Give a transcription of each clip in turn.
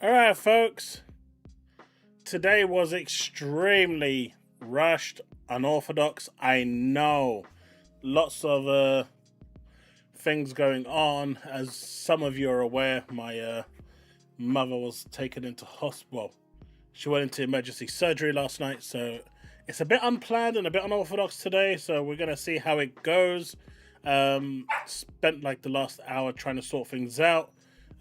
Alright, folks. Today was extremely rushed, unorthodox. I know. Lots of things going on. As some of you are aware, my mother was taken into hospital. She went into emergency surgery last night, so it's a bit unplanned and a bit unorthodox today, so we're going to see how it goes. Spent like the last hour trying to sort things out,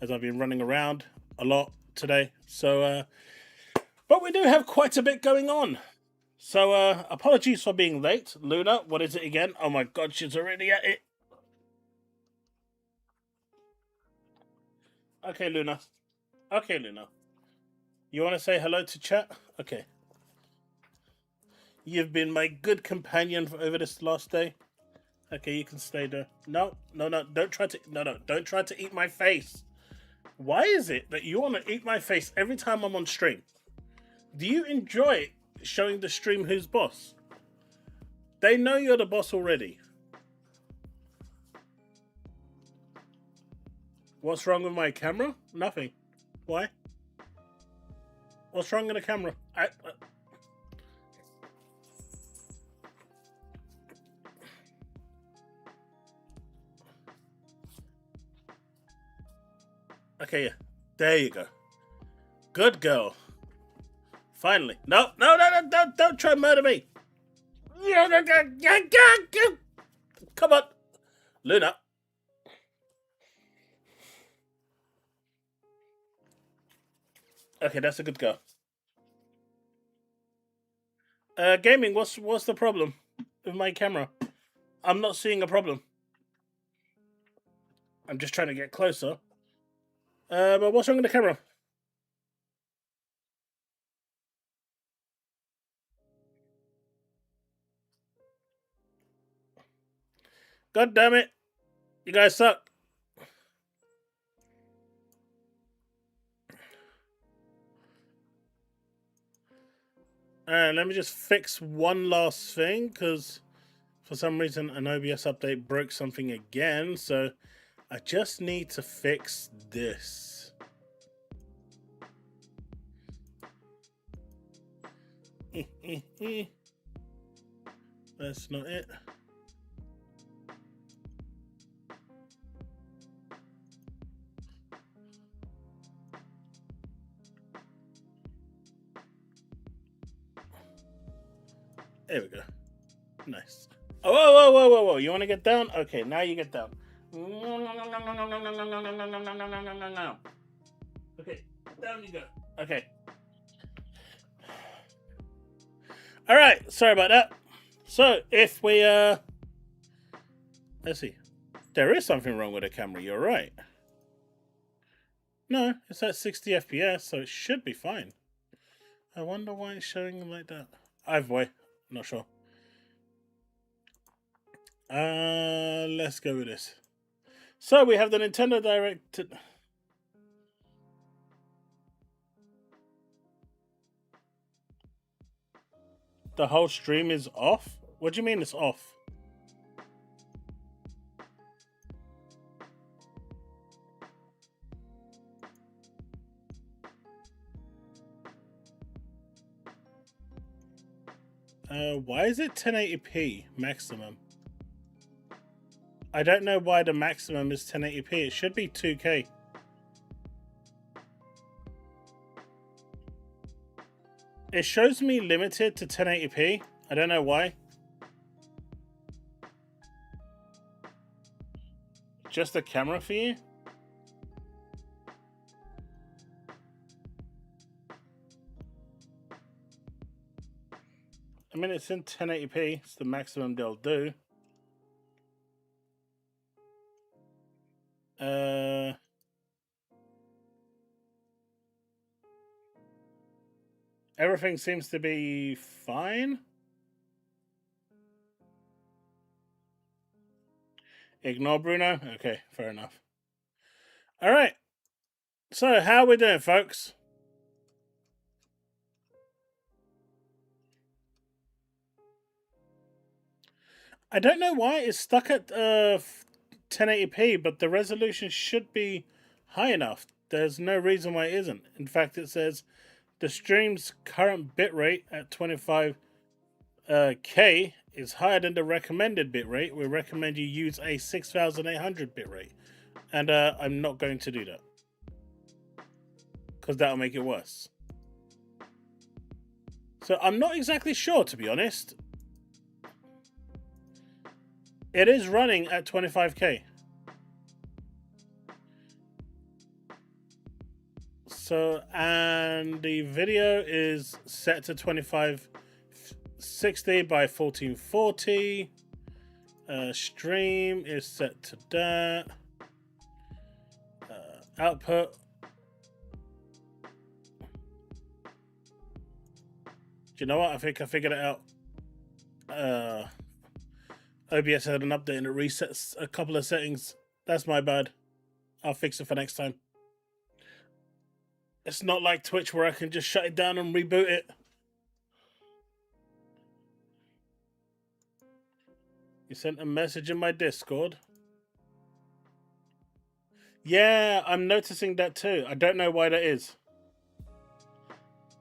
as I've been running around a lot today. So, but we do have quite a bit going on. So, apologies for being late. Luna, what is it again? Oh my god, she's already at it. Okay, Luna. Okay, Luna. You want to say hello to chat? Okay. You've been my good companion for over this last day. Okay, you can stay there. No, don't try to... don't try to eat my face. Why is it that you want to eat my face every time I'm on stream? Do you enjoy showing the stream who's boss? They know you're the boss already. What's wrong with my camera? Nothing. Why? What's wrong with the camera? Okay, yeah. There you go. Good girl. Finally. No, don't try and murder me. Come on. Luna. Okay, that's a good girl. Gaming, what's the problem with my camera? I'm not seeing a problem. I'm just trying to get closer. But what's wrong with the camera? God damn it. You guys suck. Alright, let me just fix one last thing, because for some reason an OBS update broke something again, so I just need to fix this. That's not it. There we go. Nice. Oh, whoa. You want to get down? Okay, now you get down. Okay, down you go. Okay. Alright, sorry about that. So, if we, let's see. There is something wrong with the camera, you're right. No, it's at 60 FPS, so it should be fine. I wonder why it's showing like that. Either way, not sure. Let's go with this. So we have the Nintendo Direct. The whole stream is off? What do you mean it's off? Why is it 1080p maximum? I don't know why the maximum is 1080p. It should be 2K. It shows me limited to 1080p. I don't know why. Just the camera for you? I mean, it's in 1080p. It's the maximum they'll do. Everything seems to be fine. Ignore Bruno? Okay, fair enough. Alright. So, how are we doing, folks? I don't know why it's stuck at 1080p, but the resolution should be high enough. There's no reason why it isn't. In fact, it says the stream's current bitrate at 25K is higher than the recommended bitrate. We recommend you use a 6800 bitrate. And I'm not going to do that, because that'll make it worse. So I'm not exactly sure, to be honest. It is running at 25K. So, and the video is set to 2560 by 1440. Stream is set to that. Output. Do you know what? I think I figured it out. OBS had an update and it resets a couple of settings. That's my bad. I'll fix it for next time. It's not like Twitch where I can just shut it down and reboot it. You sent a message in my Discord. Yeah, I'm noticing that too. I don't know why that is.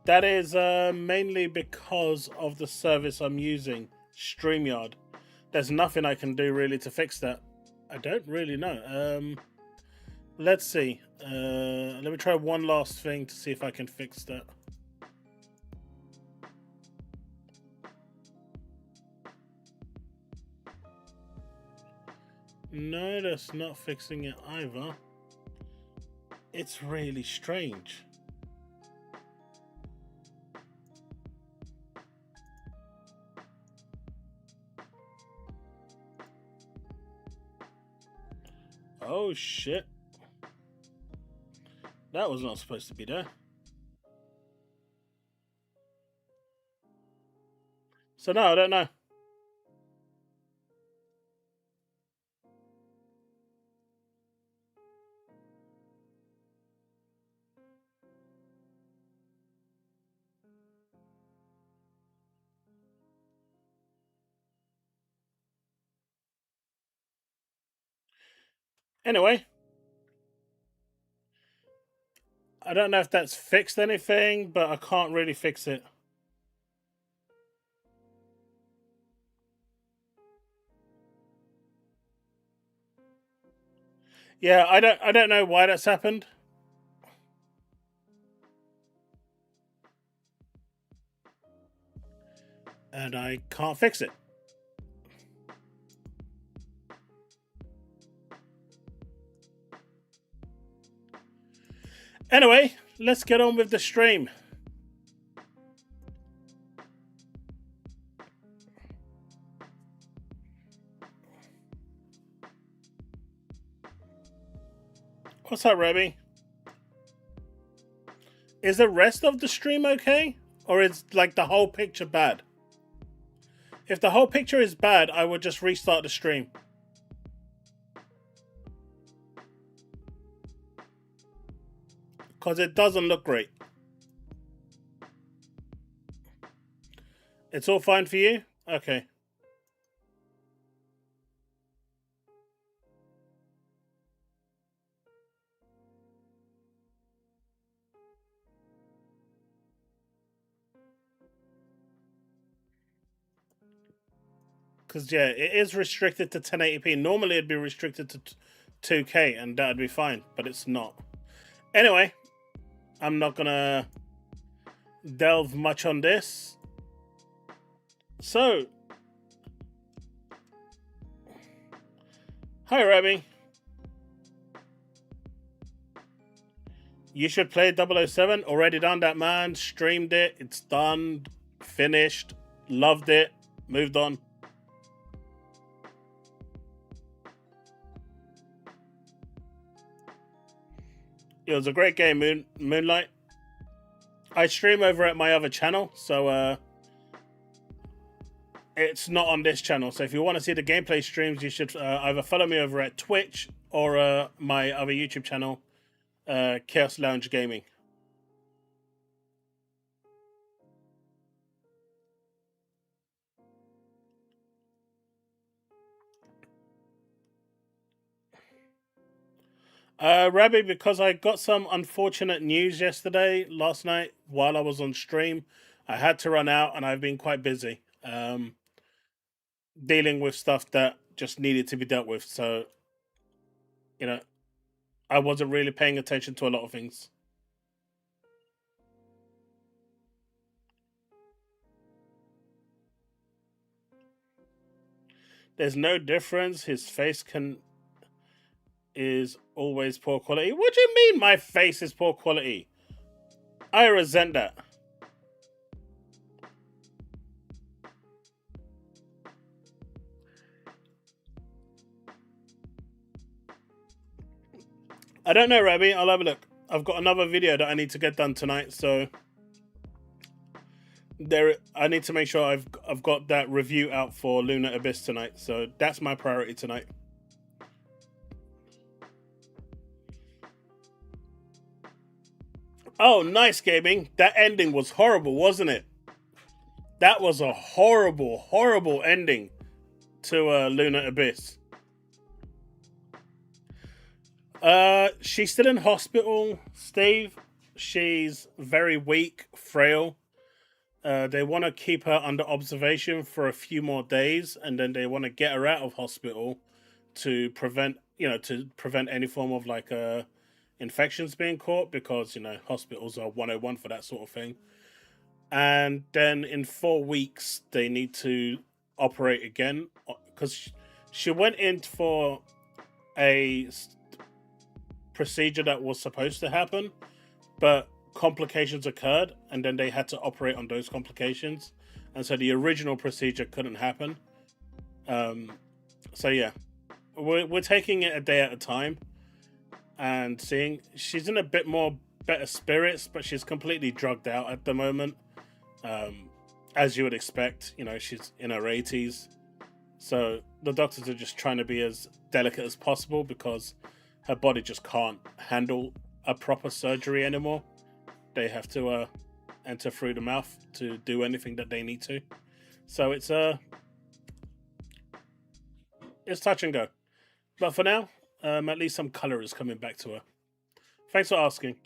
That is mainly because of the service I'm using, StreamYard. There's nothing I can do really to fix that. I don't really know. Let's see. Let me try one last thing to see if I can fix that. No, that's not fixing it either. It's really strange. Oh shit. That was not supposed to be there. So no, I don't know. Anyway, I don't know if that's fixed anything, but I can't really fix it. Yeah, I don't know why that's happened. And I can't fix it. Anyway, let's get on with the stream. What's up, Rebby? Is the rest of the stream okay? Or is like the whole picture bad? If the whole picture is bad, I would just restart the stream. Because it doesn't look great. It's all fine for you? Okay. Because, yeah, it is restricted to 1080p. Normally, it'd be restricted to 2K, and that'd be fine. But it's not. Anyway, I'm not going to delve much on this. So, hi, Rebby. You should play 007. Already done that, man. Streamed it. It's done. Finished. Loved it. Moved on. It was a great game, Moonlight. I stream over at my other channel, so it's not on this channel. So if you want to see the gameplay streams, you should either follow me over at Twitch or my other YouTube channel, Chaos Lounge Gaming. Rabbi, because I got some unfortunate news last night, while I was on stream. I had to run out, and I've been quite busy dealing with stuff that just needed to be dealt with. So, you know, I wasn't really paying attention to a lot of things. There's no difference. His face is always poor quality. What do you mean my face is poor quality? I resent that. I don't know, Rabbi. I'll have a look. I've got another video that I need to get done tonight, so I need to make sure I've got that review out for Lunar Abyss tonight. So that's my priority tonight. Oh, nice gaming. That ending was horrible, wasn't it? That was a horrible, horrible ending to Lunar Abyss. She's still in hospital, Steve. She's very weak, frail. They want to keep her under observation for a few more days, and then they want to get her out of hospital to prevent any form of infections being caught, because hospitals are 101 for that sort of thing. And then in 4 weeks they need to operate again, because she went in for a procedure that was supposed to happen, but complications occurred, and then they had to operate on those complications, and so the original procedure couldn't happen. So yeah, we're taking it a day at a time and seeing. She's in a bit more better spirits, but she's completely drugged out at the moment, as you would expect. She's in her 80s, so the doctors are just trying to be as delicate as possible, because her body just can't handle a proper surgery anymore. They have to enter through the mouth to do anything that they need to. So it's touch and go. But for now, at least some color is coming back to her. Thanks for asking.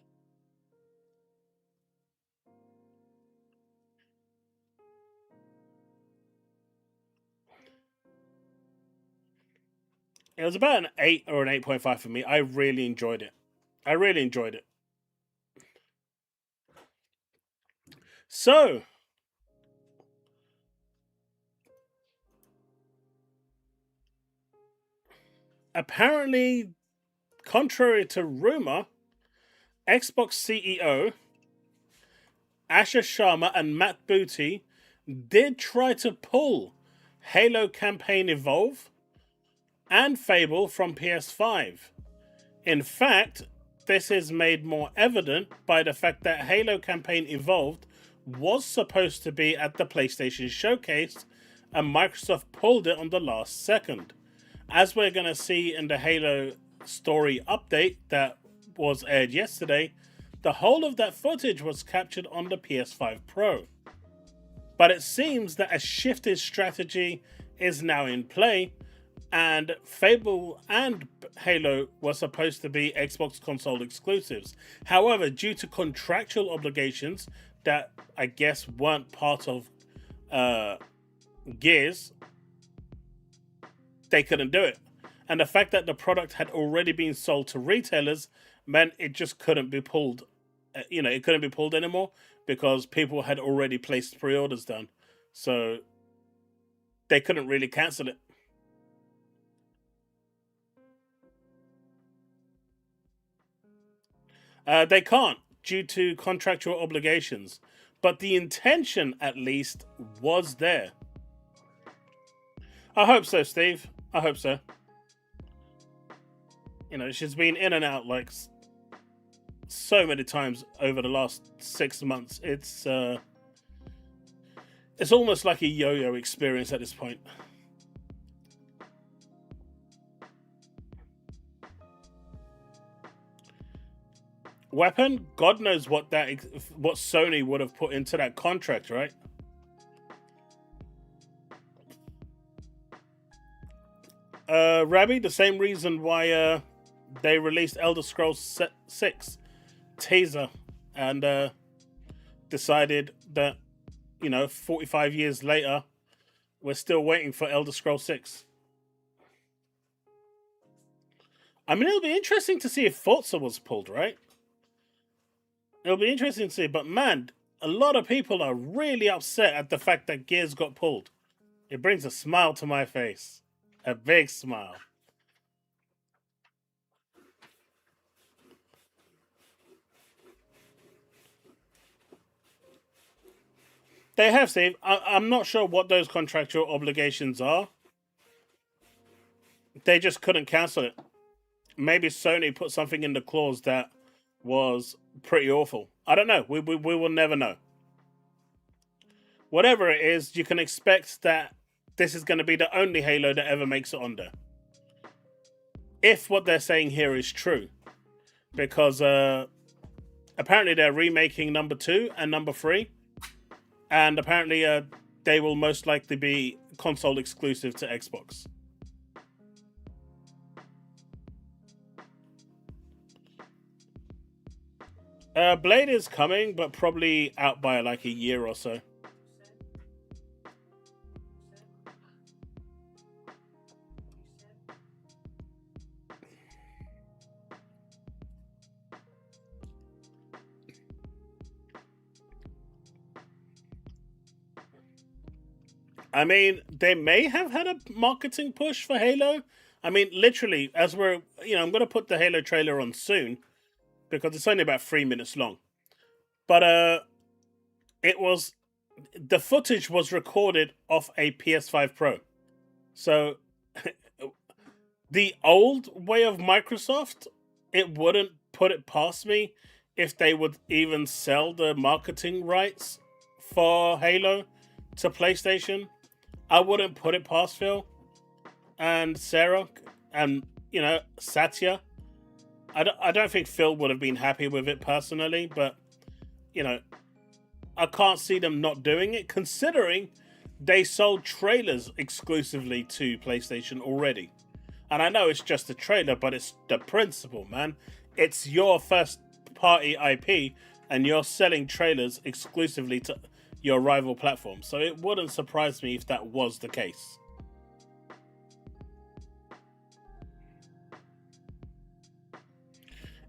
It was about an 8 or an 8.5 for me. I really enjoyed it. So, apparently, contrary to rumor, Xbox CEO Asher Sharma and Matt Booty did try to pull Halo Campaign Evolve and Fable from PS5. In fact, this is made more evident by the fact that Halo Campaign Evolved was supposed to be at the PlayStation Showcase, and Microsoft pulled it on the last second. As we're going to see in the Halo story update that was aired yesterday, the whole of that footage was captured on the PS5 Pro. But it seems that a shifted strategy is now in play, and Fable and Halo were supposed to be Xbox console exclusives. However, due to contractual obligations that I guess weren't part of Gears, they couldn't do it. And the fact that the product had already been sold to retailers meant it just couldn't be pulled. It couldn't be pulled anymore, because people had already placed pre-orders done. So they couldn't really cancel it. They can't, due to contractual obligations. But the intention, at least, was there. I hope so, Steve. I hope so. She's been in and out like so many times over the last 6 months. It's almost like a yo-yo experience at this point. Weapon, God knows what Sony would have put into that contract, right? Rabbi, the same reason why they released Elder Scrolls 6 teaser and decided that, 45 years later, we're still waiting for Elder Scrolls 6. I mean, it'll be interesting to see if Forza was pulled, right? It'll be interesting to see, but man, a lot of people are really upset at the fact that Gears got pulled. It brings a smile to my face. A big smile. They have, Steve. I'm not sure what those contractual obligations are. They just couldn't cancel it. Maybe Sony put something in the clause that was pretty awful. I don't know. We will never know. Whatever it is, you can expect that this is going to be the only Halo that ever makes it on there. If what they're saying here is true. Because apparently they're remaking number 2 and number 3. And apparently they will most likely be console exclusive to Xbox. Blade is coming, but probably out by like a year or so. I mean, they may have had a marketing push for Halo. I mean, literally, as we're, I'm going to put the Halo trailer on soon because it's only about 3 minutes long. But the footage was recorded off a PS5 Pro. So the old way of Microsoft, it wouldn't put it past me if they would even sell the marketing rights for Halo to PlayStation. I wouldn't put it past Phil and Sarah and, Satya. I don't think Phil would have been happy with it personally, but, I can't see them not doing it, considering they sold trailers exclusively to PlayStation already. And I know it's just a trailer, but it's the principle, man. It's your first party IP, and you're selling trailers exclusively to your rival platform. So it wouldn't surprise me if that was the case.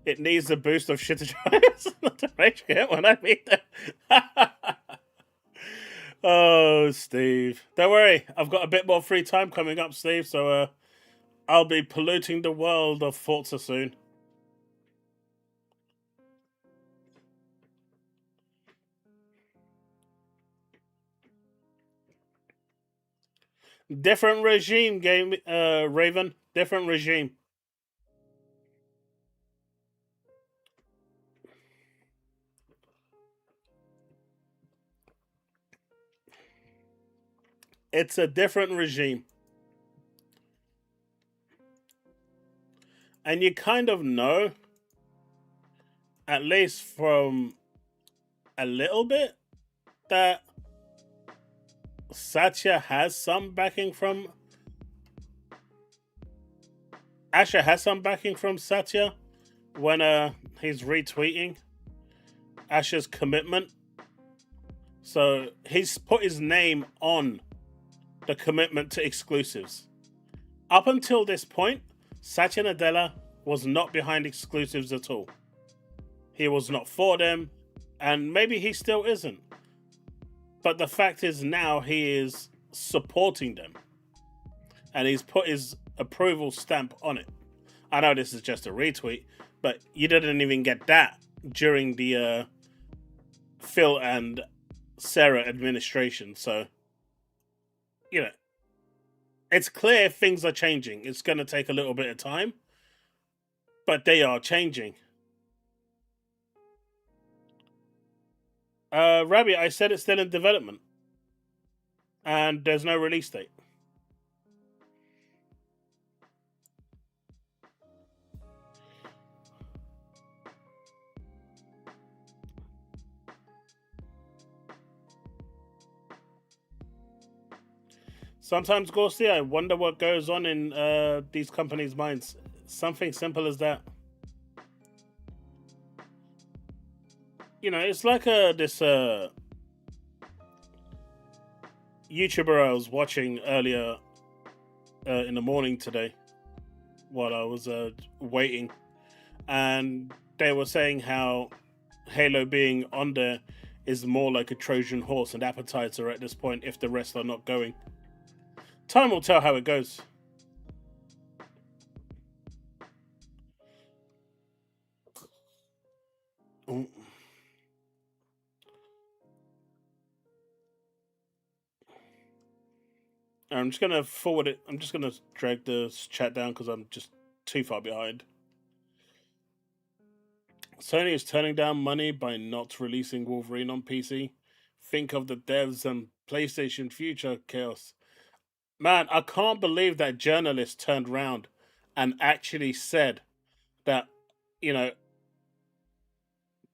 It needs a boost of shit to make it when I meet them. Oh, Steve. Don't worry. I've got a bit more free time coming up, Steve. So I'll be polluting the world of Forza soon. Different regime, game Raven. Different regime. It's a different regime. And you kind of know, at least from a little bit, that Satya has some backing from Asher has some backing from Satya when he's retweeting Asher's commitment. So he's put his name on the commitment to exclusives. Up until this point, Satya Nadella was not behind exclusives at all. He was not for them, and maybe he still isn't. But the fact is now he is supporting them. And he's put his approval stamp on it. I know this is just a retweet, but you didn't even get that during the Phil and Sarah administration. So, it's clear things are changing. It's going to take a little bit of time, but they are changing. Rabbi, I said it's still in development, and there's no release date. Sometimes, Ghosty, I wonder what goes on in these companies' minds. Something simple as that. You know, it's like this YouTuber I was watching earlier in the morning today while I was waiting, and they were saying how Halo being on there is more like a Trojan horse and appetizer at this point if the rest are not going. Time will tell how it goes. I'm just gonna forward it. I'm just gonna drag the chat down because I'm just too far behind. Sony is turning down money by not releasing Wolverine on PC. Think of the devs and PlayStation future chaos. Man, I can't believe that journalist turned around and actually said that, you know,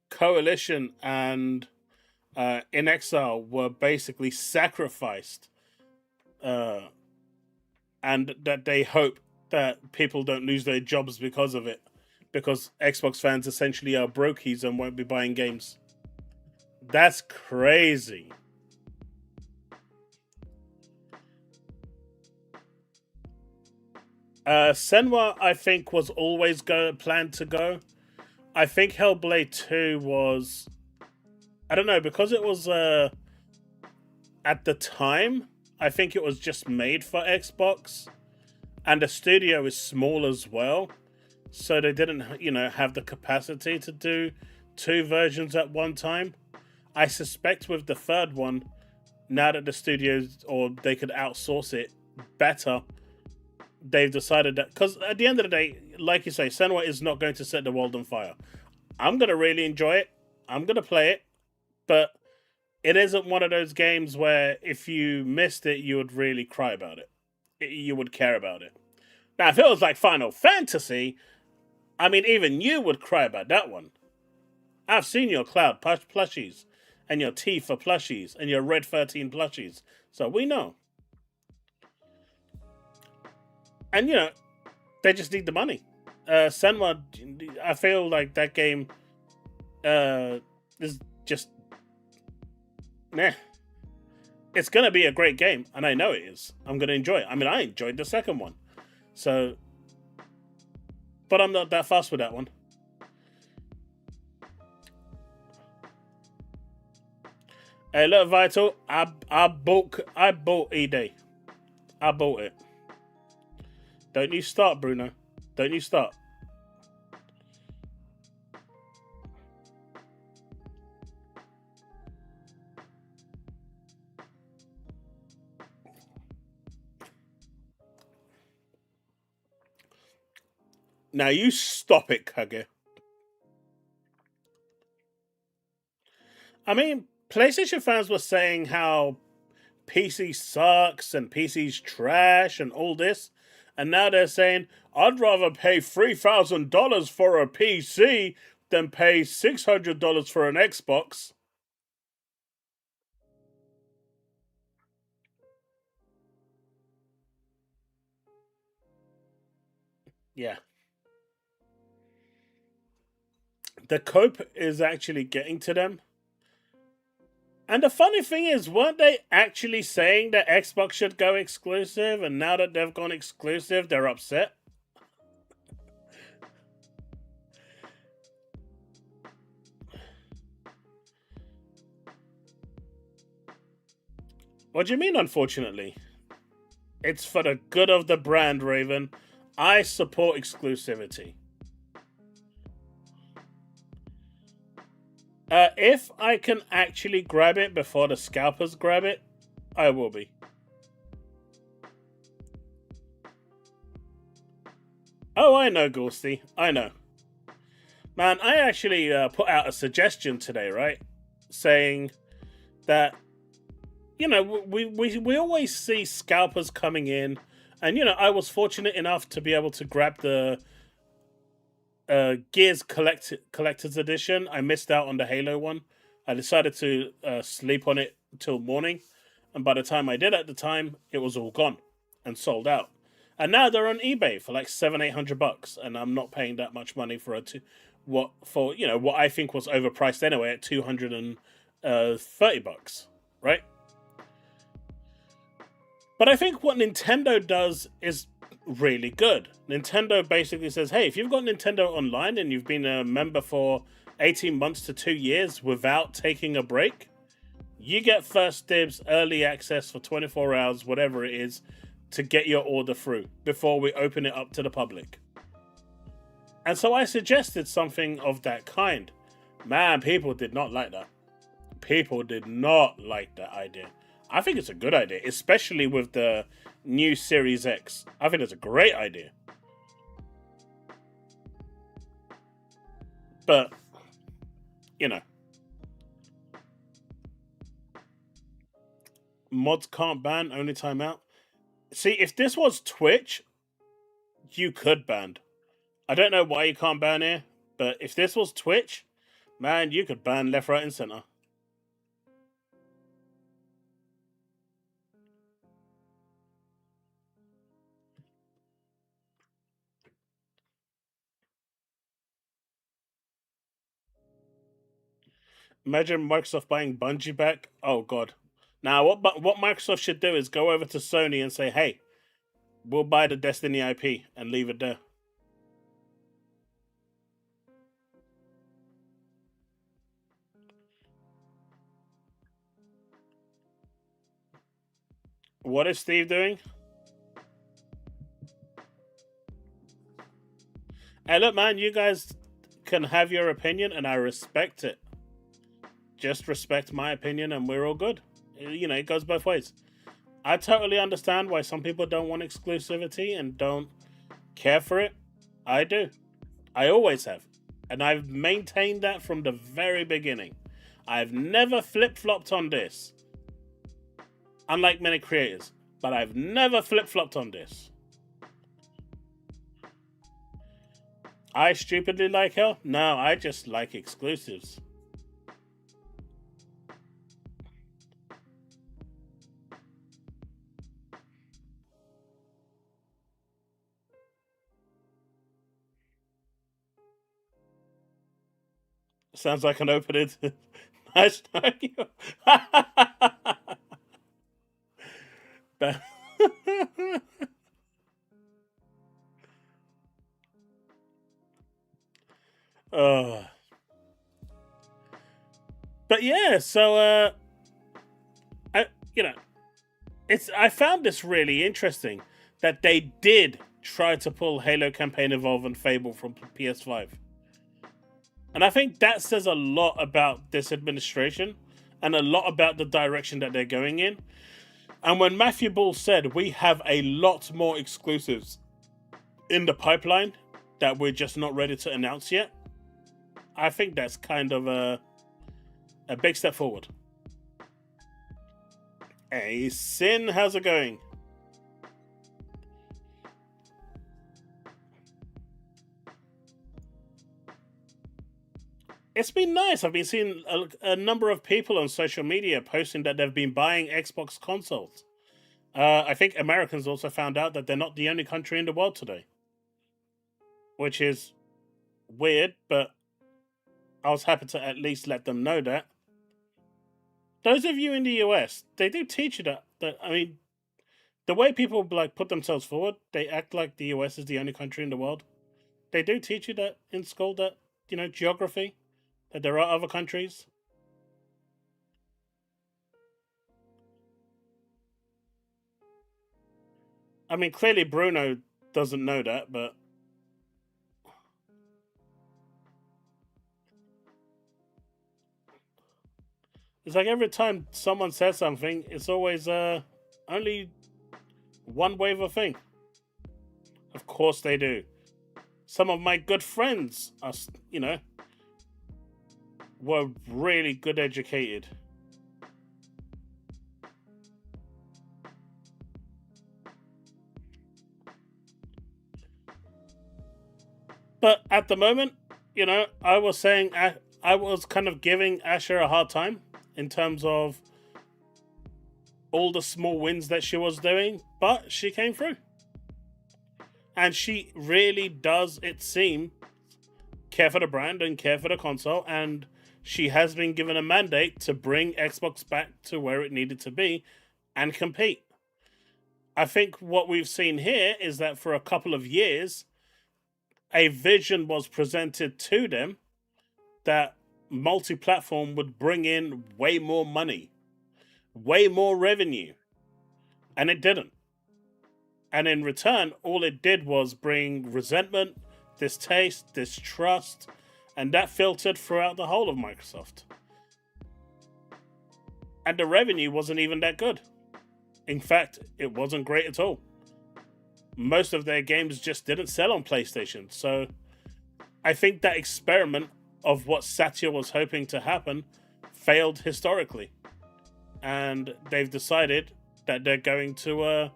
Coalition and In Exile were basically sacrificed, and that they hope that people don't lose their jobs because of it, because Xbox fans essentially are brokies and won't be buying games. That's crazy. Senwa, I think, was always planned to go. I think Hellblade 2 was, I don't know, because it was at the time, I think it was just made for Xbox, and the studio is small as well, so they didn't, you know, have the capacity to do two versions at one time. I suspect with the third one, now that the studios, or they could outsource it better, they've decided that, because at the end of the day, like you say, Senua is not going to set the world on fire. I'm going to really enjoy it. I'm going to play it, but it isn't one of those games where if you missed it, you would really cry about it. You would care about it. Now, if it was like Final Fantasy, I mean, even you would cry about that one. I've seen your Cloud plushies, and your Tifa plushies, and your Red 13 plushies, so we know. And, you know, they just need the money. Senwa, I feel like that game is just meh. It's going to be a great game, and I know it is. I'm going to enjoy it. I mean, I enjoyed the second one. So, but I'm not that fast with that one. Hey, look, Vital, I bought E-Day. I bought it. Don't you start, Bruno. Don't you start. Now you stop it, Kage. I mean, PlayStation fans were saying how PC sucks and PC's trash and all this. And now they're saying, I'd rather pay $3,000 for a PC than pay $600 for an Xbox. Yeah. The cope is actually getting to them. And the funny thing is, weren't they actually saying that Xbox should go exclusive? And now that they've gone exclusive, they're upset? What do you mean, unfortunately? It's for the good of the brand, Raven. I support exclusivity. If I can actually grab it before the scalpers grab it, I will be. Oh, I know, Ghosty. I know. Man, I actually put out a suggestion today, right? Saying that, you know, we always see scalpers coming in. And, you know, I was fortunate enough to be able to grab the Gears Collector's Edition. I missed out on the Halo one. I decided to sleep on it till morning. And by the time I did at the time, it was all gone and sold out. And now they're on eBay for like $700-800, and I'm not paying that much money for what I think was overpriced anyway at $230, right? But I think what Nintendo does is really good. Nintendo basically says, hey, if you've got Nintendo Online and you've been a member for 18 months to 2 years without taking a break, you get first dibs, early access for 24 hours, whatever it is, to get your order through before we open it up to the public. And so I suggested something of that kind. Man, people did not like that. People did not like that idea. I think it's a good idea, especially with the new Series X. I think it's a great idea. But, you know, mods can't ban, only timeout. See, if this was Twitch, you could ban. I don't know why you can't ban here, but if this was Twitch, man, you could ban left, right, and center. Imagine Microsoft buying Bungie back. Oh god. Now, what Microsoft should do is go over to Sony and say, "Hey, we'll buy the Destiny IP and leave it there." What is Steve doing? Hey, look, man, you guys can have your opinion, and I respect it. Just respect my opinion, and we're all good. You know, it goes both ways. I totally understand why some people don't want exclusivity and don't care for it. I do. I always have. And I've maintained that from the very beginning. I've never flip-flopped on this. Unlike many creators. But I've never flip-flopped on this. I stupidly like hell? No, I just like exclusives. Sounds like an opening. Nice. uh, but yeah, so I found this really interesting that they did try to pull Halo Campaign Evolve and Fable from PS5. And I think that says a lot about this administration and a lot about the direction that they're going in. And when Matthew Ball said we have a lot more exclusives in the pipeline that we're just not ready to announce yet, I think that's kind of a big step forward. Hey, Sin, how's it going? It's been nice. I've been seeing a number of people on social media posting that they've been buying Xbox consoles. I think Americans also found out that they're not the only country in the world today. Which is weird, but I was happy to at least let them know that. Those of you in the US, they do teach you that I mean, the way people like put themselves forward, they act like the US is the only country in the world. They do teach you that in school, that, you know, geography, that there are other countries. I mean, clearly Bruno doesn't know that, but it's like every time someone says something, it's always only one way of a thing. Of course they do. Some of my good friends are, you know, were really good educated. But at the moment, you know, I was saying I was kind of giving Asher a hard time in terms of all the small wins that she was doing, but she came through. And she really does, it seem, care for the brand and care for the console. And she has been given a mandate to bring Xbox back to where it needed to be and compete. I think what we've seen here is that for a couple of years, a vision was presented to them that multi-platform would bring in way more money, way more revenue, and it didn't. And in return, all it did was bring resentment, distaste, distrust, and that filtered throughout the whole of Microsoft. And the revenue wasn't even that good. In fact, it wasn't great at all. Most of their games just didn't sell on PlayStation. So I think that experiment of what Satya was hoping to happen failed historically. And they've decided that they're going to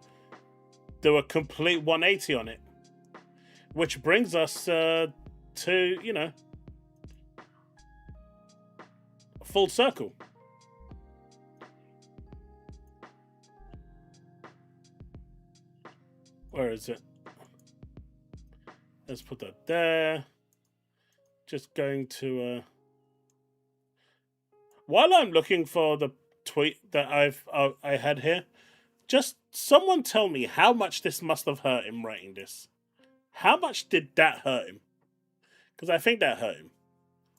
do a complete 180 on it. Which brings us to, full circle. Where is it? Let's put that there. Just going to... While I'm looking for the tweet that I had here, just someone tell me how much this must have hurt him writing this. How much did that hurt him? Because I think that hurt him.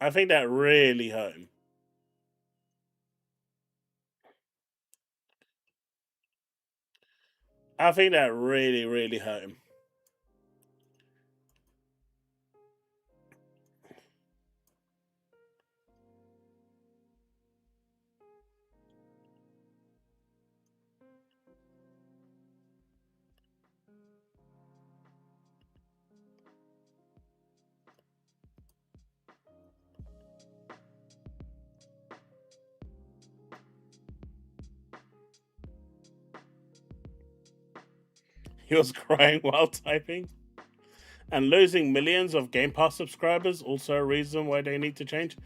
I think that really hurt him. I think that really, really hurt him. He was crying while typing. And losing millions of Game Pass subscribers, also a reason why they need to change.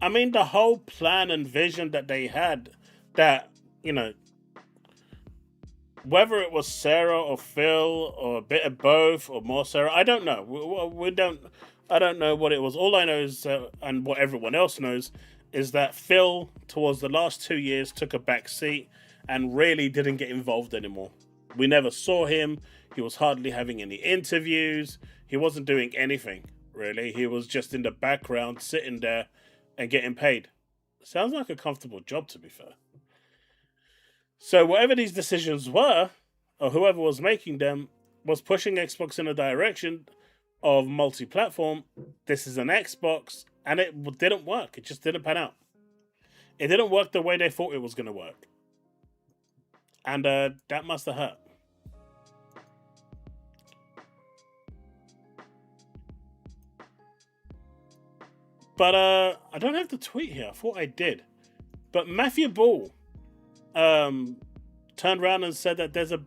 I mean, the whole plan and vision that they had, that, whether it was Sarah or Phil or a bit of both or more Sarah, I don't know. I don't know what it was. All I know is, and what everyone else knows, is that Phil, towards the last 2 years, took a back seat and really didn't get involved anymore. We never saw him. He was hardly having any interviews. He wasn't doing anything, really. He was just in the background, sitting there and getting paid. Sounds like a comfortable job, to be fair. So whatever these decisions were, or whoever was making them, was pushing Xbox in a direction of multi-platform. This is an Xbox, and it didn't work. It just didn't pan out. It didn't work the way they thought it was going to work. And that must have hurt. But I don't have the tweet here. I thought I did. But Matthew Ball turned around and said that there's a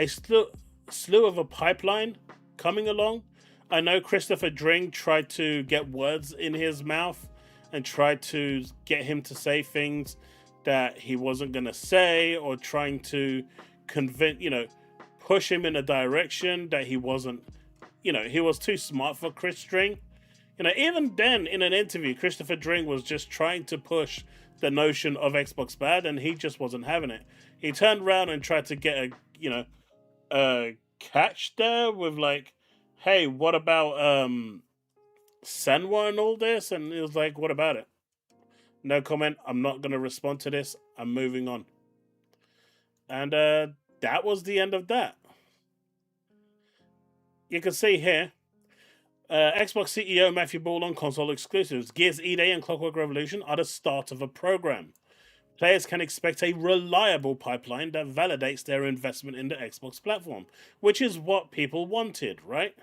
slew of a pipeline coming along. I know Christopher Dring tried to get words in his mouth and tried to get him to say things that he wasn't going to say, or trying to push him in a direction that he wasn't, he was too smart for Chris Dring. Even then, in an interview, Christopher Dring was just trying to push the notion of Xbox bad, and he just wasn't having it. He turned around and tried to get a catch there with like, hey, what about Senwa and all this? And he was like, what about it? No comment. I'm not going to respond to this. I'm moving on. And that was the end of that. You can see here, Xbox CEO Matthew Ball on console exclusives. Gears E-Day and Clockwork Revolution are the start of a program. Players can expect a reliable pipeline that validates their investment in the Xbox platform, which is what people wanted, right?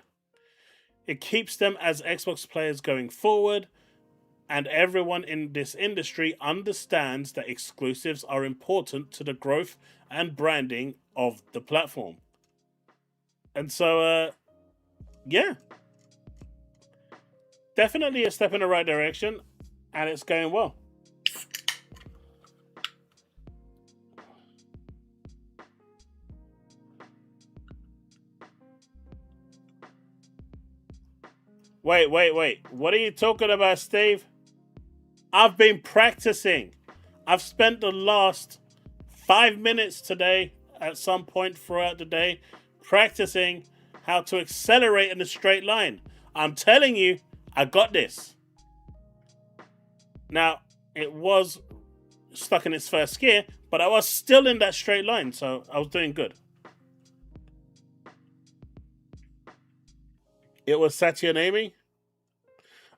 It keeps them as Xbox players going forward, and everyone in this industry understands that exclusives are important to the growth and branding of the platform. And so, yeah. Definitely a step in the right direction, and it's going well. Wait. What are you talking about, Steve? I've been practicing. I've spent the last 5 minutes today, at some point throughout the day, practicing how to accelerate in a straight line. I'm telling you, I got this. Now, it was stuck in its first gear, but I was still in that straight line, so I was doing good. It was Satya and Amy.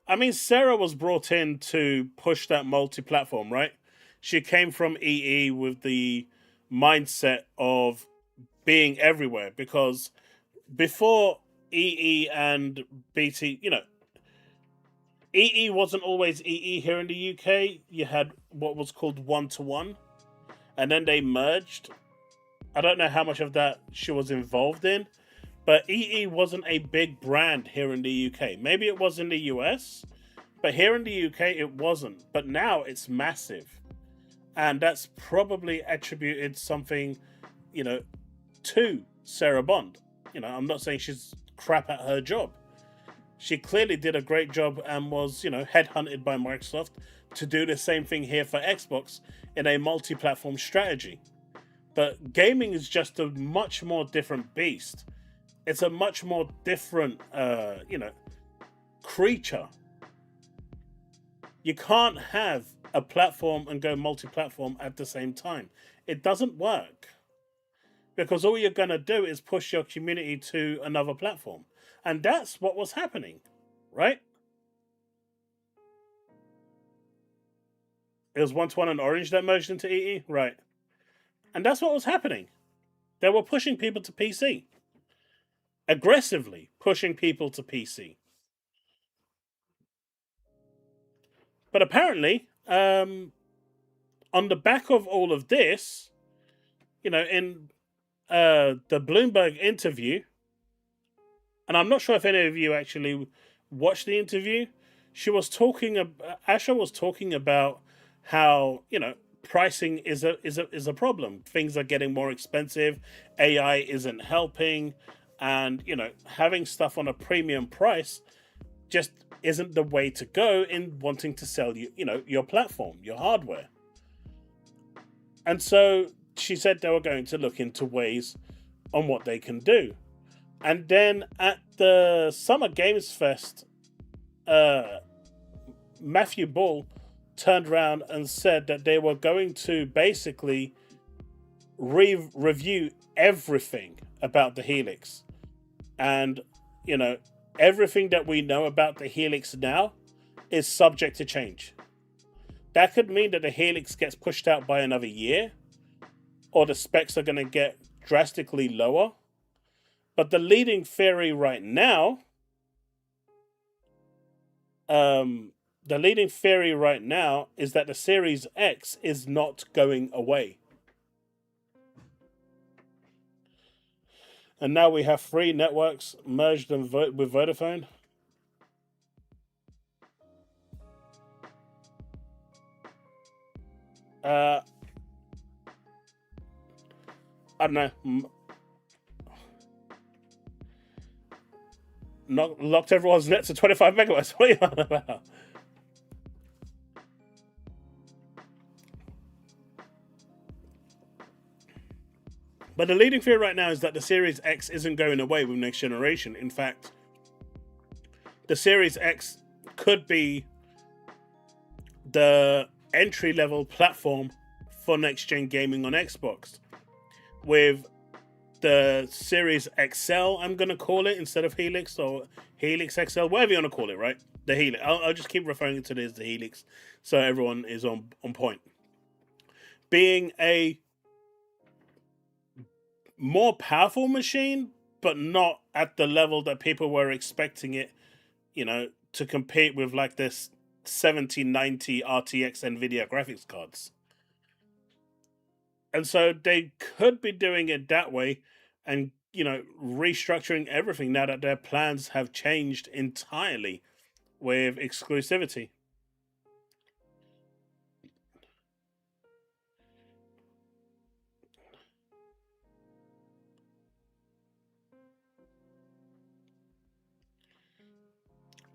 I mean, Sarah was brought in to push that multi-platform, right? She came from EE with the mindset of being everywhere, because before EE and BT, EE wasn't always EE here in the UK. You had what was called one-to-one, and then they merged. I don't know how much of that she was involved in, but EE wasn't a big brand here in the UK. Maybe it was in the US, but here in the UK it wasn't. But now it's massive. And that's probably attributed something, to Sarah Bond. I'm not saying she's crap at her job. She clearly did a great job and was, headhunted by Microsoft to do the same thing here for Xbox in a multi-platform strategy. But gaming is just a much more different beast. It's a much more different, creature. You can't have a platform and go multi-platform at the same time. It doesn't work. Because all you're going to do is push your community to another platform. And that's what was happening, right? It was one-to-one and Orange that merged into EE, right? And that's what was happening. They were pushing people to PC. Aggressively pushing people to PC. But apparently, on the back of all of this, in the Bloomberg interview, and I'm not sure if any of you actually watched the interview, Asha was talking about how, pricing is a problem. Things are getting more expensive. AI isn't helping, and having stuff on a premium price just isn't the way to go in wanting to sell your platform, your hardware. And so she said they were going to look into ways on what they can do. And then at the Summer Games Fest, Matthew Ball turned around and said that they were going to basically review everything about the Helix. And, everything that we know about the Helix now is subject to change. That could mean that the Helix gets pushed out by another year, or the specs are going to get drastically lower. But the leading theory right now, is that the Series X is not going away. And now we have 3 networks merged with Vodafone. I don't know. Locked everyone's net to 25 megawatts. What are you on about? But the leading theory right now is that the Series X isn't going away with next generation. In fact, the Series X could be the entry-level platform for next-gen gaming on Xbox. With the Series XL, I'm going to call it, instead of Helix, or Helix XL, whatever you want to call it, right? The Helix. I'll just keep referring to it as the Helix, so everyone is on point. Being a more powerful machine, but not at the level that people were expecting it, to compete with like this 7090 RTX NVIDIA graphics cards. And so they could be doing it that way and, restructuring everything now that their plans have changed entirely with exclusivity.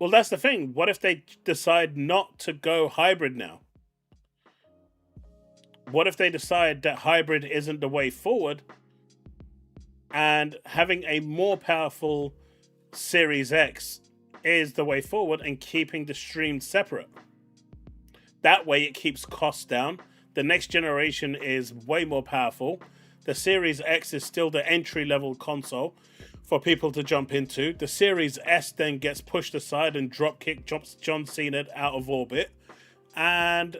Well, that's the thing. What if they decide not to go hybrid now? What if they decide that hybrid isn't the way forward, and having a more powerful Series X is the way forward, and keeping the stream separate? That way it keeps costs down. The next generation is way more powerful. The Series X is still the entry level console for people to jump into. The Series S then gets pushed aside and dropkick jumps John Cena out of orbit. And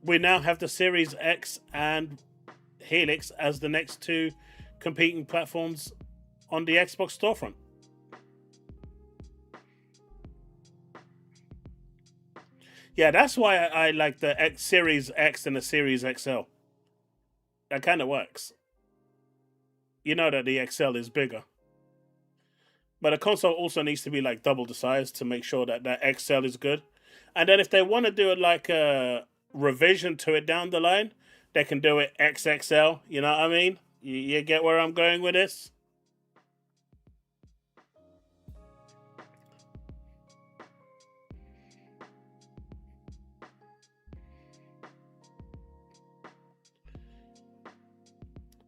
we now have the Series X and Helix as the next two competing platforms on the Xbox storefront. Yeah, that's why I like the Series X and the Series XL. That kind of works. You know that the XL is bigger. But a console also needs to be like double the size to make sure that that XL is good. And then if they want to do it like a revision to it down the line, they can do it XXL. You know what I mean? You get where I'm going with this?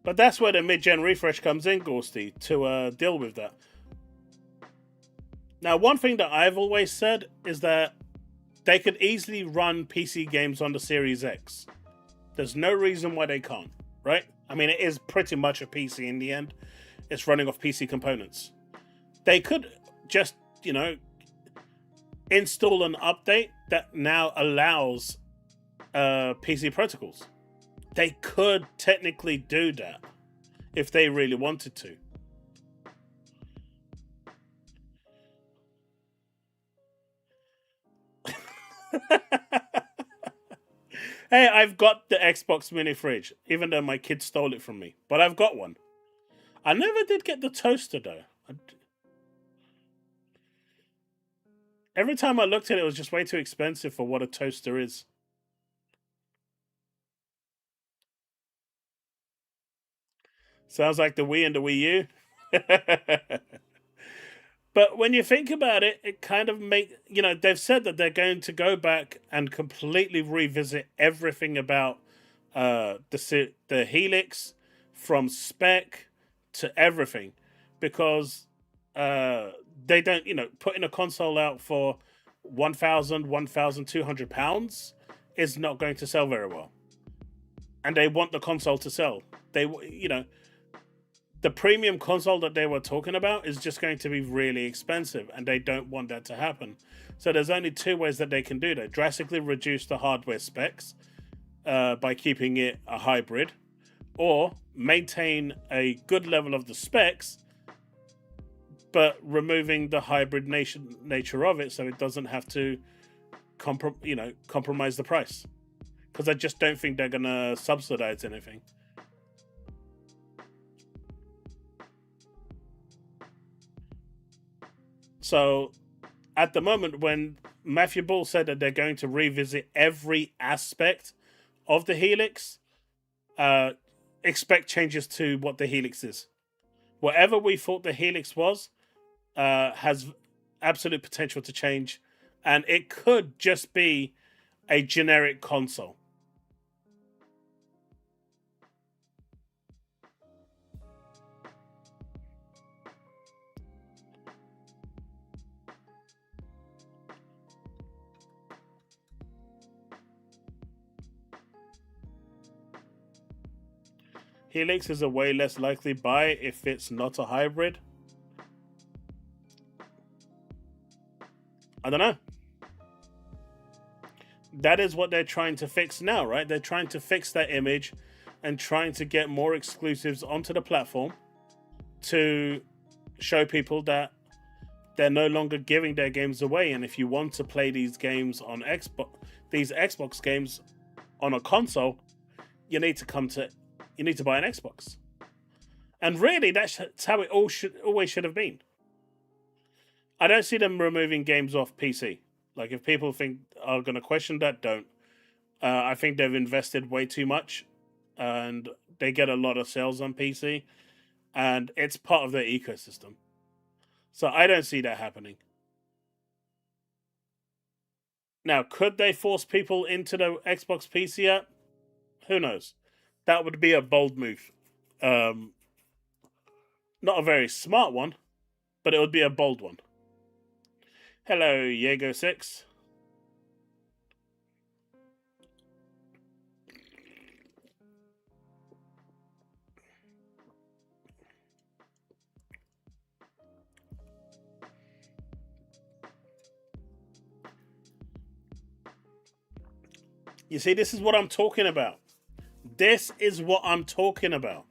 But that's where the mid-gen refresh comes in, Gorsty, to deal with that. Now, one thing that I've always said is that they could easily run PC games on the Series X. There's no reason why they can't, right? I mean, it is pretty much a PC in the end. It's running off PC components. They could just, install an update that now allows PC protocols. They could technically do that if they really wanted to. Hey, I've got the Xbox mini fridge, even though my kid stole it from me. But I've got one. I never did get the toaster, though. Every time I looked at it, it was just way too expensive for what a toaster is. Sounds like the Wii and the Wii U. But when you think about it, it kind of they've said that they're going to go back and completely revisit everything about the Helix, from spec to everything, because they don't, putting a console out for £1,200 is not going to sell very well. And they want the console to sell. The premium console that they were talking about is just going to be really expensive, and they don't want that to happen. So there's only two ways that they can do that: drastically reduce the hardware specs by keeping it a hybrid, or maintain a good level of the specs but removing the hybrid nature of it, so it doesn't have to compromise the price. Because I just don't think they're gonna subsidize anything. So, at the moment, when Matthew Ball said that they're going to revisit every aspect of the Helix, expect changes to what the Helix is. Whatever we thought the Helix was, has absolute potential to change, and it could just be a generic console. Helix is a way less likely buy if it's not a hybrid. I don't know. That is what they're trying to fix now, right? They're trying to fix that image and trying to get more exclusives onto the platform to show people that they're no longer giving their games away. And if you want to play these games on these Xbox games on a console, you need to buy an Xbox. And really, that's how it always should have been. I don't see them removing games off PC. Like, if people are going to question that, don't. I think they've invested way too much, and they get a lot of sales on PC, and it's part of their ecosystem. So I don't see that happening. Now, could they force people into the Xbox PC app? Who knows? That would be a bold move. Not a very smart one, but it would be a bold one. Hello, Jago6. You see, this is what I'm talking about. This is what I'm talking about.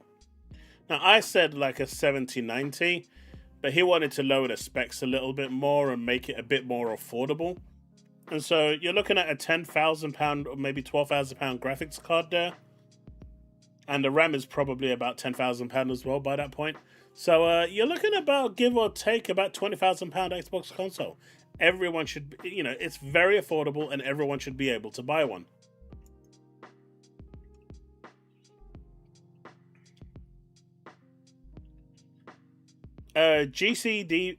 Now, I said like a 7090, but he wanted to lower the specs a little bit more and make it a bit more affordable. And so you're looking at a £10,000 or maybe £12,000 graphics card there. And the RAM is probably about £10,000 as well by that point. So you're looking about, give or take, about £20,000 Xbox console. Everyone should, it's very affordable and everyone should be able to buy one. GCDP,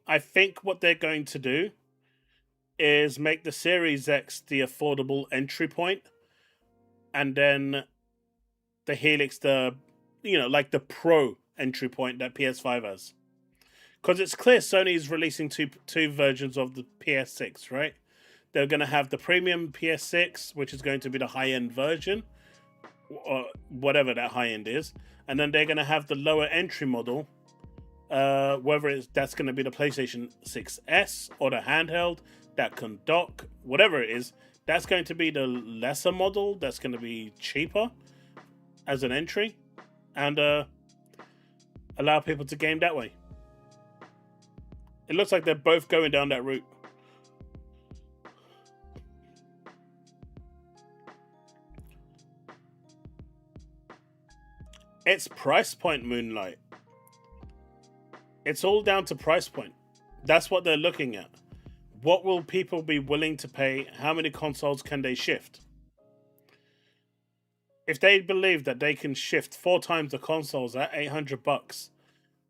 I think what they're going to do is make the Series X the affordable entry point, and then the Helix like the pro entry point that PS5 has. Because it's clear Sony is releasing two versions of the PS6, right? They're going to have the premium PS6, which is going to be the high-end version, or whatever that high-end is. And then they're going to have the lower entry model, whether that's going to be the PlayStation 6S or the handheld that can dock, whatever it is. That's going to be the lesser model. That's going to be cheaper as an entry, and allow people to game that way. It looks like they're both going down that route. It's price point, Moonlight. It's all down to price point. That's what they're looking at. What will people be willing to pay? How many consoles can they shift? If they believe that they can shift 4 times the consoles at $800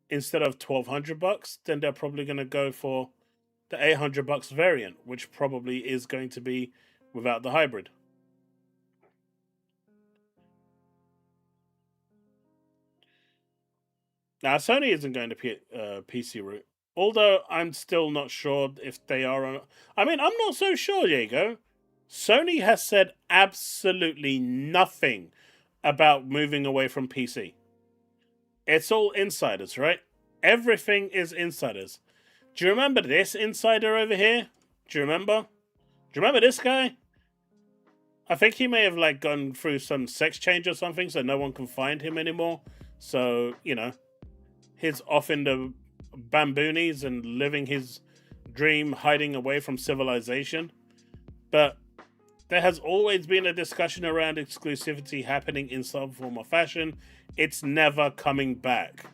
instead of $1,200, then they're probably going to go for the $800 variant, which probably is going to be without the hybrid. Now, Sony isn't going to PC route, although I'm still not sure if they are on. I mean, I'm not so sure, Diego. Sony has said absolutely nothing about moving away from PC. It's all insiders, right? Everything is insiders. Do you remember this insider over here? Do you remember? Do you remember this guy? I think he may have gone through some sex change or something, so no one can find him anymore. So, he's off in the bamboonies and living his dream, hiding away from civilization. But there has always been a discussion around exclusivity happening in some form or fashion. It's never coming back.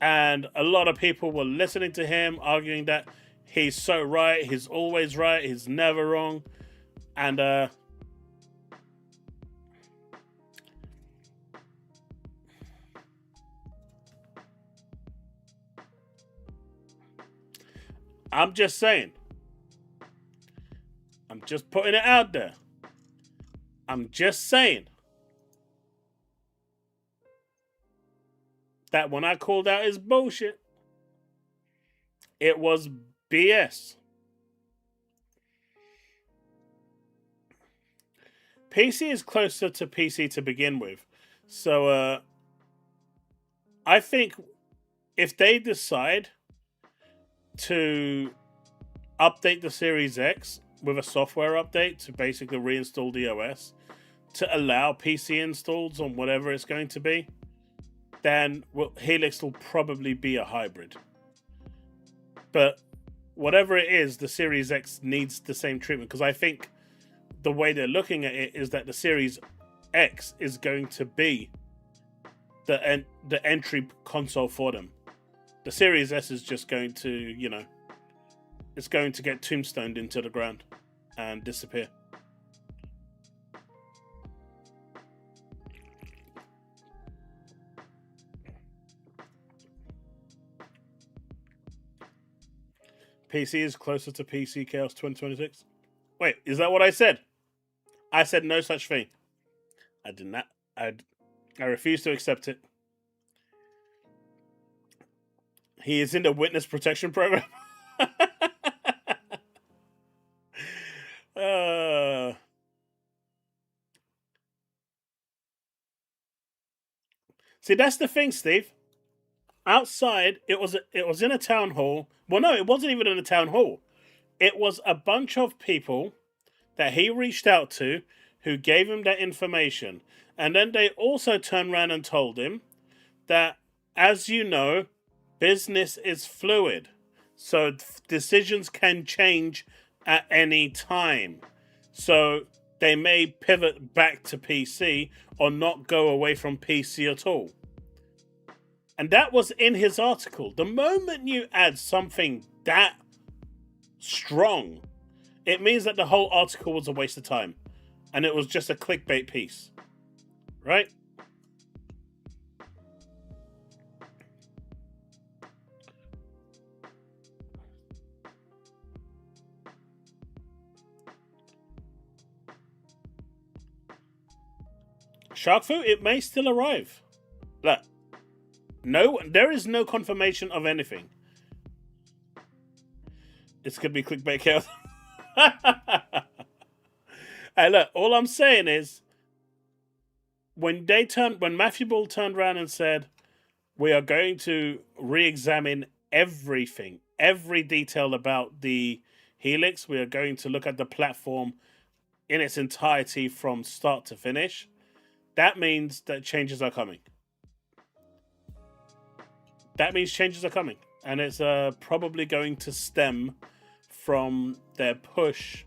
And a lot of people were listening to him, arguing that he's so right, he's always right, he's never wrong. And I'm just saying. I'm just putting it out there. I'm just saying that when I called out his bullshit, it was BS. PC is closer to PC to begin with. So I think if they decide to update the Series X with a software update to basically reinstall the OS to allow PC installs on whatever it's going to be, then Helix will probably be a hybrid. But whatever it is, the Series X needs the same treatment, because I think the way they're looking at it is that the Series X is going to be the entry console for them. The Series S is just going to, it's going to get tombstoned into the ground and disappear. PC is closer to PC Chaos 2026. Wait, is that what I said? I said no such thing. I did not. I refuse to accept it. He is in the witness protection program. See, that's the thing, Steve. Outside, it was in a town hall. Well, no, it wasn't even in a town hall. It was a bunch of people that he reached out to who gave him that information. And then they also turned around and told him that, as you know, business is fluid. So decisions can change at any time. So they may pivot back to PC or not go away from PC at all. And that was in his article. The moment you add something that strong, it means that the whole article was a waste of time. And it was just a clickbait piece. Right? Shark food, it may still arrive. Look, no, there is no confirmation of anything. It's gonna be clickbait chaos. Hey, look, all I'm saying is, when Matthew Ball turned around and said, we are going to re-examine everything, every detail about the Helix. We are going to look at the platform in its entirety from start to finish. That means that changes are coming. That means changes are coming. And it's probably going to stem from their push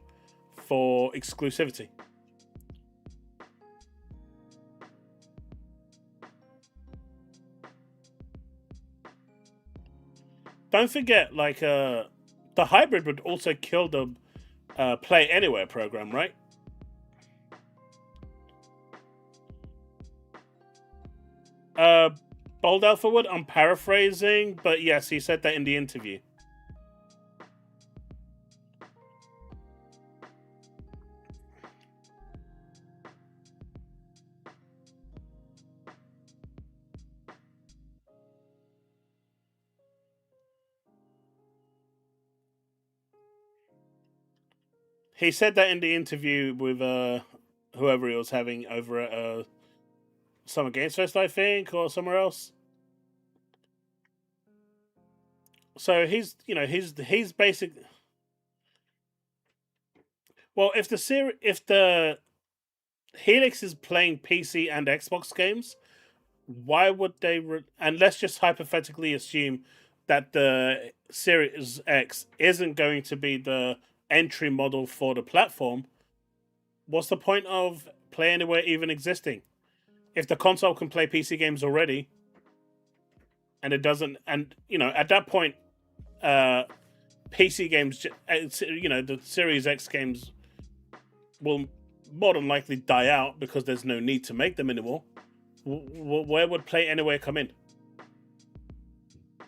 for exclusivity. Don't forget, like, the hybrid would also kill the Play Anywhere program, right? Bold Alpha Wood, I'm paraphrasing, but yes, he said that in the interview. He said that in the interview with whoever he was having over at Summer Games Fest, I think, or somewhere else. So he's basic. Well, if the Helix is playing PC and Xbox games, why would they? And let's just hypothetically assume that the Series X isn't going to be the entry model for the platform. What's the point of Play Anywhere even existing? If the console can play PC games already, and it doesn't, and at that point, PC games, the Series X games will more than likely die out because there's no need to make them anymore. Where would Play Anywhere come in?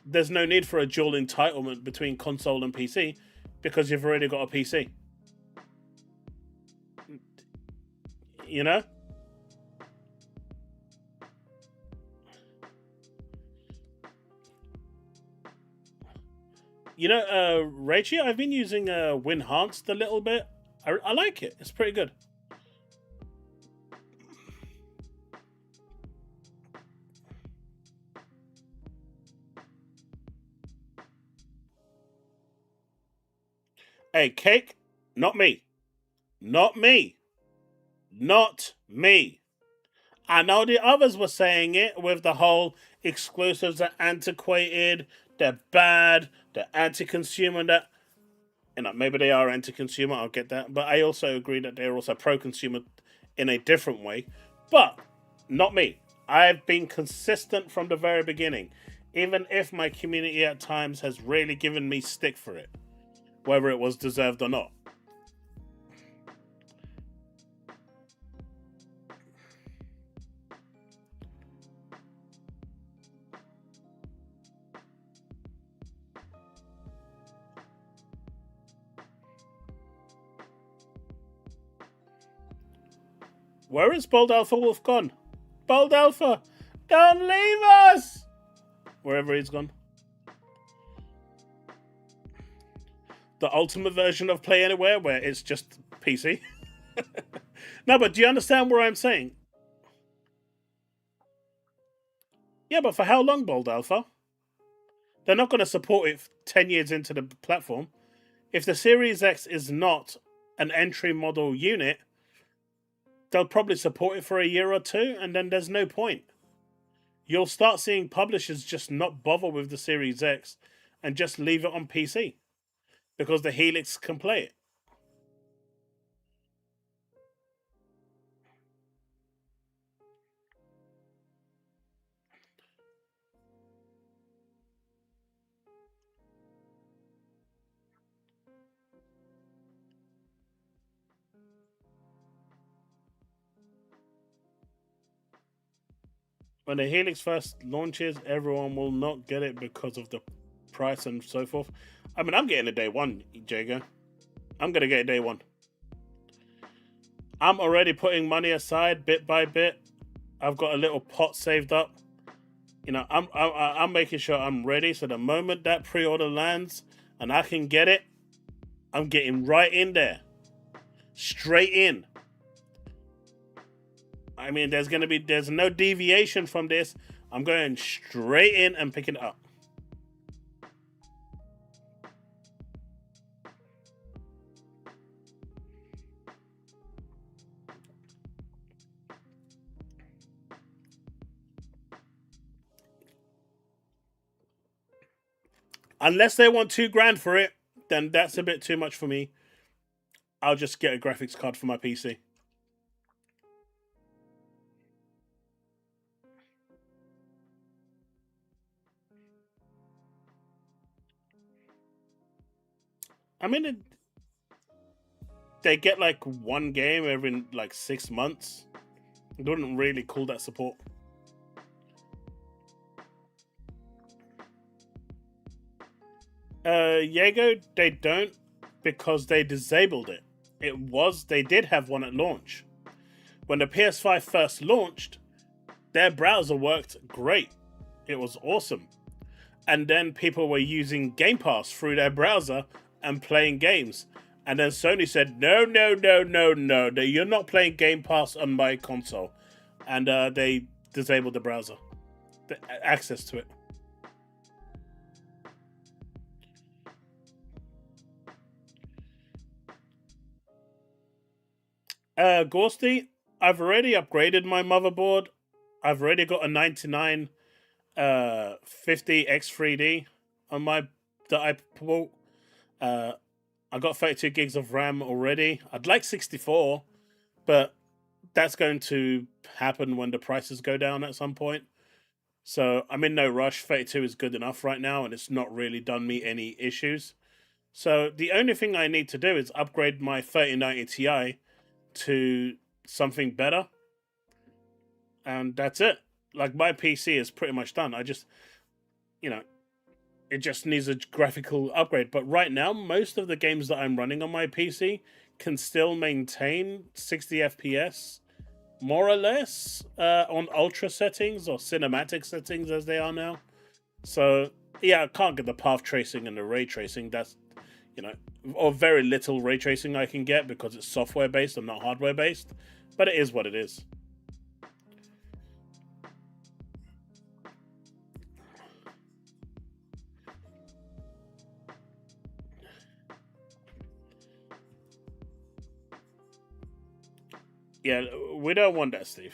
There's no need for a dual entitlement between console and PC because you've already got a PC. You know? Rachie, I've been using Winhanced a little bit. I like it. It's pretty good. Hey, Cake, not me. Not me. Not me. I know the others were saying it with the whole exclusives are antiquated, they're bad, they're anti-consumer, that maybe they are anti-consumer, I'll get that. But I also agree that they're also pro-consumer in a different way. But not me. I've been consistent from the very beginning, even if my community at times has really given me stick for it, whether it was deserved or not. Where is Bold Alpha Wolf gone? Bold Alpha, don't leave us! Wherever he's gone. The ultimate version of Play Anywhere where it's just PC. No, but do you understand what I'm saying? Yeah, but for how long, Bold Alpha? They're not going to support it 10 years into the platform. If the Series X is not an entry model unit, they'll probably support it for a year or two, and then there's no point. You'll start seeing publishers just not bother with the Series X and just leave it on PC because the Helix can play it. When the Helix first launches, everyone will not get it because of the price and so forth. I mean, I'm getting it day one, Jago. I'm going to get it day one. I'm already putting money aside bit by bit. I've got a little pot saved up. You know, I'm making sure I'm ready. So the moment that pre-order lands and I can get it, I'm getting right in there. Straight in. I mean, there's no deviation from this. I'm going straight in and picking it up. Unless they want $2,000 for it, then that's a bit too much for me. I'll just get a graphics card for my PC. I mean, they get like one game every like 6 months. It wouldn't really call that support. Jago, they don't because they disabled it. They did have one at launch. When the PS5 first launched, their browser worked great. It was awesome. And then people were using Game Pass through their browser and playing games. And then Sony said, no, you're not playing Game Pass on my console. And they disabled the browser, the access to it. Ghosty, I've already upgraded my motherboard. I've already got a 99 50 X3D on my that I bought. I got 32 gigs of RAM already. I'd like 64, but that's going to happen when the prices go down at some point. So I'm in no rush. 32 is good enough right now, and it's not really done me any issues. So the only thing I need to do is upgrade my 3090 Ti to something better, and that's it. Like, my PC is pretty much done. I just, you know, it just needs a graphical upgrade. But right now, most of the games that I'm running on my PC can still maintain 60 FPS, more or less, on ultra settings or cinematic settings as they are now. So, yeah, I can't get the path tracing and the ray tracing. That's, or very little ray tracing I can get because it's software based and not hardware based. But it is what it is. Yeah, we don't want that, Steve.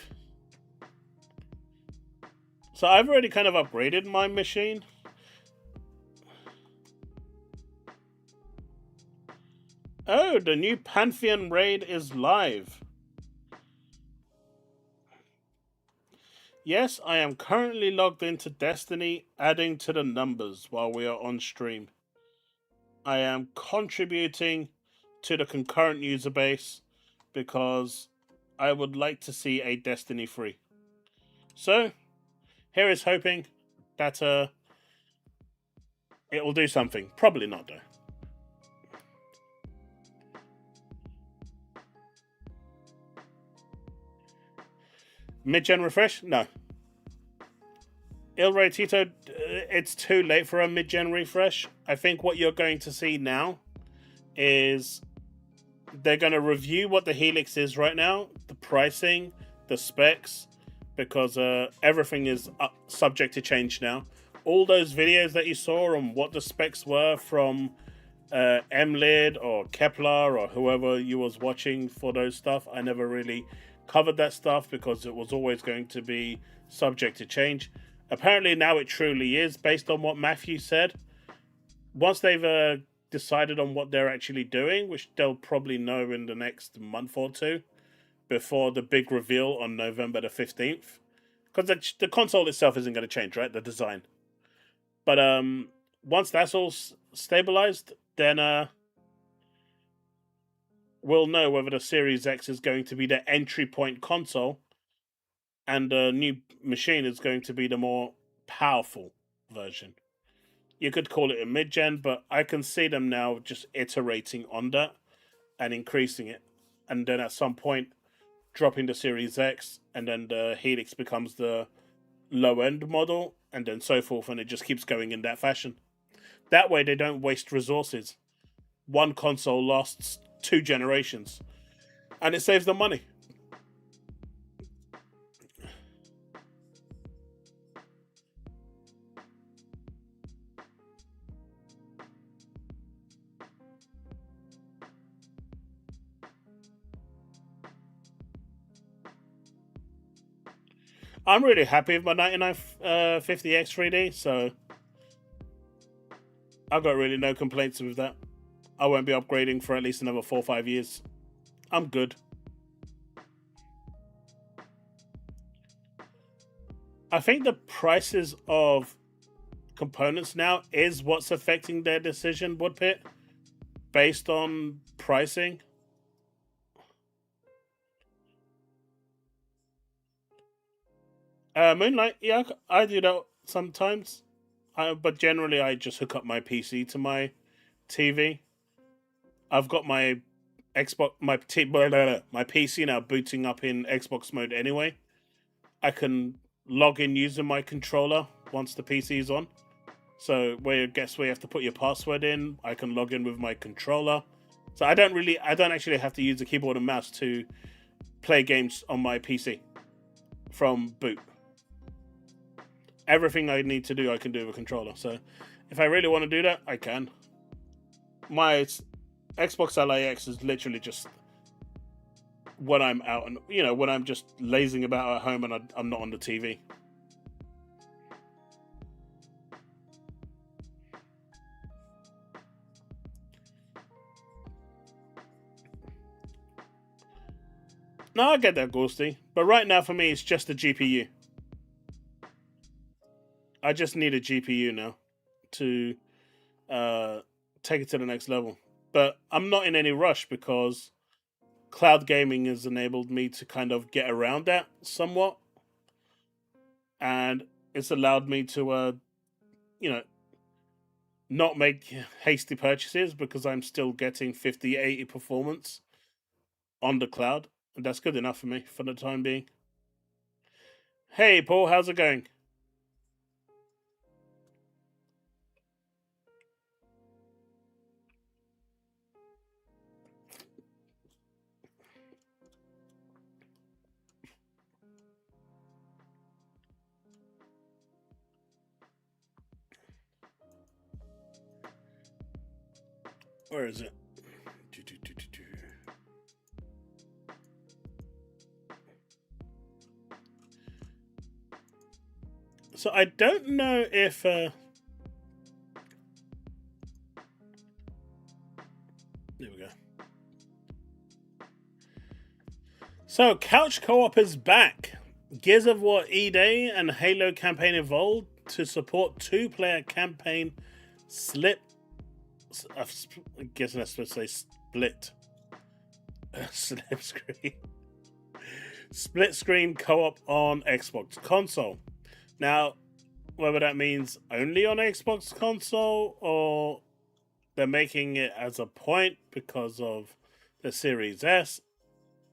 So I've already kind of upgraded my machine. Oh, the new Pantheon raid is live. Yes, I am currently logged into Destiny, adding to the numbers while we are on stream. I am contributing to the concurrent user base because I would like to see a Destiny free. So, here is hoping that it will do something. Probably not, though. Mid-gen refresh? No. Il Rey Tito, it's too late for a mid-gen refresh. I think what you're going to see now is they're going to review what the Helix is right now, the pricing, the specs, because everything is subject to change now. All those videos that you saw on what the specs were from MLID or Kepler or whoever you was watching for those stuff, I never really covered that stuff because it was always going to be subject to change. Apparently now it truly is, based on what Matthew said. Once they've decided on what they're actually doing, which they'll probably know in the next month or two, before the big reveal on November the 15th. Because the console itself isn't going to change, right? The design. But once that's all stabilized, then we'll know whether the Series X is going to be the entry point console and the new machine is going to be the more powerful version. You could call it a mid-gen, but I can see them now just iterating on that and increasing it. And then at some point, dropping the Series X, and then the Helix becomes the low-end model, and then so forth, and it just keeps going in that fashion. That way they don't waste resources. One console lasts 2 generations, and it saves them money. I'm really happy with my 9950X 3D, so I've got really no complaints with that. I won't be upgrading for at least another 4 or 5 years. I'm good. I think the prices of components now is what's affecting their decision, Woodpit, based on pricing. Moonlight, yeah, I do that sometimes. But generally, I just hook up my PC to my TV. I've got my my PC now booting up in Xbox mode anyway. I can log in using my controller once the PC is on. So where you have to put your password in, I can log in with my controller. So I don't actually have to use the keyboard and mouse to play games on my PC from boot. Everything I need to do, I can do with a controller. So if I really want to do that, I can. My Xbox LAX is literally just when I'm out and, when I'm just lazing about at home and I'm not on the TV. No, I get that, Ghosty. But right now for me, it's just the GPU. I just need a GPU now to take it to the next level. But I'm not in any rush because cloud gaming has enabled me to kind of get around that somewhat. And it's allowed me to, not make hasty purchases because I'm still getting 5080 performance on the cloud. And that's good enough for me for the time being. Hey, Paul, how's it going? Where is it? So I don't know if there we go. So Couch Co-op is back. Gears of War E-Day and Halo campaign evolved to support 2-player campaign I guess that's supposed to say split. Slip screen. Split screen co-op on Xbox console. Now, whether that means only on Xbox console or they're making it as a point because of the Series S,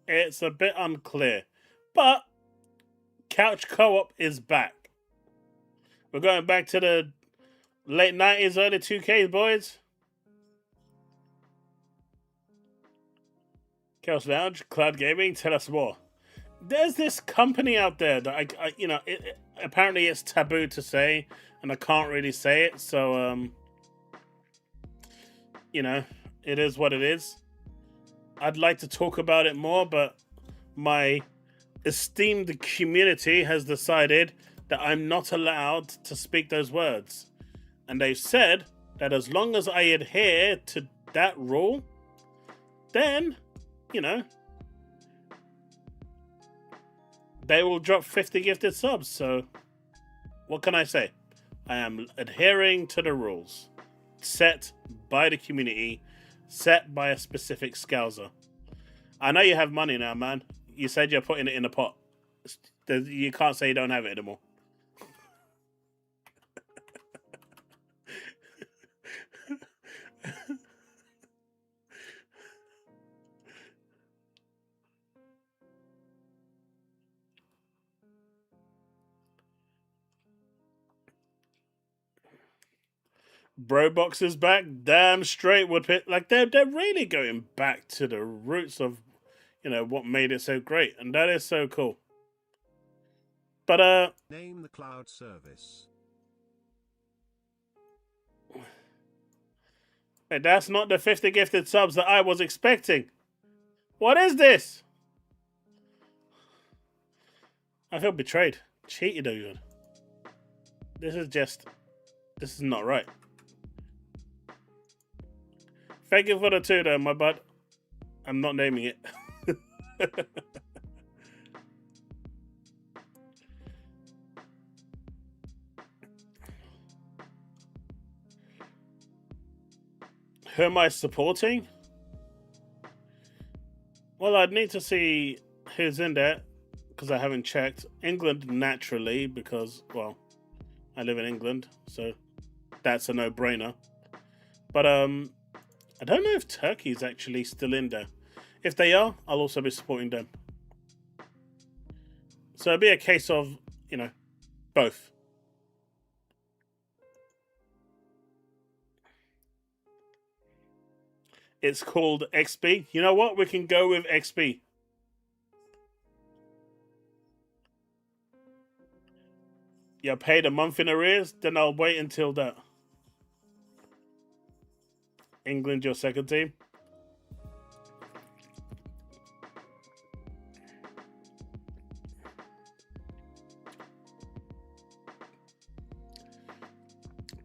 it's a bit unclear. But couch co-op is back. We're going back to the late 90s, early 2Ks, boys. Chaos Lounge, Cloud Gaming, tell us more. There's this company out there that apparently it's taboo to say, and I can't really say it. So, it is what it is. I'd like to talk about it more, but my esteemed community has decided that I'm not allowed to speak those words. And they've said that as long as I adhere to that rule, then, they will drop 50 gifted subs. So, what can I say? I am adhering to the rules set by the community, set by a specific scouser. I know you have money now, man. You said you're putting it in a pot. You can't say you don't have it anymore. Brobox is back. Damn straight, Woodpit. Like they're really going back to the roots of, what made it so great, and that is so cool. But name the cloud service. Hey, that's not the 50 gifted subs that I was expecting. What is this? I feel betrayed. Cheated even. This is not right. Thank you for the 2 though, my bud. I'm not naming it. Who am I supporting? Well, I'd need to see who's in there, because I haven't checked. England, naturally, because, well, I live in England, so that's a no-brainer. But, I don't know if Turkey's actually still in there. If they are, I'll also be supporting them. So it'll be a case of, both. It's called XP. You know what? We can go with XP. You're paid a month in arrears? Then I'll wait until that. England, your second team.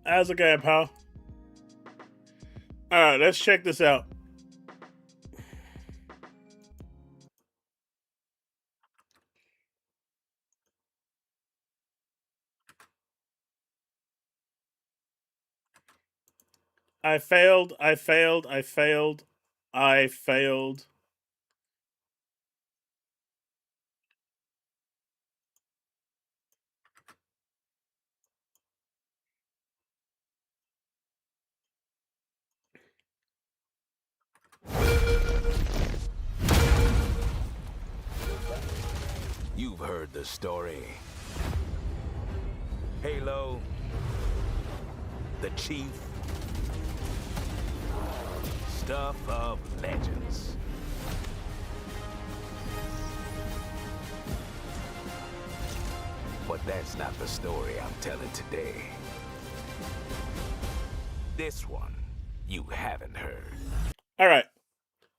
How's it going, pal? Alright, let's check this out. I failed. You've heard the story. Halo, the Chief, stuff of legends. But that's not the story I'm telling today. This one you haven't heard. Alright.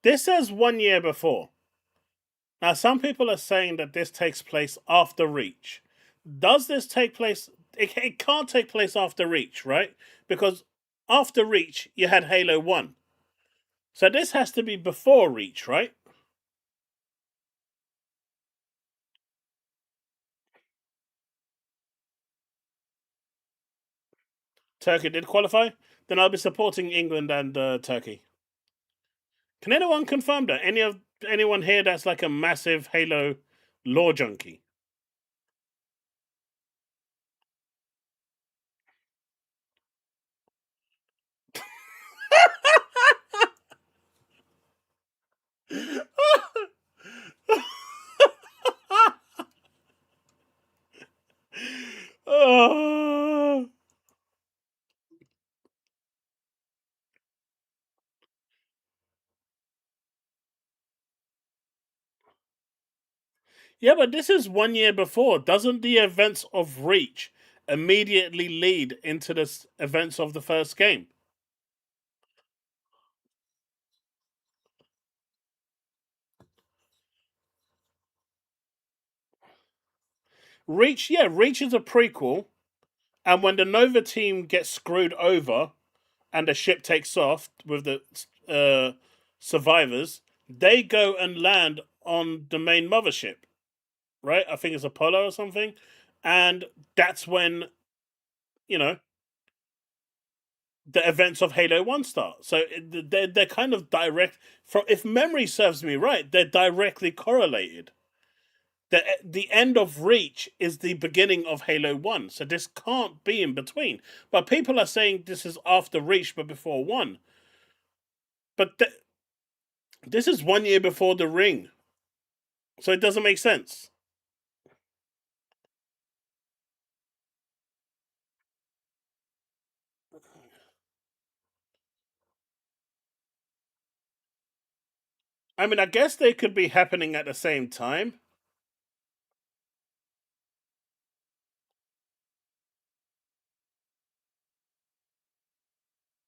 This says 1 year before. Now, some people are saying that this takes place after Reach. Does this take place? It can't take place after Reach, right? Because after Reach, you had Halo 1. So this has to be before Reach, right? Turkey did qualify? Then I'll be supporting England and Turkey. Can anyone confirm that? Anyone here that's like a massive Halo lore junkie? Yeah, but this is 1 year before. Doesn't the events of Reach immediately lead into the events of the first game? Reach, yeah, Reach is a prequel, and when the Nova team gets screwed over and the ship takes off with the survivors, they go and land on the main mothership, right? I think it's Apollo or something, and that's when you know the events of Halo One start. So they're kind of direct. From if memory serves me right, they're directly correlated. The end of Reach is the beginning of Halo One, so this can't be in between. But people are saying this is after Reach but before One. But this is 1 year before the Ring, so it doesn't make sense. I mean, I guess they could be happening at the same time.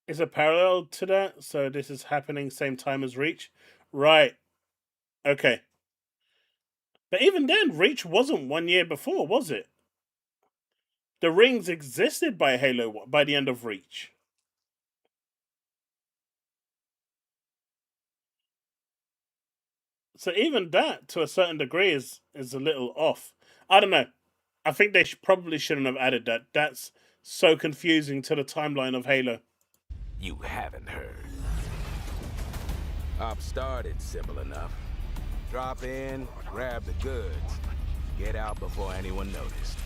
Is a parallel to that, so this is happening same time as Reach, right? Okay, but even then, Reach wasn't 1 year before, was it? The rings existed by Halo by the end of Reach. So even that, to a certain degree, is a little off. I don't know. I think they probably shouldn't have added that. That's so confusing to the timeline of Halo. You haven't heard. I've started simple enough. Drop in, grab the goods, get out before anyone noticed.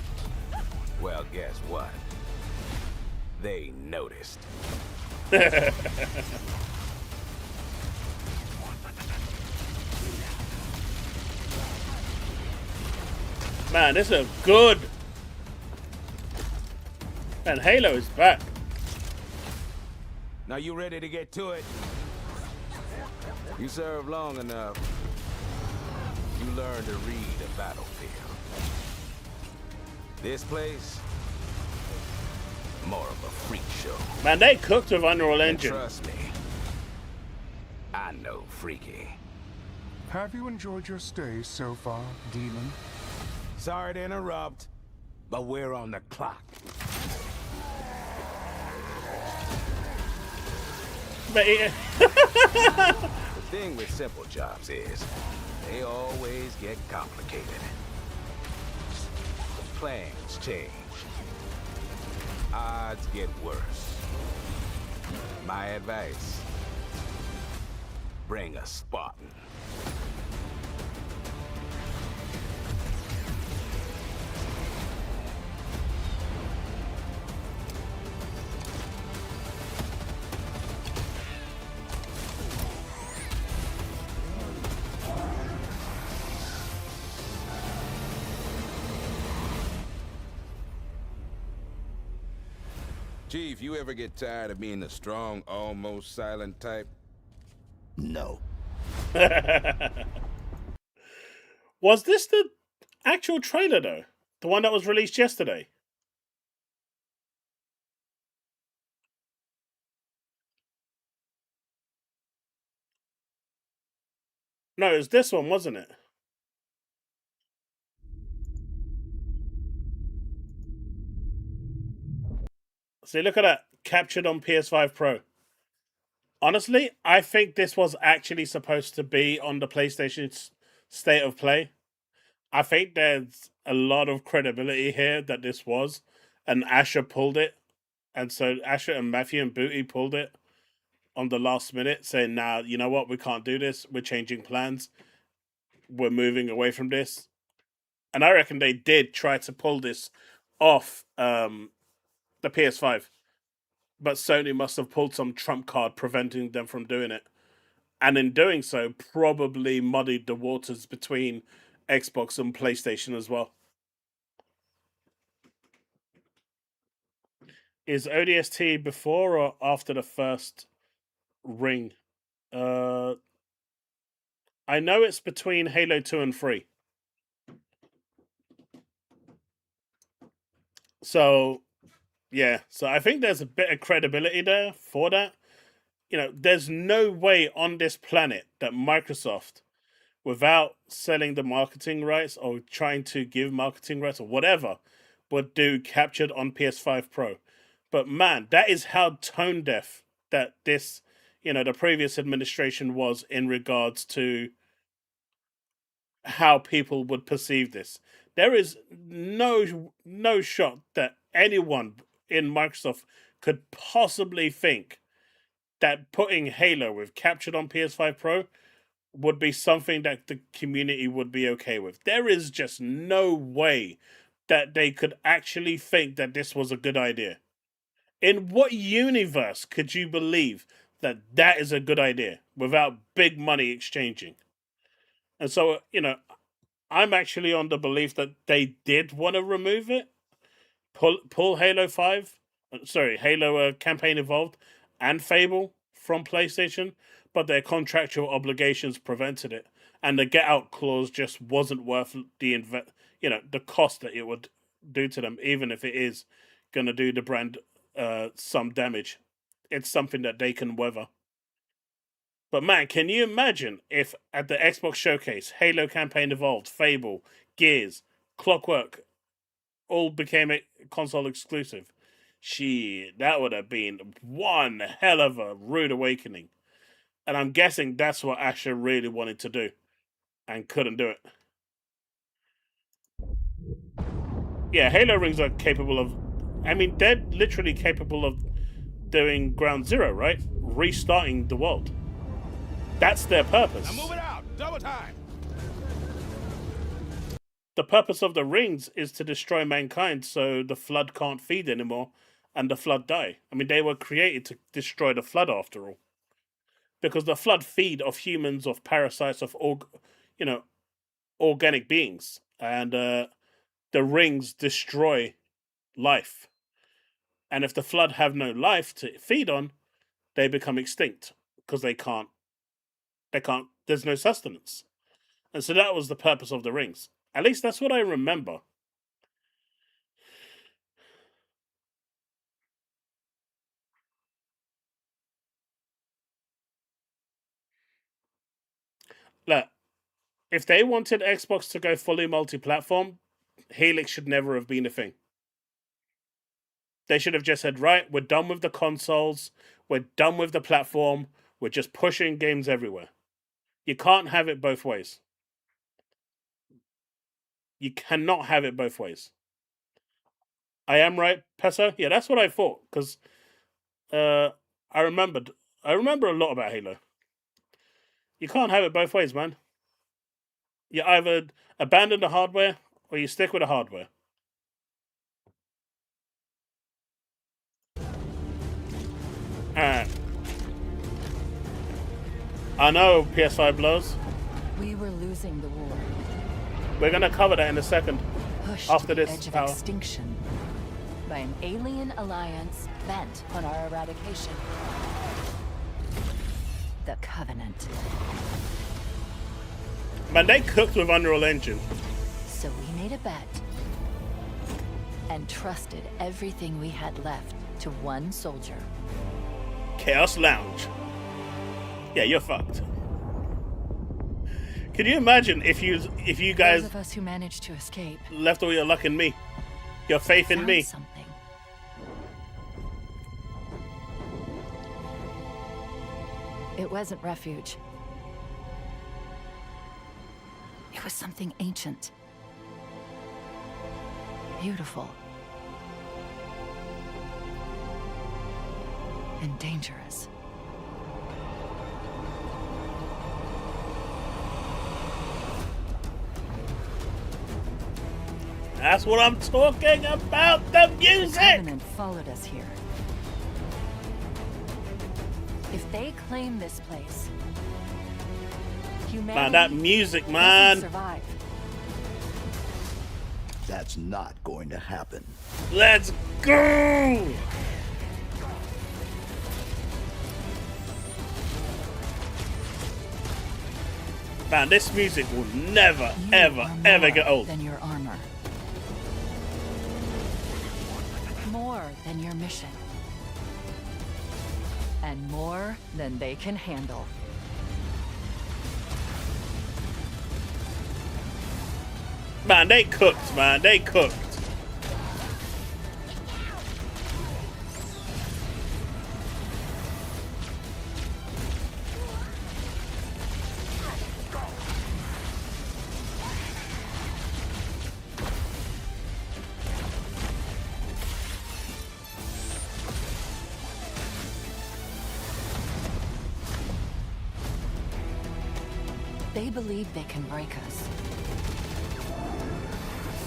Well, guess what? They noticed. Man, this is good. And Halo is back. Now you ready to get to it? You serve long enough. You learn to read a battlefield. This place, more of a freak show. Man, they cooked with Unreal And Engine. trust me, I know freaky. Have you enjoyed your stay so far, Demon? Sorry to interrupt, but we're on the clock. But The thing with simple jobs is, they always get complicated. Plans change. Odds get worse. My advice, bring a Spartan. Chief, you ever get tired of being the strong, almost silent type? No. was this the actual trailer though? The one that was released yesterday? No, it was this one, wasn't it? See, look at that. Captured on PS5 Pro. Honestly, I think this was actually supposed to be on the PlayStation's State of Play. I think there's a lot of credibility here that this was, and Asher pulled it. And so Asher and Matthew and Booty pulled it on the last minute, saying, "Nah, you know what? We can't do this. We're changing plans. We're moving away from this." And I reckon they did try to pull this off the PS5, but Sony must have pulled some trump card preventing them from doing it. And in doing so, probably muddied the waters between Xbox and PlayStation as well. Is ODST before or after the first Ring? I know it's between Halo 2 and 3. So yeah, so I think there's a bit of credibility there for that. You know, there's no way on this planet that Microsoft, without selling the marketing rights or trying to give marketing rights or whatever, would do captured on PS5 Pro. But man, that is how tone deaf that this, the previous administration was in regards to how people would perceive this. There is no shot that anyone in Microsoft could possibly think that putting Halo with captured on PS5 Pro would be something that the community would be okay with. There is just no way that they could actually think that this was a good idea. In what universe could you believe that that is a good idea without big money exchanging? And so, I'm actually on the belief that they did want to remove it, pull Halo 5, Halo Campaign Evolved and Fable from PlayStation, but their contractual obligations prevented it, and the get out clause just wasn't worth the cost that it would do to them, even if it is going to do the brand some damage. It's something that they can weather. But man, can you imagine if at the Xbox Showcase, Halo Campaign Evolved, Fable, Gears, Clockwork all became a console exclusive? Shit, that would have been one hell of a rude awakening. And I'm guessing that's what Asher really wanted to do and couldn't do it. Yeah, Halo rings are capable of... I mean, they're literally capable of doing Ground Zero, right? Restarting the world. That's their purpose. Now move it out! Double time! The purpose of the rings is to destroy mankind so the Flood can't feed anymore and the Flood die. I mean, they were created to destroy the Flood after all. Because the Flood feed of humans, of parasites, of organic beings. And the rings destroy life. And if the Flood have no life to feed on, they become extinct. Because they can't, there's no sustenance. And so that was the purpose of the rings. At least that's what I remember. Look, if they wanted Xbox to go fully multi-platform, Helix should never have been a thing. They should have just said, right, we're done with the consoles, we're done with the platform, we're just pushing games everywhere. You can't have it both ways. You cannot have it both ways. I am right, Peso? Yeah, that's what I thought, because I remember a lot about Halo. You can't have it both ways, man. You either abandon the hardware or you stick with the hardware. Alright. I know PS5 blows. We were losing the war. We're gonna cover that in a second. Pushed After to the this edge of power. extinction by an alien alliance bent on our eradication. The Covenant. Man, they cooked with Unreal Engine. So we made a bet and trusted everything we had left to one soldier. Chaos Lounge. Yeah, you're fucked. Can you imagine if you guys Those of us who managed to escape left all your luck in me? Your faith in found me. something. It wasn't refuge. It was something ancient. Beautiful. And dangerous. That's what I'm talking about, the The music! Covenant followed us here. If they claim this place, humanity Man, that music, doesn't man. survive. That's not going to happen. Let's go! Man, this music will never, You ever, are ever more get old. than your armor. more than your mission. And more than they can handle. Man, they cooked, man. They cooked. They believe they can break us.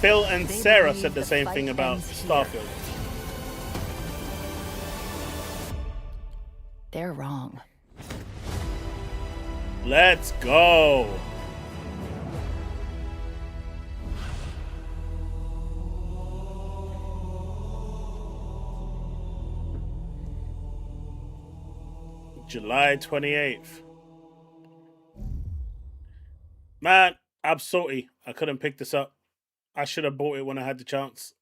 Phil and They Sarah believe said the the same fight thing about ends here. Starfield. They're wrong. Let's go. July 28th. Man, I'm salty. I couldn't pick this up. I should have bought it when I had the chance.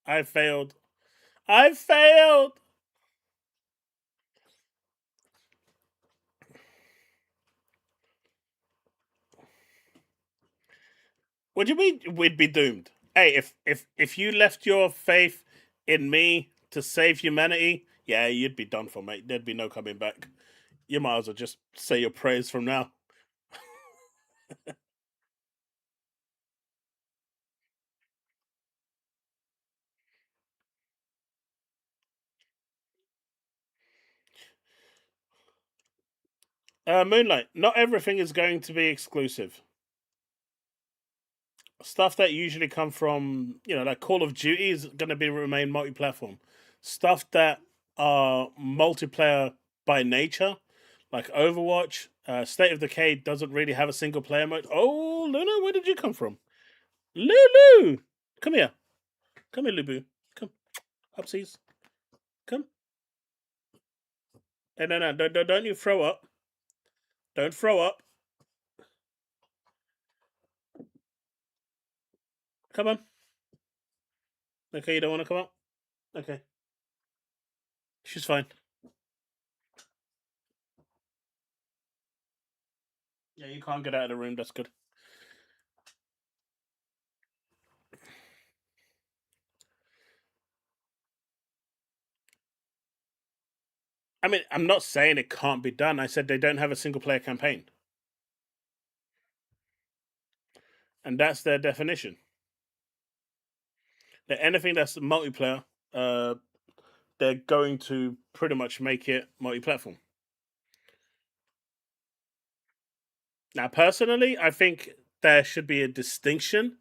I failed. I failed. What do you mean we'd be doomed? Hey, if you left your faith in me to save humanity, yeah, you'd be done for, mate. There'd be no coming back. You might as well just say your prayers from now. Moonlight. Not everything is going to be exclusive. Stuff that usually come from, like Call of Duty is going to be remain multi-platform. Stuff that are multiplayer by nature, like Overwatch, State of Decay doesn't really have a single player mode. Oh, Luna, where did you come from? Lulu, come here. Come here, Lubu. Come, upsies. Come. Hey, no, don't you throw up. Don't throw up. Come on. Okay, you don't want to come up? Okay. She's fine. Yeah, you can't get out of the room. That's good. I mean, I'm not saying it can't be done. I said they don't have a single player campaign. And that's their definition. That anything that's multiplayer, they're going to pretty much make it multi-platform. Now, personally, I think there should be a distinction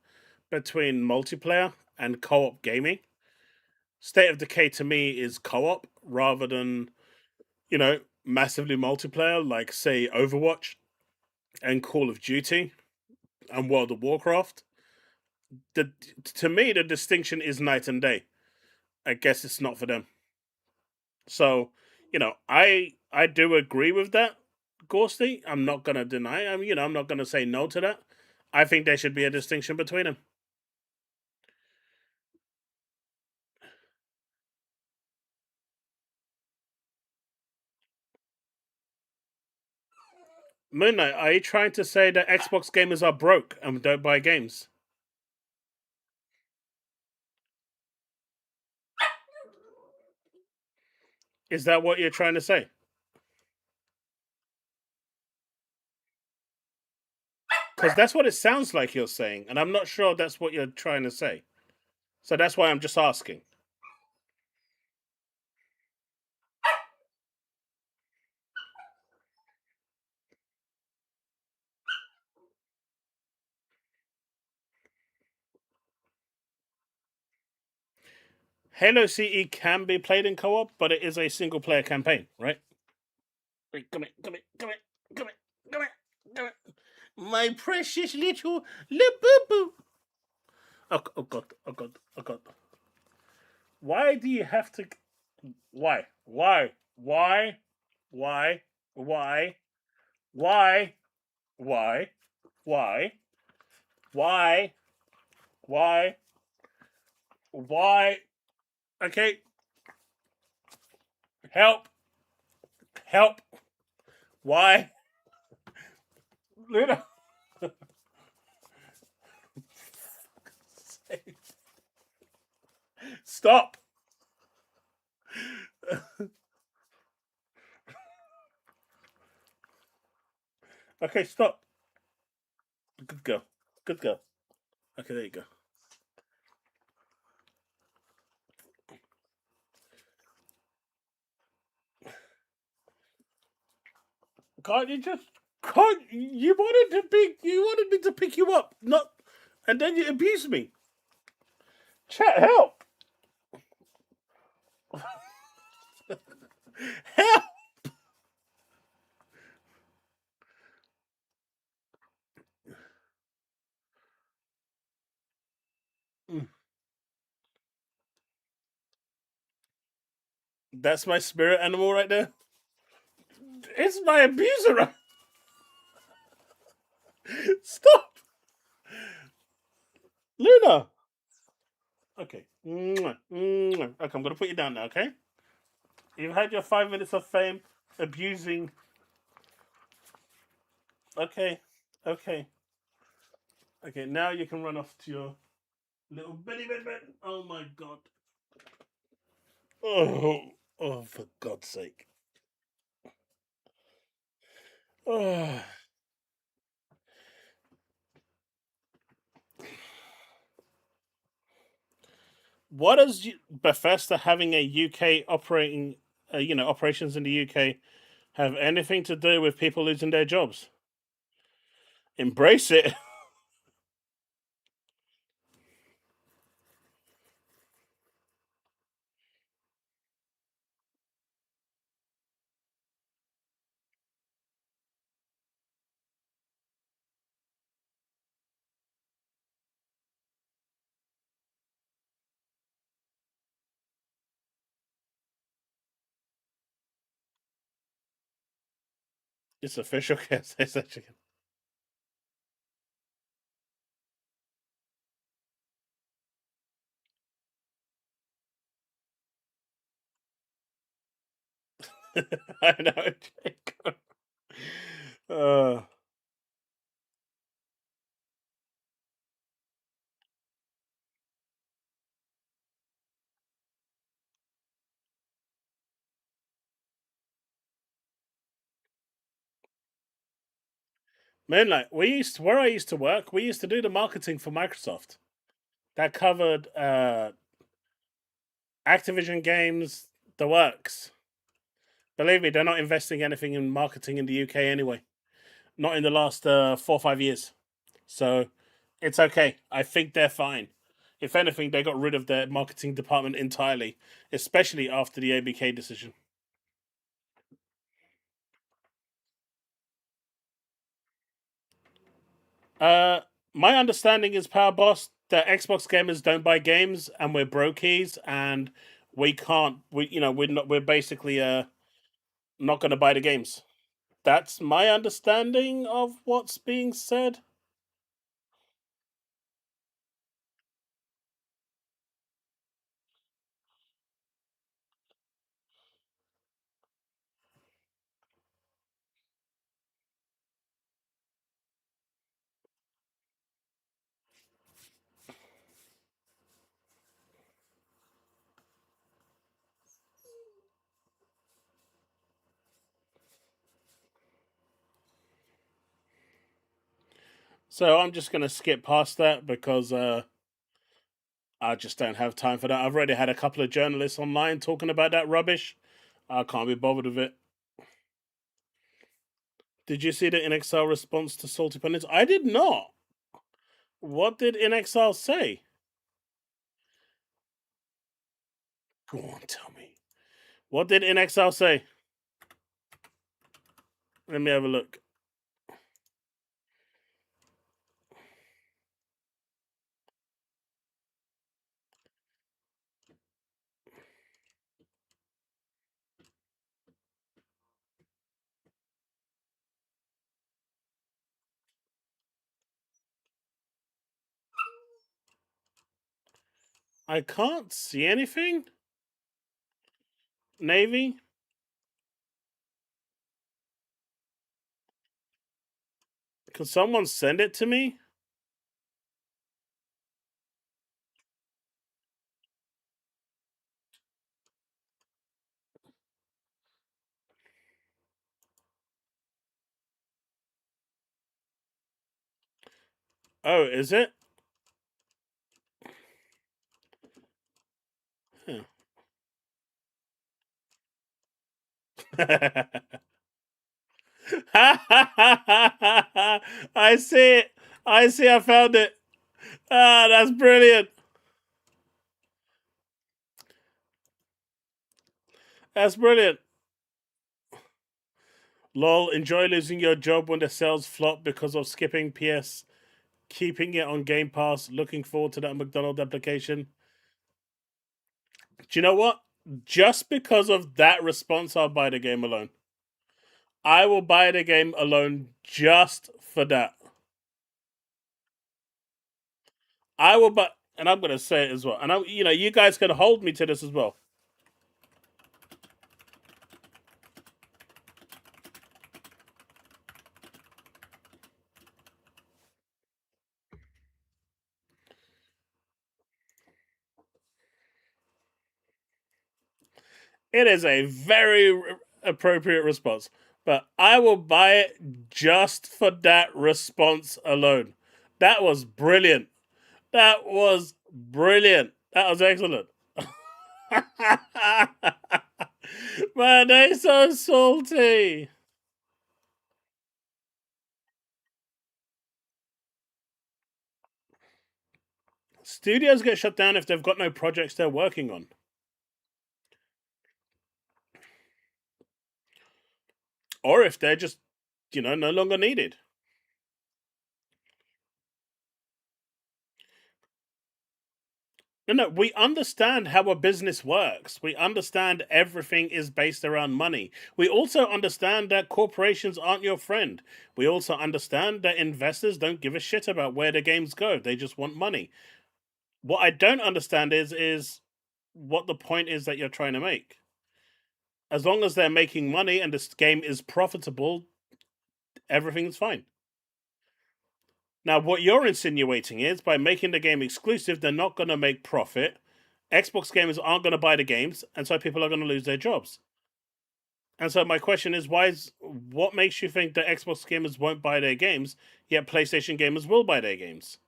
between multiplayer and co-op gaming. State of Decay to me is co-op rather than, massively multiplayer, like say Overwatch and Call of Duty and World of Warcraft. To me, the distinction is night and day. I guess it's not for them. So, I do agree with that, Ghosty. I'm not gonna deny. I'm not gonna say no to that. I think there should be a distinction between them. Moon Knight, are you trying to say that Xbox gamers are broke and don't buy games? Is that what you're trying to say? Because that's what it sounds like you're saying, and I'm not sure that's what you're trying to say. So that's why I'm just asking. Halo CE can be played in co-op, but it is a single-player campaign, right? Wait, come here, come here, come here, come here, come here, come here. My precious little boo-boo. Oh god, oh god, oh god. Why do you have to... Why? Why? Why? Why? Why? Why? Why? Why? Why? Why? Why? Okay. Help. Help. Why? Luna. Stop. Okay, stop. Good girl. Good girl. Okay, there you go. Can't you just can't you wanted me to pick you up, not and then you abuse me. Chat, help. Help. That's my spirit animal right there. It's my abuser. Stop. Luna. Okay. Okay, I'm gonna put you down now, okay? You've had your 5 minutes of fame abusing. Okay. Okay. Okay, now you can run off to your little belly bed. Oh my god. Oh, for God's sake. Oh. What does Bethesda having a UK operating, operations in the UK have anything to do with people losing their jobs? Embrace it. It's official. It's actually. I know, Jacob. Uh, man, like where I used to work, we used to do the marketing for Microsoft. That covered Activision games, the works. Believe me, they're not investing anything in marketing in the UK anyway. Not in the last 4 or 5 years. So it's okay. I think they're fine. If anything, they got rid of their marketing department entirely, especially after the ABK decision. Uh, my understanding is, Power Boss, that Xbox gamers don't buy games, and we're brokies, and we can't. We're not. We're basically not going to buy the games. That's my understanding of what's being said. So I'm just going to skip past that because I just don't have time for that. I've already had a couple of journalists online talking about that rubbish. I can't be bothered with it. Did you see the InXile response to Salty Pundits? I did not. What did InXile say? Go on, tell me. What did InXile say? Let me have a look. I can't see anything. Navy? Could someone send it to me? Oh, is it? Huh. I see it. I see. I found it. Ah, that's brilliant. That's brilliant. Lol, enjoy losing your job when the sales flop because of skipping PS, keeping it on Game Pass. Looking forward to that McDonald's application. Do you know what? Just because of that response, I'll buy the game alone. I will buy the game alone just for that. I will buy, and I'm going to say it as well. And you guys can hold me to this as well. It is a very appropriate response, but I will buy it just for that response alone. That was brilliant. That was brilliant. That was excellent. Man, they're so salty. Studios get shut down if they've got no projects they're working on. Or if they're just, no longer needed. No, we understand how a business works. We understand everything is based around money. We also understand that corporations aren't your friend. We also understand that investors don't give a shit about where the games go. They just want money. What I don't understand is what the point is that you're trying to make. As long as they're making money and this game is profitable, everything's fine. Now, what you're insinuating is by making the game exclusive, they're not going to make profit. Xbox gamers aren't going to buy the games, and so people are going to lose their jobs. And so my question is, what makes you think that Xbox gamers won't buy their games, yet PlayStation gamers will buy their games?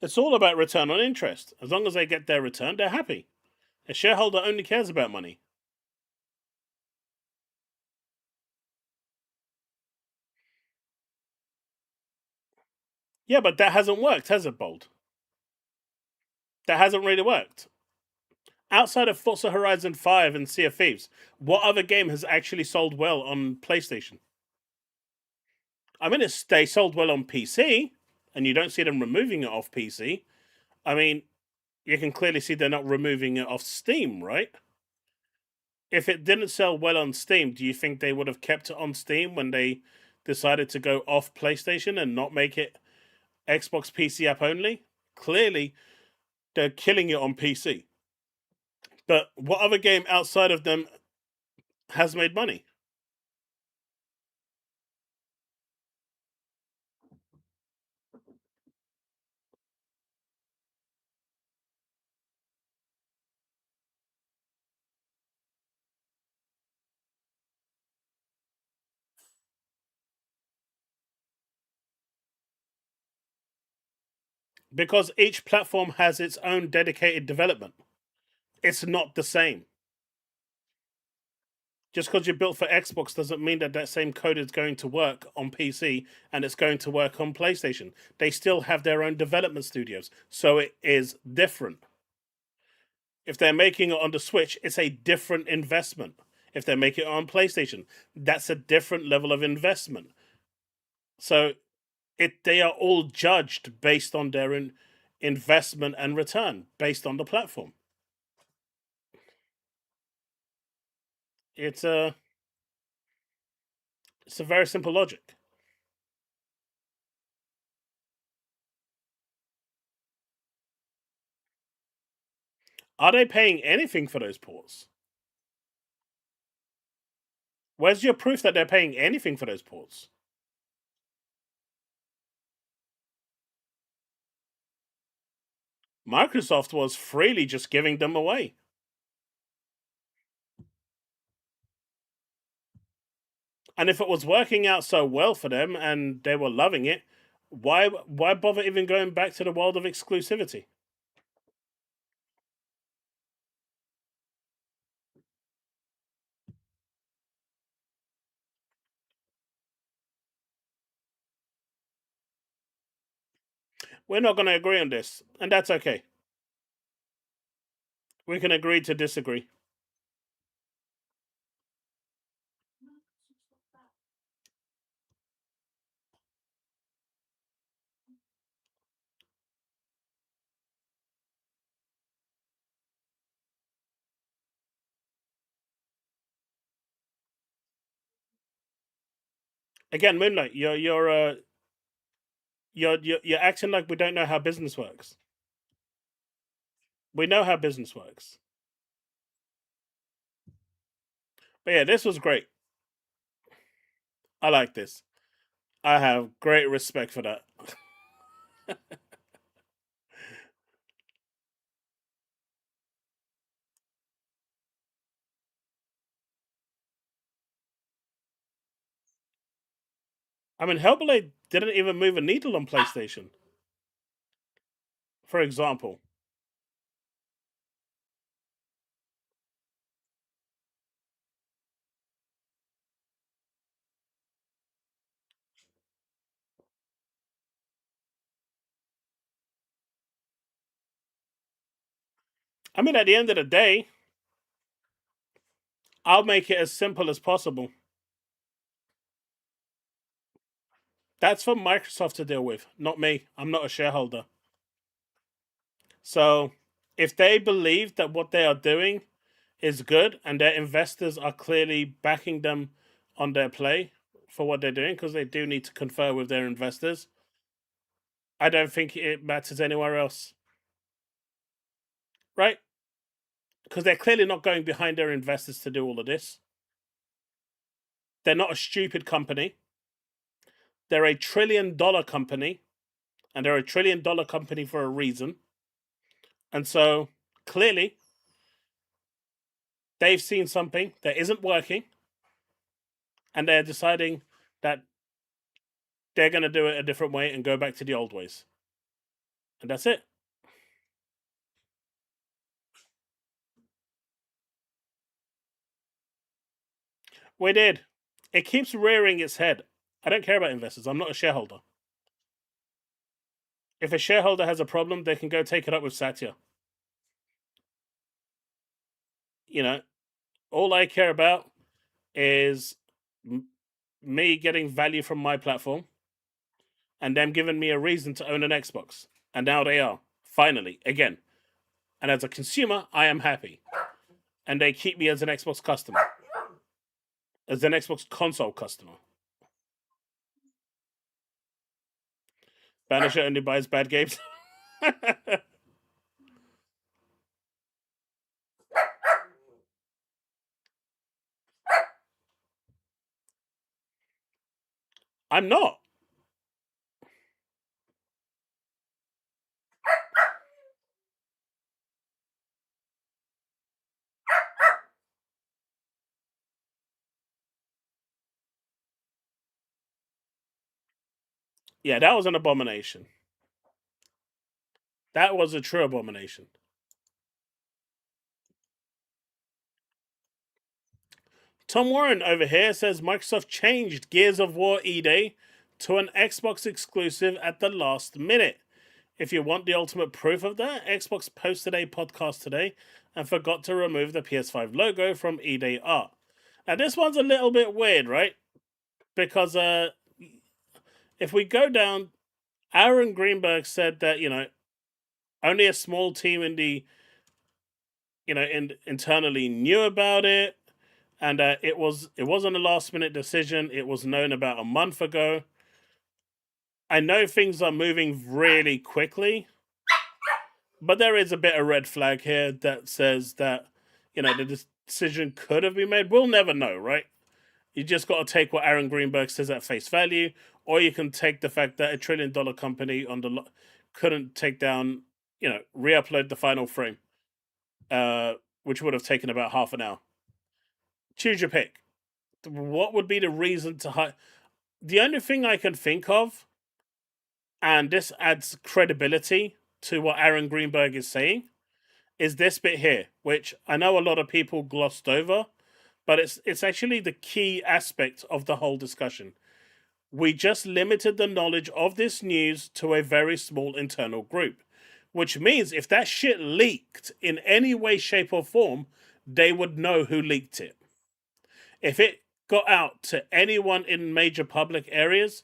It's all about return on interest. As long as they get their return, they're happy. A shareholder only cares about money. Yeah, but that hasn't worked, has it, Bold? That hasn't really worked. Outside of Forza Horizon 5 and Sea of Thieves, what other game has actually sold well on PlayStation? I mean, they sold well on PC, and you don't see them removing it off PC. I mean, you can clearly see they're not removing it off Steam, right? If it didn't sell well on Steam, do you think they would have kept it on Steam when they decided to go off PlayStation and not make it Xbox PC app only? Clearly, they're killing it on PC. But what other game outside of them has made money? Because each platform has its own dedicated development. It's not the same. Just because you're built for Xbox doesn't mean that same code is going to work on PC and it's going to work on PlayStation. They still have their own development studios, so it is different. If they're making it on the Switch, it's a different investment. If they're making it on PlayStation, that's a different level of investment. So they are all judged based on their investment and return based on the platform. It's a very simple logic. Are they paying anything for those ports? Where's your proof that they're paying anything for those ports? Microsoft was freely just giving them away. And if it was working out so well for them and they were loving it, why bother even going back to the world of exclusivity? We're not going to agree on this, and that's okay. We can agree to disagree. Again, Moonlight, you're acting like we don't know how business works. We know how business works. But yeah, this was great. I like this. I have great respect for that. I mean, Hellblade didn't even move a needle on PlayStation, for example. I mean, at the end of the day, I'll make it as simple as possible. That's for Microsoft to deal with, not me. I'm not a shareholder. So, if they believe that what they are doing is good and their investors are clearly backing them on their play for what they're doing, because they do need to confer with their investors, I don't think it matters anywhere else. Right? Because they're clearly not going behind their investors to do all of this. They're not a stupid company. They're a $1 trillion company, and they're a $1 trillion company for a reason. And so, clearly, they've seen something that isn't working, and they're deciding that they're going to do it a different way and go back to the old ways. And that's it. We did. It keeps rearing its head. I don't care about investors. I'm not a shareholder. If a shareholder has a problem, they can go take it up with Satya. You know, all I care about is me getting value from my platform and them giving me a reason to own an Xbox. And now they are, finally, again. And as a consumer, I am happy. And they keep me as an Xbox customer, as an Xbox console customer. Banisher only buys bad games. I'm not. Yeah, that was an abomination. That was a true abomination. Tom Warren over here says Microsoft changed Gears of War E-Day to an Xbox exclusive at the last minute. If you want the ultimate proof of that, Xbox posted a podcast today and forgot to remove the PS5 logo from E-Day art. Now, this one's a little bit weird, right? Because if we go down, Aaron Greenberg said that, only a small team in the, internally knew about it. And it wasn't a last minute decision. It was known about a month ago. I know things are moving really quickly, But there is a bit of red flag here that says that, the decision could have been made. We'll never know, right? You just got to take what Aaron Greenberg says at face value, or you can take the fact that $1 trillion company couldn't take down, re-upload the final frame, which would have taken about half an hour. Choose your pick. What would be the reason to hide? The only thing I can think of, and this adds credibility to what Aaron Greenberg is saying, is this bit here, which I know a lot of people glossed over, but it's actually the key aspect of the whole discussion. We just limited the knowledge of this news to a very small internal group, which means if that shit leaked in any way, shape, or form, they would know who leaked it. If it got out to anyone in major public areas,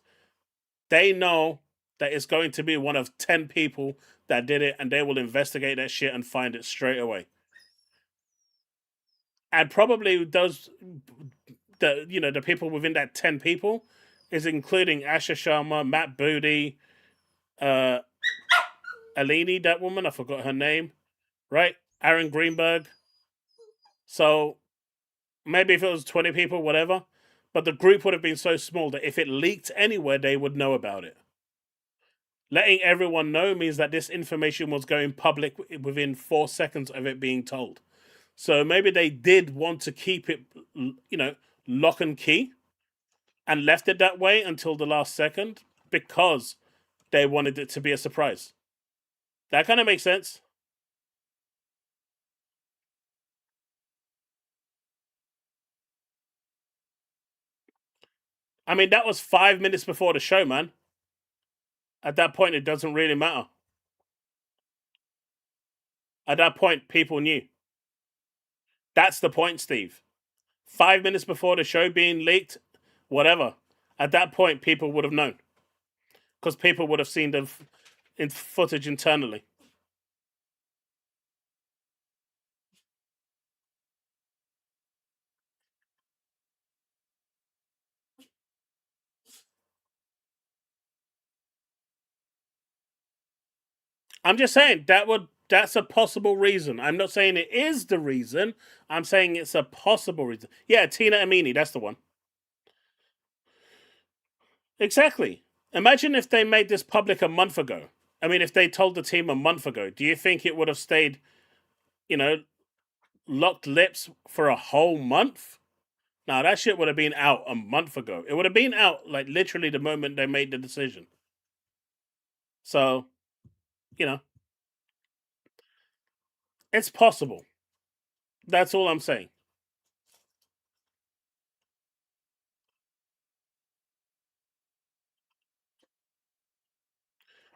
they know that it's going to be one of 10 people that did it, and they will investigate that shit and find it straight away. And probably the people within that 10 people is including Asha Sharma, Matt Booty, Alini, that woman, I forgot her name, right? Aaron Greenberg. So maybe if it was 20 people, whatever, but the group would have been so small that if it leaked anywhere, they would know about it. Letting everyone know means that this information was going public within 4 seconds of it being told. So maybe they did want to keep it, lock and key, and left it that way until the last second because they wanted it to be a surprise. That kind of makes sense. I mean, that was 5 minutes before the show, man. At that point, it doesn't really matter. At that point, people knew. That's the point, Steve. 5 minutes before the show being leaked, whatever. At that point, people would have known. Because people would have seen the footage internally. I'm just saying that's a possible reason. I'm not saying it is the reason. I'm saying it's a possible reason. Yeah, Tina Amini, that's the one. Exactly. Imagine if they made this public a month ago. I mean, if they told the team a month ago, do you think it would have stayed, locked lips for a whole month? Now, that shit would have been out a month ago. It would have been out, like, literally the moment they made the decision. So, it's possible. That's all I'm saying.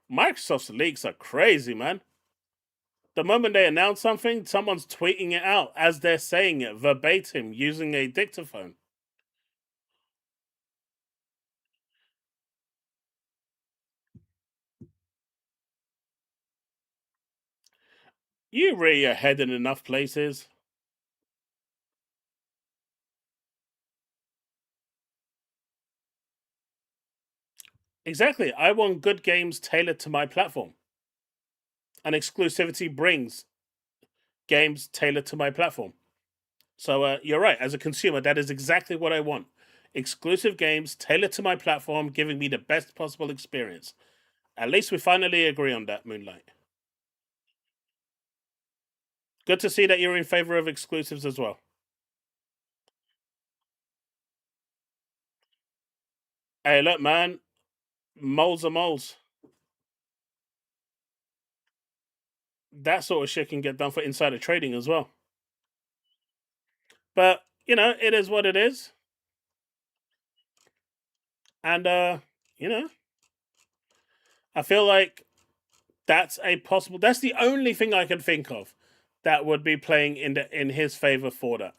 Microsoft's leaks are crazy, man. The moment they announce something, someone's tweeting it out as they're saying it verbatim using a dictaphone. You really are heading enough places. Exactly. I want good games tailored to my platform. And exclusivity brings games tailored to my platform. So you're right. As a consumer, that is exactly what I want. Exclusive games tailored to my platform, giving me the best possible experience. At least we finally agree on that, Moonlight. Good to see that you're in favor of exclusives as well. Hey, look, man. Moles are moles. That sort of shit can get done for insider trading as well. But, it is what it is. And, I feel like that's the only thing I can think of that would be playing in his favor for that.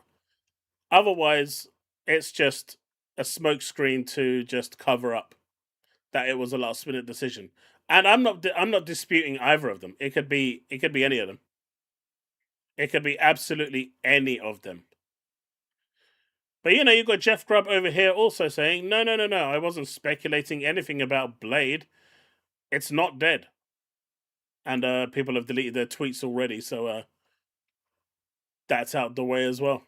Otherwise, it's just a smokescreen to just cover up that it was a last minute decision. And I'm not disputing either of them. It could be any of them. It could be absolutely any of them. But you've got Jeff Grubb over here also saying, no, I wasn't speculating anything about Blade. It's not dead. And people have deleted their tweets already, so that's out the way as well.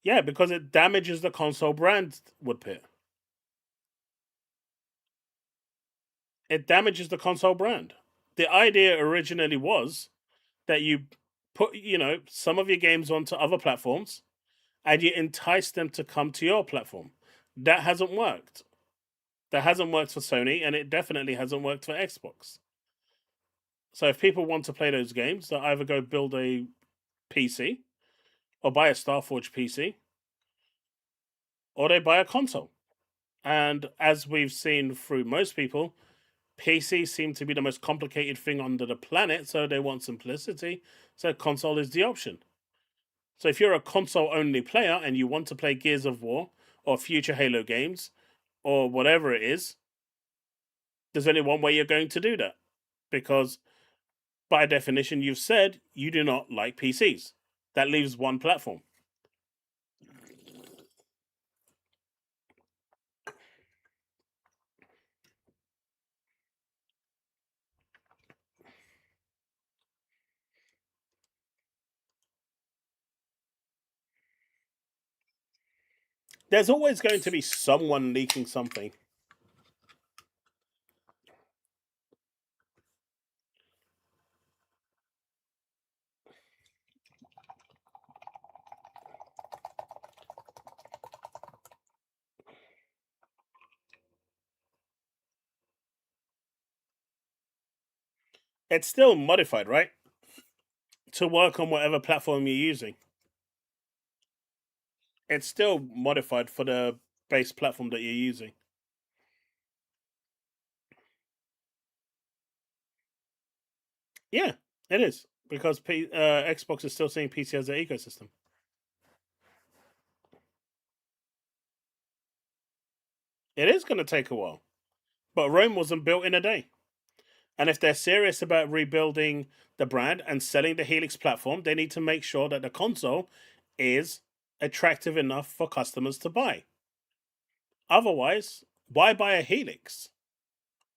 Yeah, because it damages the console brand, Woodpit. It damages the console brand. The idea originally was that you put, some of your games onto other platforms and you entice them to come to your platform. That hasn't worked. That hasn't worked for Sony, and it definitely hasn't worked for Xbox. So if people want to play those games, they'll either go build a PC or buy a Starforge PC, or they buy a console. And as we've seen through most people, PC seem to be the most complicated thing under the planet, so they want simplicity. So console is the option. So if you're a console only player and you want to play Gears of War or future Halo games or whatever it is, there's only one way you're going to do that. Because by definition, you've said you do not like PCs. That leaves one platform. There's always going to be someone leaking something. It's still modified, right? To work on whatever platform you're using. It's still modified for the base platform that you're using. Yeah, it is. Because Xbox is still seeing PC as an ecosystem. It is going to take a while. But Rome wasn't built in a day. And if they're serious about rebuilding the brand and selling the Helix platform, they need to make sure that the console is attractive enough for customers to buy. Otherwise, why buy a Helix?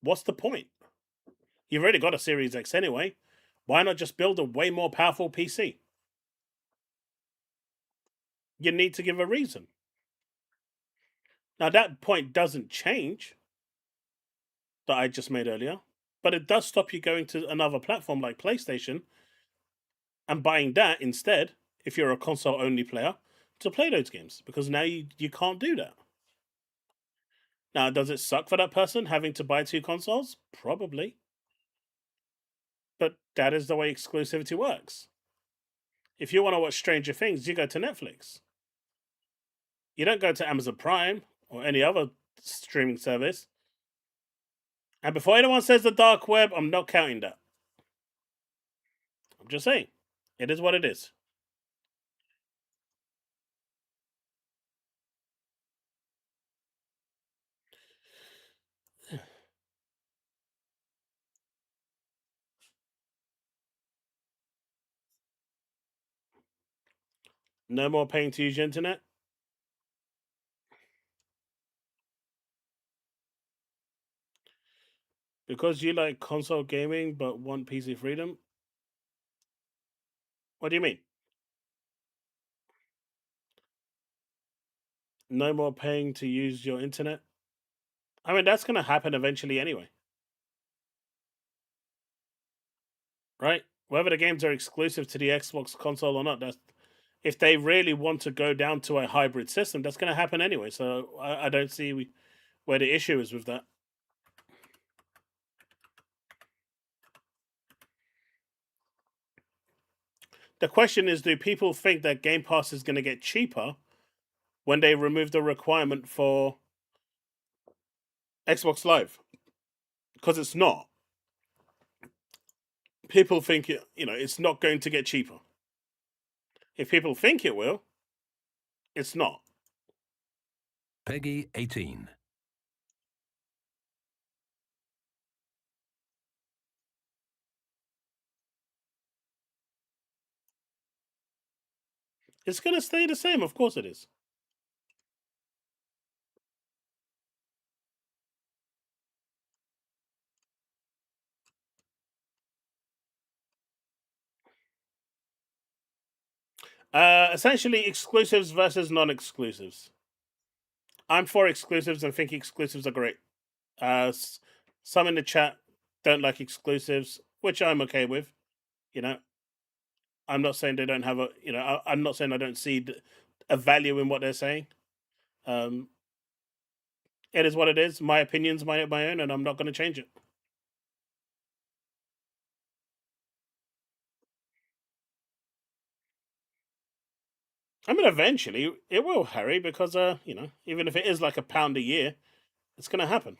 What's the point? You've already got a Series X anyway. Why not just build a way more powerful PC? You need to give a reason. Now, that point doesn't change that I just made earlier, but it does stop you going to another platform like PlayStation and buying that instead, if you're a console only player, to play those games, because now you can't do that. Now, does it suck for that person having to buy two consoles? Probably. But that is the way exclusivity works. If you want to watch Stranger Things, you go to Netflix. You don't go to Amazon Prime or any other streaming service. And before anyone says the dark web, I'm not counting that. I'm just saying. It is what it is. No more paying to use your internet. Because you like console gaming but want PC freedom? What do you mean? No more paying to use your internet? I mean, that's going to happen eventually anyway. Right? Whether the games are exclusive to the Xbox console or not, that's if they really want to go down to a hybrid system, that's going to happen anyway. So I don't see where the issue is with that. The question is, do people think that Game Pass is going to get cheaper when they remove the requirement for Xbox Live? Because it's not. people think it's not going to get cheaper. If people think it will, it's not. Peggy 18. It's going to stay the same. Of course it is. Essentially, exclusives versus non-exclusives. I'm for exclusives and think exclusives are great. Some in the chat don't like exclusives, which I'm okay with. You know, I'm not saying they don't have a. I'm not saying I don't see a value in what they're saying. Um, it is what it is. My opinion's my own, and I'm not going to change it. I mean, eventually it will, Harry, because even if it is like £1 a year, it's going to happen.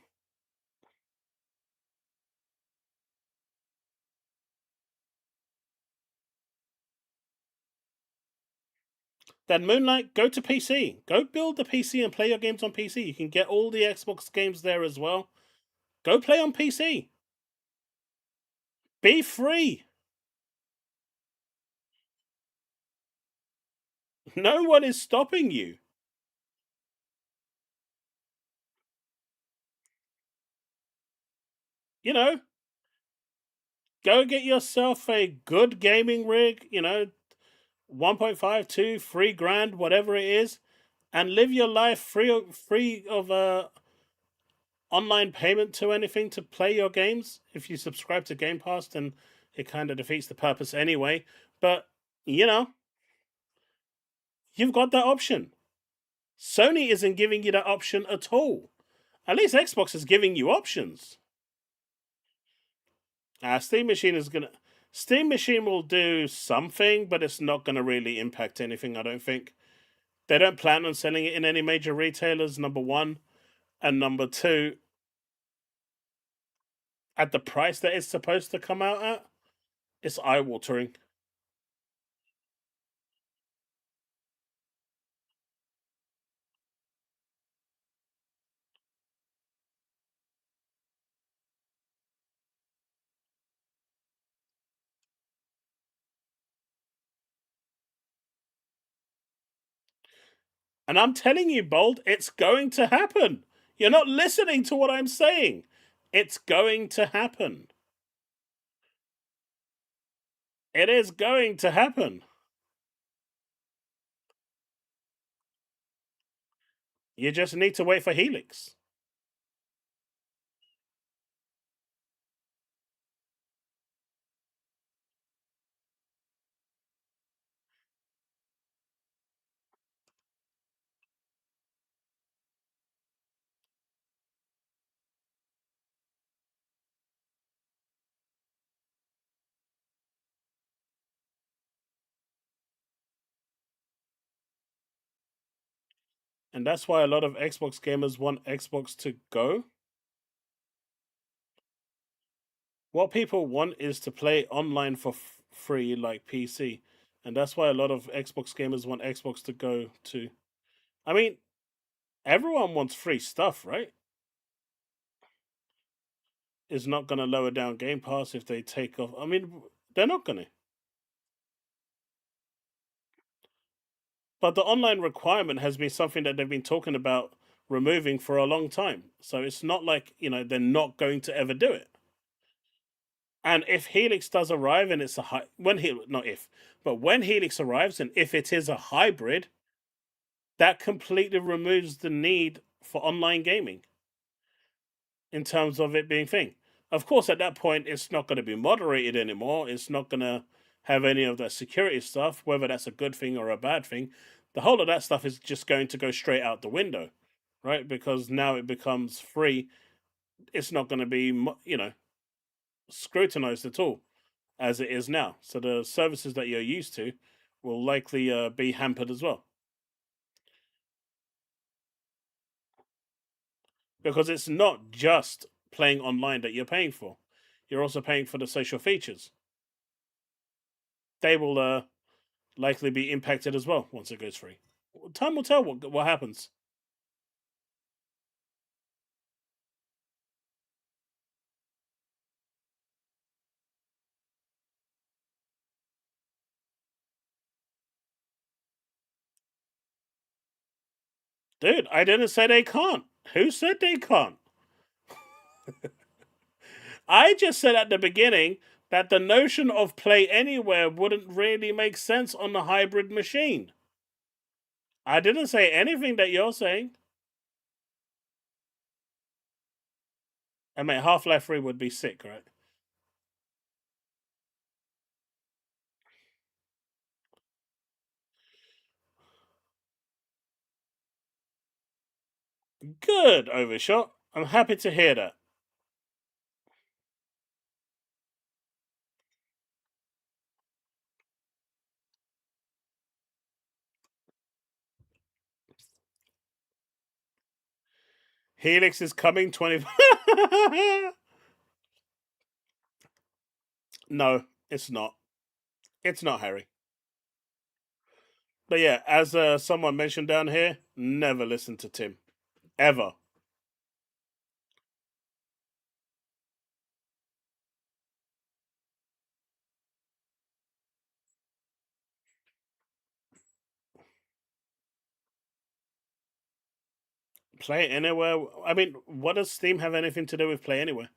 Then Moonlight, go to PC. Go build the PC and play your games on PC. You can get all the Xbox games there as well. Go play on PC. Be free. No one is stopping you. You know, go get yourself a good gaming rig, 1.5, 2, 3 grand, whatever it is, and live your life free of online payment to anything to play your games. If you subscribe to Game Pass, then it kind of defeats the purpose anyway. But, you've got that option. Sony isn't giving you that option at all. At least Xbox is giving you options. Steam Machine will do something, but it's not going to really impact anything, I don't think. They don't plan on selling it in any major retailers, number one. And number two, at the price that it's supposed to come out at, it's eye-watering. And I'm telling you, Bold, it's going to happen. You're not listening to what I'm saying. It's going to happen. It is going to happen. You just need to wait for Helix. And that's why a lot of Xbox gamers want Xbox to go. What people want is to play online for free like PC. And that's why a lot of Xbox gamers want Xbox to go to. I mean, everyone wants free stuff, right? Is not going to lower down Game Pass if they take off. I mean, they're not going to. But the online requirement has been something that they've been talking about removing for a long time. So it's not like, they're not going to ever do it. And if Helix does arrive and it's when Helix arrives and if it is a hybrid, that completely removes the need for online gaming in terms of it being thing. Of course, at that point, it's not going to be moderated anymore. It's not going to have any of that security stuff, whether that's a good thing or a bad thing. The whole of that stuff is just going to go straight out the window, right? Because now it becomes free. It's not going to be, scrutinized at all as it is now. So the services that you're used to will likely be hampered as well. Because it's not just playing online that you're paying for. You're also paying for the social features. they will likely be impacted as well once it goes free. Time will tell what happens. Dude, I didn't say they can't. Who said they can't? I just said at the beginning that the notion of play anywhere wouldn't really make sense on the hybrid machine. I didn't say anything that you're saying. I mean, Half-Life 3 would be sick, right? Good, Overshot. I'm happy to hear that. Helix is coming 20. No, it's not. It's not, Harry. But yeah, as someone mentioned down here, never listen to Tim. Ever. Play anywhere. I mean, what does Steam have anything to do with play anywhere?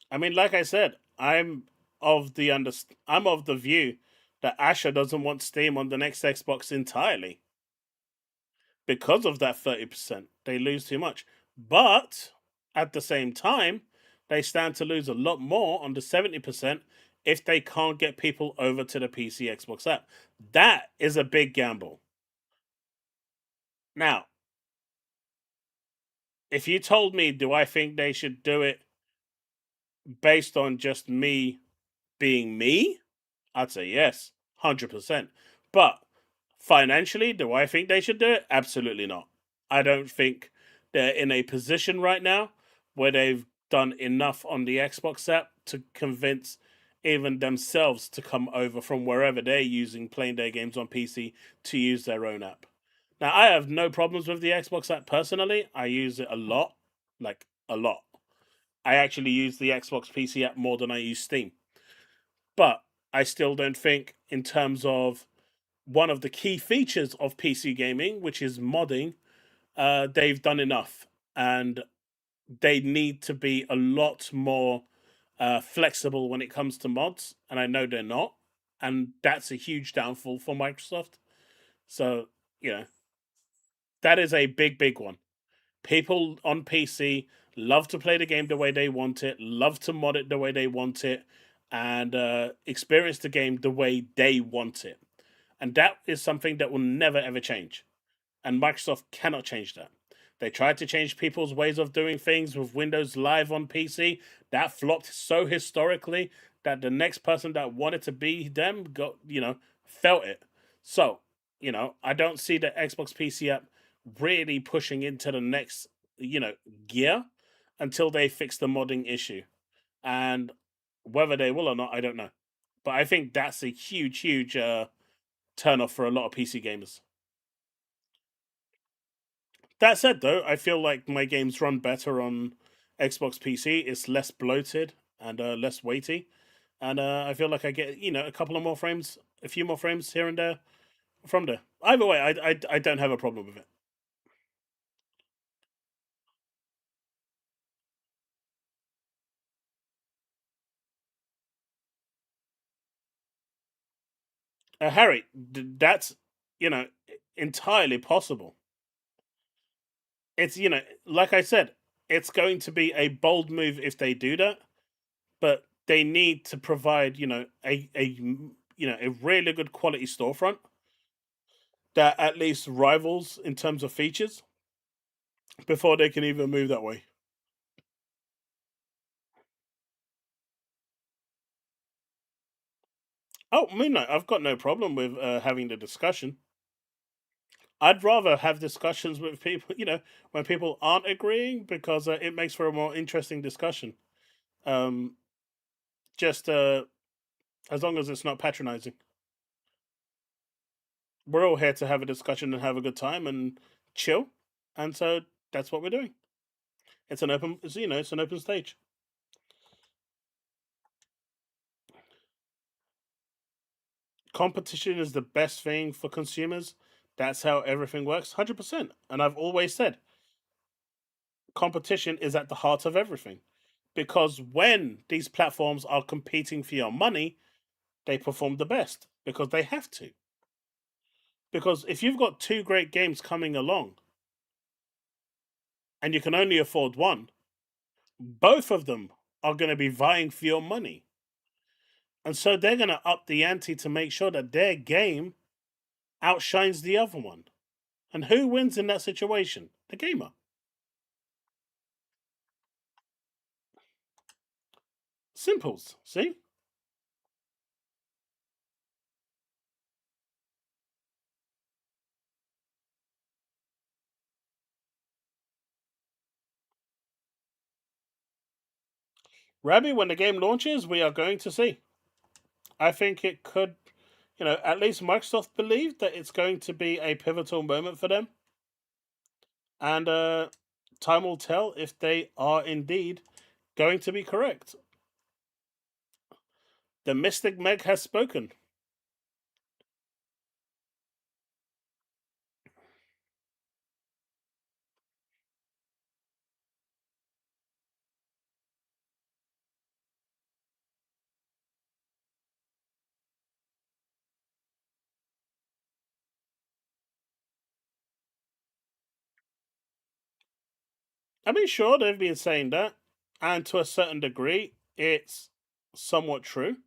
I mean, like I said, I'm of the view that Asher doesn't want Steam on the next Xbox entirely because of that 30%. They lose too much. But at the same time, they stand to lose a lot more on the 70% if they can't get people over to the PC Xbox app. That is a big gamble. Now, if you told me, do I think they should do it based on just me being me? I'd say yes, 100%. But financially, do I think they should do it? Absolutely not. I don't think they're in a position right now where they've done enough on the Xbox app to convince even themselves to come over from wherever they're using playing their games on PC to use their own app. Now, I have no problems with the Xbox app personally. I use it a lot, like a lot. I actually use the Xbox PC app more than I use Steam. But I still don't think, in terms of one of the key features of PC gaming, which is modding, they've done enough. And they need to be a lot more flexible when it comes to mods. And I know they're not. And that's a huge downfall for Microsoft. So, you know, that is a big, big one. People on PC love to play the game the way they want it, love to mod it the way they want it, and experience the game the way they want it. And that is something that will never ever change. And Microsoft cannot change that. They tried to change people's ways of doing things with Windows Live on PC. That flopped so historically that the next person that wanted to be them got, felt it. So, I don't see the Xbox PC app really pushing into the next, gear until they fix the modding issue. And whether they will or not, I don't know. But I think that's a huge, huge turn off for a lot of PC gamers. That said, though, I feel like my games run better on Xbox PC. It's less bloated and less weighty, and I feel like I get a couple of more frames, a few more frames here and there from there. Either way, I don't have a problem with it. Harry, that's you know entirely possible. It's like I said, it's going to be a bold move if they do that, but they need to provide a really good quality storefront that at least rivals in terms of features before they can even move that way. Oh, Moon Knight, I've got no problem with having the discussion. I'd rather have discussions with people, when people aren't agreeing, because it makes for a more interesting discussion. Um, just as long as it's not patronizing. We're all here to have a discussion and have a good time and chill, and so that's what we're doing. It's an open stage. Competition is the best thing for consumers. That's how everything works, 100%. And I've always said competition is at the heart of everything. Because when these platforms are competing for your money, they perform the best because they have to. Because if you've got two great games coming along and you can only afford one, both of them are going to be vying for your money. And so they're going to up the ante to make sure that their game outshines the other one. And who wins in that situation? The gamer. Simples, see? Rabbi, when the game launches, we are going to see. I think it could, at least Microsoft believe that it's going to be a pivotal moment for them. And time will tell if they are indeed going to be correct. The Mystic Meg has spoken. I mean, sure, they've been saying that, and to a certain degree, it's somewhat true.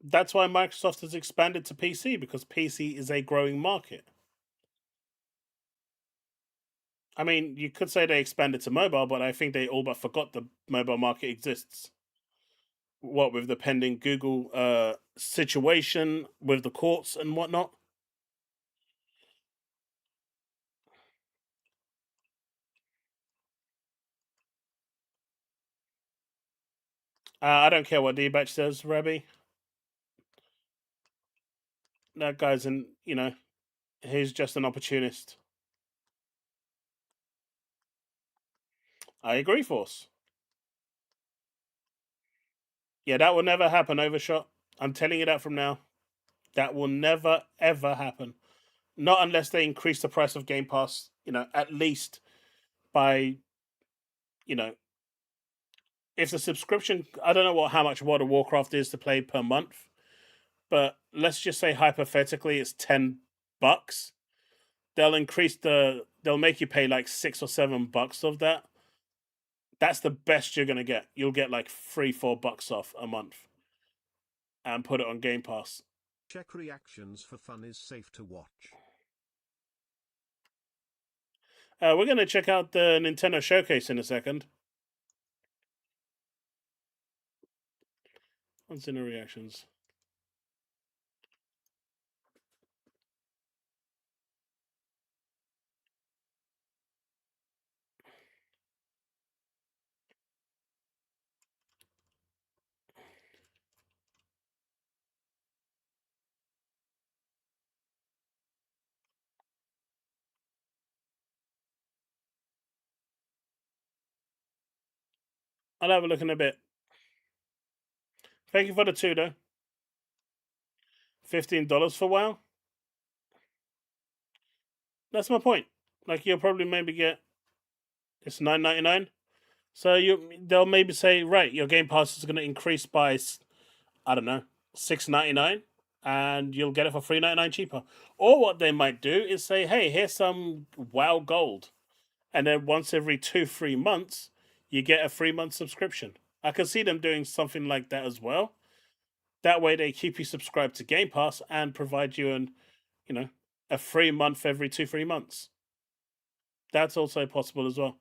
That's why Microsoft has expanded to PC, because PC is a growing market. I mean, you could say they expanded to mobile, but I think they all but forgot the mobile market exists. What with the pending Google situation with the courts and whatnot. I don't care what D-Batch says, Rabbi. That guy's he's just an opportunist. I agree, Force. Yeah, that will never happen, Overshot. I'm telling you that from now. That will never, ever happen. Not unless they increase the price of Game Pass, at least by, you know, if the subscription, I don't know how much World of Warcraft is to play per month, but let's just say hypothetically it's $10. They'll make you pay like $6 or $7 of that. That's the best you're gonna get. You'll get like $3-4 off a month, and put it on Game Pass. Check reactions for fun is safe to watch. We're gonna check out the Nintendo Showcase in a second. What's in the reactions? I'll have a look in a bit. Thank you for the two, though. $15 for WoW. That's my point. Like you'll probably maybe get it's $9.99. So they'll maybe say, right, your Game Pass is going to increase by, I don't know, $6.99, and you'll get it for $3.99 cheaper. Or what they might do is say, hey, here's some WoW Gold, and then once every 2-3 months, you get a 3-month subscription. I could see them doing something like that as well. That way, they keep you subscribed to Game Pass and provide you a free month every 2-3 months. That's also possible as well.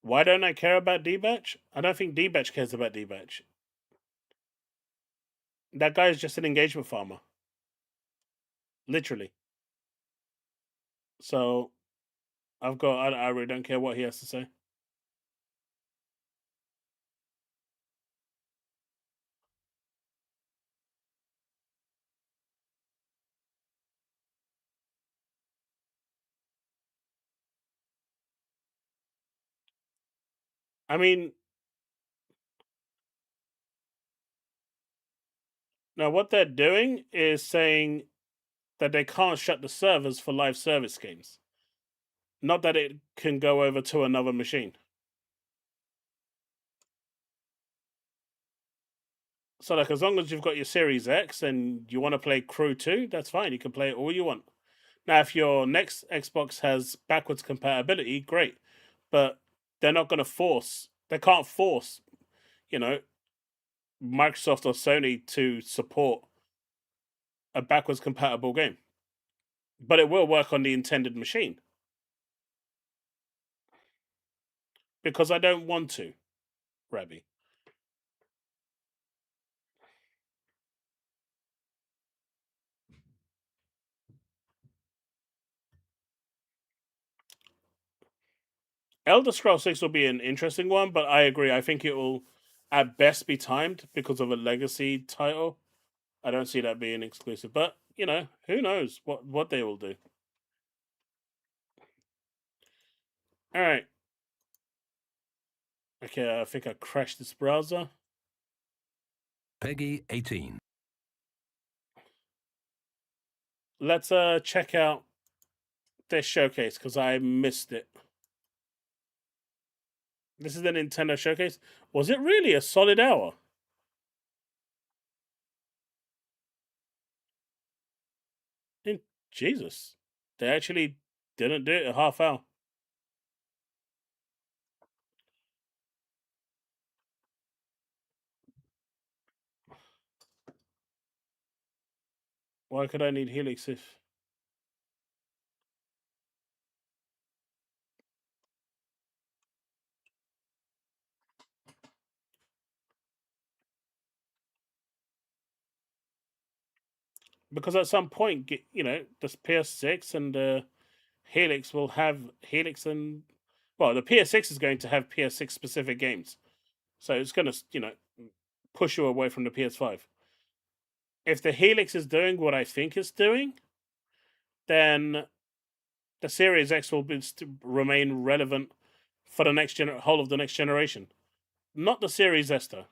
Why don't I care about D-Batch? I don't think D-Batch cares about D-Batch. That guy is just an engagement farmer. Literally. So, I really don't care what he has to say. I mean, now what they're doing is saying that they can't shut the servers for live service games. Not that it can go over to another machine. So, like, as long as you've got your Series X and you want to play Crew 2, that's fine. You can play it all you want. Now, if your next Xbox has backwards compatibility, great. But they're not going to force, they can't force, you know, Microsoft or Sony to support a backwards compatible game. But it will work on the intended machine. Because I don't want to, Rabbi. Elder Scrolls 6 will be an interesting one, but I agree. I think it will at best be timed because of a legacy title. I don't see that being exclusive, but you know, who knows what they will do. All right. Okay, I think I crashed this browser. Peggy 18. Let's check out this showcase because I missed it. This is the Nintendo showcase. Was it really a solid hour? Jesus, they actually didn't do it a half hour. Why could I need Helix if? Because at some point, you know, the PS6 and Helix will have Helix and well, the PS6 is going to have PS6 specific games, so it's going to push you away from the PS5. If the Helix is doing what I think it's doing, then the Series X will remain relevant for the whole of the next generation. Not the Series S though.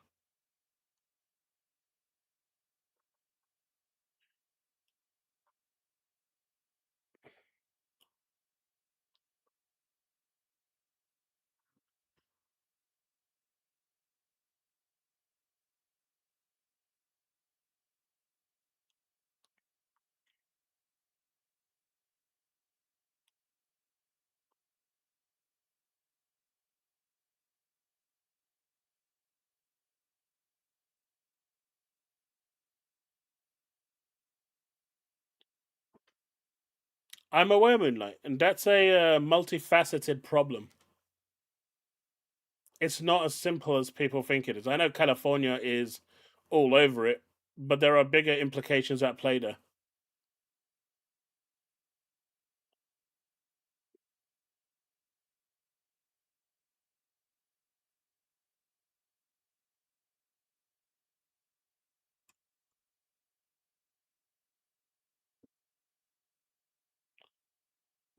I'm aware, Moonlight, and that's a multifaceted problem. It's not as simple as people think it is. I know California is all over it, but there are bigger implications at play there.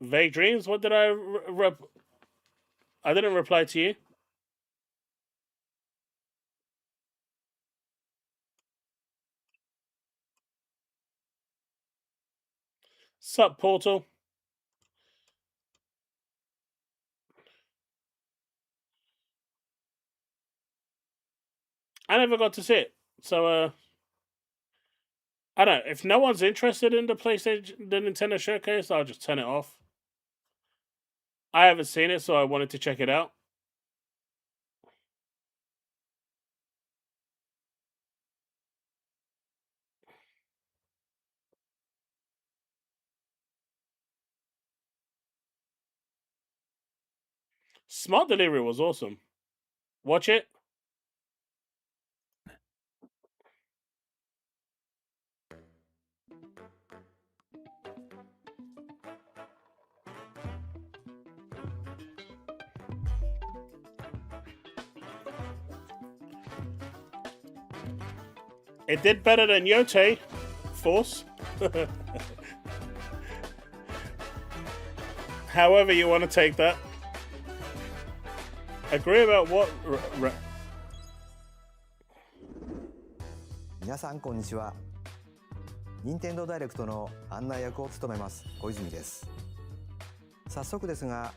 Vague Dreams. What did I? I didn't reply to you. Sup, Portal. I never got to see it, so I don't know. If no one's interested in the Nintendo showcase, I'll just turn it off. I haven't seen it, so I wanted to check it out. Smart delivery was awesome. Watch it. It did better than Yote Force. However you want to take that. Agree about what? 皆さんこんにちは。任天堂ダイレクトの案内役を務めます小泉です。早速ですが、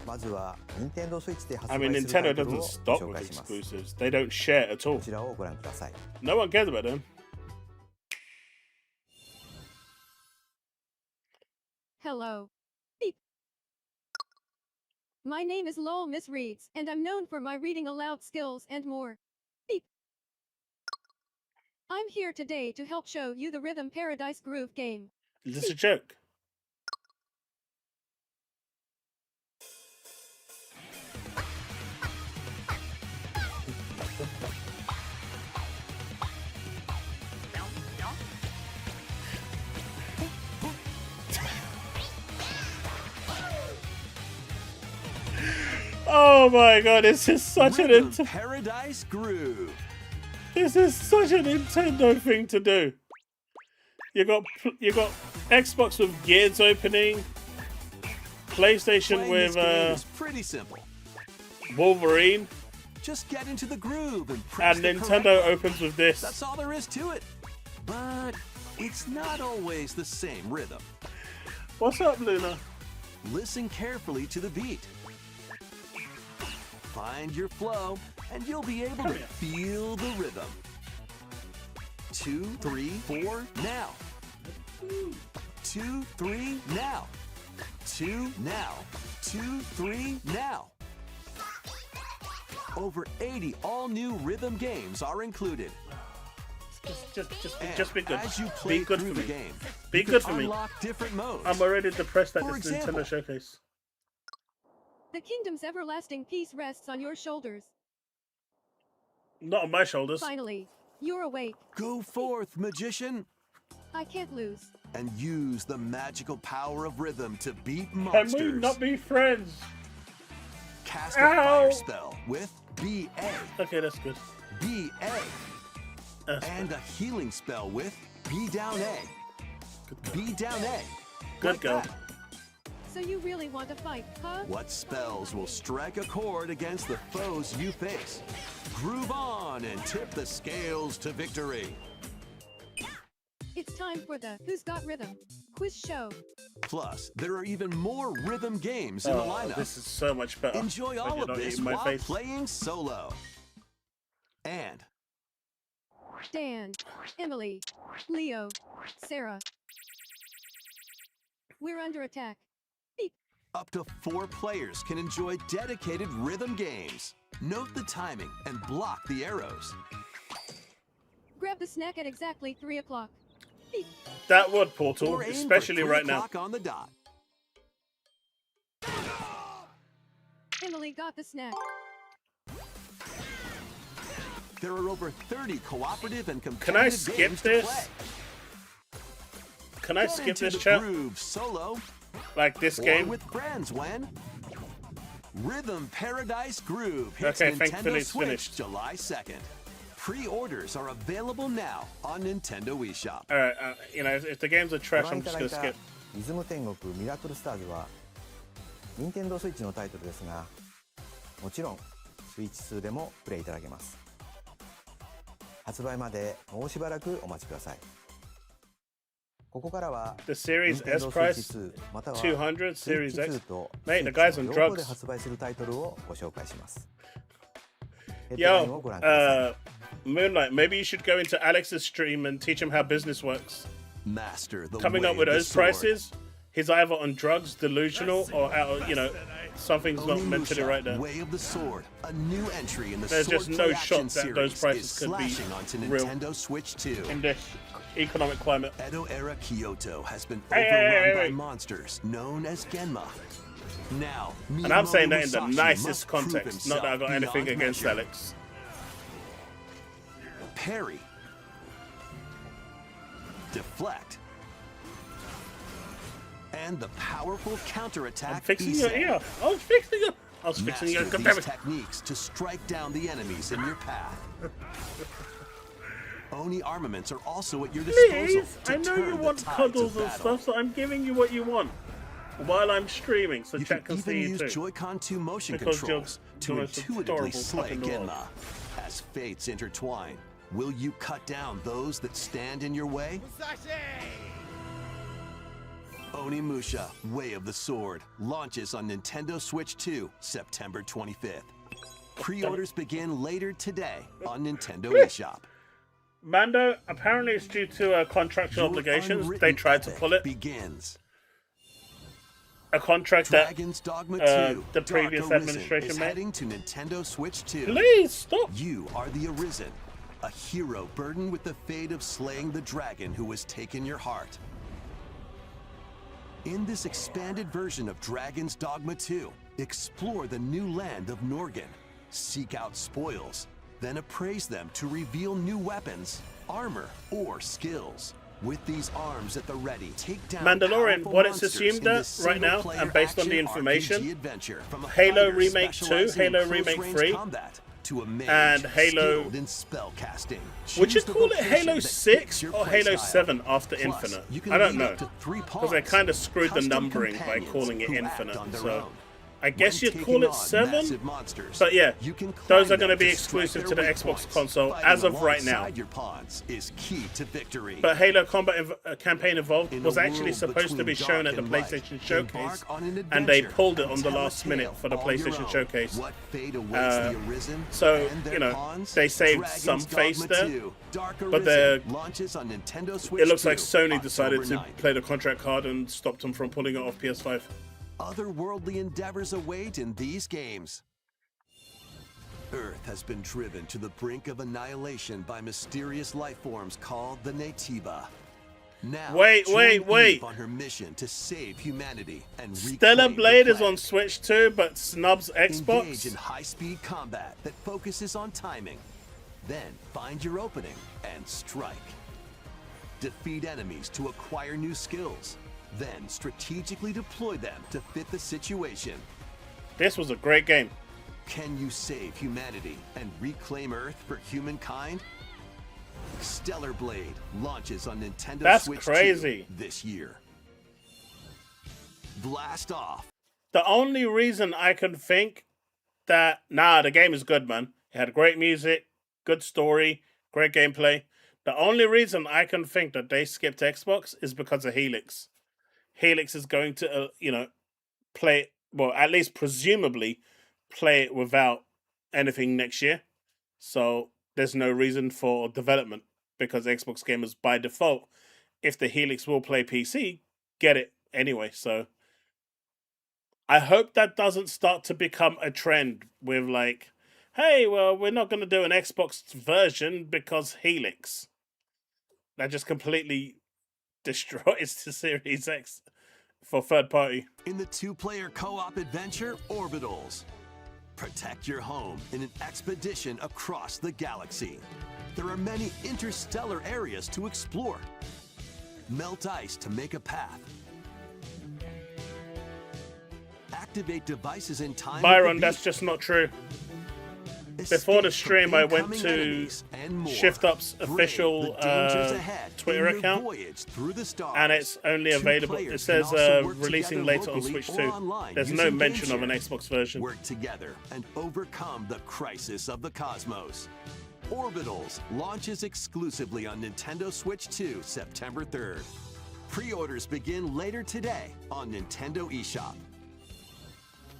まずは任天堂スイッチで発 I 売 mean, するタ Nintendo イトル doesn't を stop ご紹 with 介します。 exclusives. They don't share at all. こちらをご覧ください。 No one cares about them. Hello. Beep. My name is Lowell Miss Reeds, and I'm known for my reading aloud skills and more. Beep. I'm here today to help show you the Rhythm Paradise Groove game. Is this a joke? Oh my god, this is such Rhythm Paradise Groove. This is such a Nintendo thing to do. You got Xbox with Gears opening, PlayStation Playing with this game is pretty simple. Wolverine, Just get into the groove and press and the Nintendo correct- opens with this. That's all there is to it. But it's not always the same rhythm. What's up, Luna? Listen carefully to the beat. Find your flow, and you'll be able to feel the rhythm. 2, 3, 4, now. 2, 3, now. 2, now. 2, 3, now. Over 80 all-new rhythm games are included. Just be good. As you play Be good through for the me. game, Be you good can for me. unlock different modes. I'm already depressed at For this example- Nintendo showcase. The kingdom's everlasting peace rests on your shoulders. Not on my shoulders. Finally, you're awake. Go forth, magician, I can't lose. and use the magical power of rhythm to beat Can monsters. we not be friends? Cast a Ow! fire spell with BA, Okay, that's good. BA, That's and a healing spell with B down A, B down A. Good Like girl. that. So you really want to fight, huh? What spells will strike a chord against the foes you face? Groove on and tip the scales to victory. It's time for the Who's Got Rhythm quiz show. Plus, there are even more rhythm games in the Oh, lineup. this is so much better. Enjoy when all you're of not this eating my while face. playing solo. And Dan, Emily, Leo, Sarah. We're under attack. Beep. up to 4 players can enjoy dedicated rhythm games. Note the timing and block the arrows. Grab the snack at exactly 3 o'clock. Beep. That would, Portal, Or aim for especially 3 right now. o'clock on the dot. Emily got the snack. There are over 30 cooperative and Can I competitive skip games to this? play. Can I Get skip into this the chat? groove solo Like this or game? with friends when Rhythm Paradise Groove hits Okay, Nintendo thankfully it's Switch finished. July 2nd. Pre-orders are available now on Nintendo eShop. Alright, you know, if the games are ご trash, 覧 I'm いた just だ gonna いた skip. リズム天国ミラクルスターズは任天堂スイッチのタイトルですが、もちろんスイッチ2でもプレイいただけます。発売までもうしばらくお待ちください。ここからは The Series 任天 S 堂スイッチ price 2または 200, スイッ Series チ X. 2と Mate, スイ the ッ guy's チ on の両方 drugs. で発売するタイトルをご紹介します。ヘッドライン Yo, をご覧ください。 Moonlight, maybe you should go into Alex's stream and teach him how business works. Master the Coming way up with of the those sword. prices, he's either on drugs, delusional, or out, you know, something's not mentally right there. Way of the Sword, a new entry in the There's just no Swordplay shot action that those series, prices is could be slashing onto real Nintendo Switch 2. in this economic climate. Edo-era Kyoto has been Hey, overrun by hey. monsters known as Genma. Now, And I'm saying that Miyamoto in the Musashi nicest must prove context, not that I got himself anything beyond against measure. Helix. Parry. Deflect. And the powerful counterattack. I'm fixing your ear. I was fixing your Master these comparison. techniques to strike down the enemies in your path. Oni armaments are also at your disposal. Please, to I know turn you the want tides cuddles of and battle. stuff, so I'm giving you what you want while I'm streaming, so You chat can can even see you use too. Joy-Con 2 motion Because controls you're to the most intuitively adorable slay puppy in the world. Genma. As fates intertwine, will you cut down those that stand in your way? Onimusha, Way of the Sword, launches on Nintendo Switch 2, September 25th. Pre-orders begin later today on Nintendo eShop. Mando, apparently it's due to contractual Your obligations. unwritten They tried to epic pull it. begins. A contract that Dragon's Dogma 2, the Dark previous Arisen, administration is made. heading to Nintendo Switch 2. Please stop. You are the Arisen, a hero burdened with the fate of slaying the dragon who has taken your heart. In this expanded version of Dragon's Dogma 2, explore the new land of Norgan, seek out spoils, then appraise them to reveal new weapons, armor, or skills. With these arms at the ready, take down Mandalorian, powerful what it's monsters assumed in that this right now, single-player and based on the action information, RPG adventure from a Halo fighter Remake 2, specializing in Halo close Remake range 3, combat, to a mage and Halo- skilled in spell casting. Would you Choose the call it vocation Halo that 6 fits your or Halo playstyle. 7 after Plus, Infinite? you can I don't lead know. up to 3 Because they pawns, kind of screwed the custom numbering by companions calling it who act Infinite. on their So own. I guess When you'd call taking it on 7. massive monsters, But yeah, you can those climb are going to them be to strike exclusive to their the weak Xbox points. console Fighting as of right now. alongside your pawns is key to victory. But Halo Combat Campaign Evolved In was a actually world supposed to be between shown dark at the and light, PlayStation Showcase, embark on an and they adventure pulled it and on the tell a last minute tale for the all your PlayStation own. Showcase. What fate awaits the Arisen So, and their you know, pawns? they saved Dragon's some face Dogma there, 2, Dark but Arisen launches on Nintendo Switch It looks like 2, Sony decided October to 9th. play the contract card and stopped them from pulling it off PS5. Otherworldly endeavors await in these games. Earth has been driven to the brink of annihilation by mysterious life forms called the Natiba. Now, Wait, join wait, Eve wait. on her mission to save humanity and Stellar reclaim the Blade is on planet. Switch too, but snubs Engage Xbox. in high-speed combat that focuses on timing. Then find your opening and strike. Defeat enemies to acquire new skills. Then strategically deploy them to fit the situation. This was a great game. Can you save humanity and reclaim Earth for humankind? Stellar Blade launches on Nintendo That's Switch crazy. 2 this year. Blast off. The only reason I can think that the game is good, man. It had great music, good story, great gameplay. The only reason I can think that they skipped Xbox is because of Helix. Helix is going to, play, well, at least presumably play it without anything next year. So there's no reason for development because Xbox gamers by default, if the Helix will play PC, get it anyway. So I hope that doesn't start to become a trend with like, hey, well, we're not going to do an Xbox version because Helix. That just completely destroys the Series X for third party. In the 2-player co-op adventure, Orbitals. Protect your home in an expedition across the galaxy. There are many interstellar areas to explore. Melt ice to make a path. Activate devices in time. Byron, that's just not true. Before the stream, I went to Shift Up's official Twitter account, and it's only available. It says releasing later on Switch 2. There's no mention of an Xbox version. Work together and overcome the crisis of the cosmos. Orbitals launches exclusively on Nintendo Switch 2, September 3rd. Pre-orders begin later today on Nintendo eShop.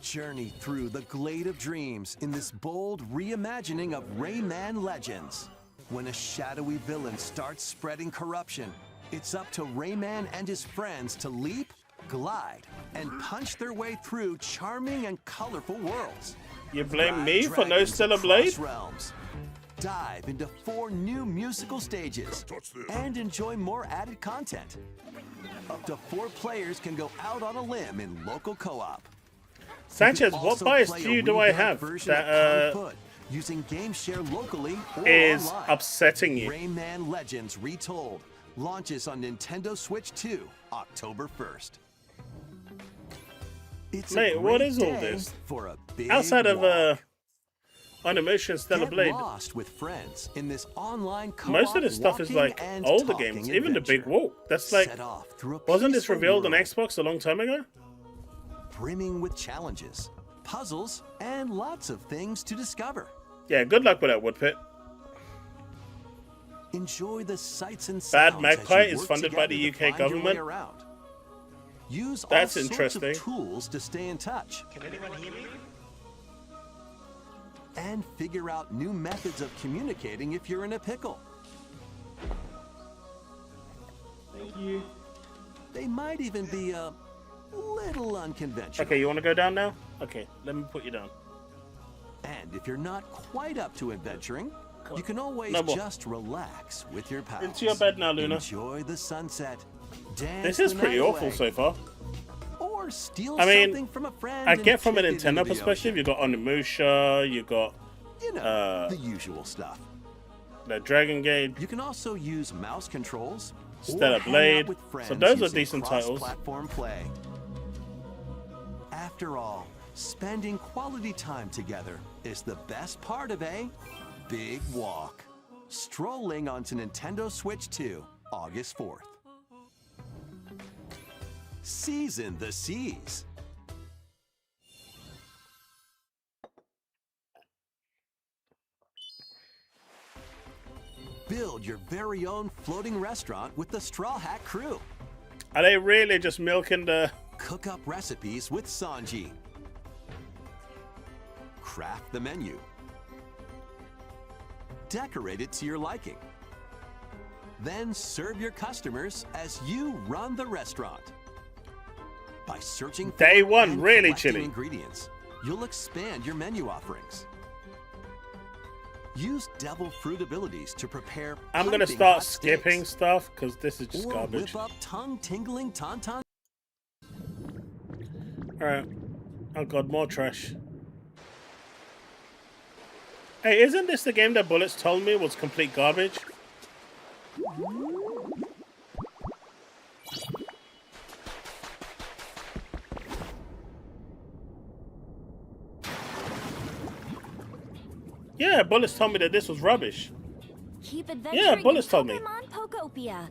Journey through the Glade of Dreams in this bold reimagining of Rayman Legends. When a shadowy villain starts spreading corruption, it's up to Rayman and his friends to leap glide, and punch their way through charming and colorful worlds. You blame Ride me for no dragons Stellar across Blade? realms. Dive into 4 new musical stages and enjoy more added content. Up to 4 players can go out on a limb in local co-op. Sanchez, what bias view do I have that using game share locally or is online. upsetting you? Rayman Legends Retold launches on Nintendo Switch 2, October 1st. It's Mate, a what great is all day this? for a big Outside of walk. Animation Stellar Get Blade, lost with friends in this online co-op most of the stuff is walking like and older talking games. Even the Big adventure. Walk. That's like, Set off through a wasn't this peaceful revealed on world Xbox a long time ago? brimming with challenges, puzzles, and lots of things to discover. Yeah, good luck with that, Woodpit. Enjoy the sights and Bad sounds Magpie as you is work funded by the together to UK find your way government. around. Use That's all sorts interesting. of tools to stay in touch. Can anyone hear me? And figure out new methods of communicating if you're in a pickle. Thank you. They might even be a little unconventional. Okay, you want to go down now? Okay, let me put you down. And if you're not quite up to adventuring, you can always No more. just relax with your pals. Into your bed now, Luna. Enjoy the sunset. Dance This is the pretty night awful away, so far. Or steal I mean, something from a friend. I and get from a kick it into Nintendo the perspective, ocean. you got Onimusha, you got You know, the usual stuff. the Dragon Gate, You can also use mouse controls. or Stellar hang out Blade. with So friends those are using decent titles. cross-platform play. After all, spending quality time together is the best part of a big walk. Strolling onto Nintendo Switch 2, August 4th. Season the seas. Build your very own floating restaurant with the Straw Hat crew. Are they really just milking the... Cook up recipes with Sanji. Craft the menu. Decorate it to your liking. Then serve your customers as you run the restaurant. By searching for Day one, and really collecting chilly. ingredients, you'll expand your menu offerings. Use devil fruit abilities to prepare I'm going to piping start hot skipping steaks. stuff because this is just Or garbage. whip up tongue-tingling tauntaun. Alright. Oh god, more trash. Hey, isn't this the game that Bullets told me was complete garbage? Yeah, Bullets told me that this was rubbish. Keep Yeah, Bullets told me.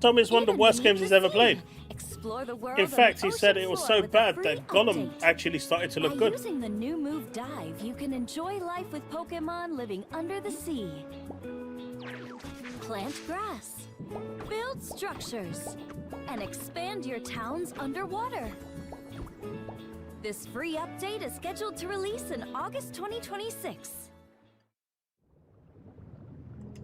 Told me it's one of the worst games he's ever played. Explore the world In on fact, the he said ocean it was floor so with a bad free that Gollum update. actually started to look By good. using the new move Dive, you can enjoy life with Pokemon living under the sea. Plant grass, build structures, and expand your towns underwater. This free update is scheduled to release in August 2026.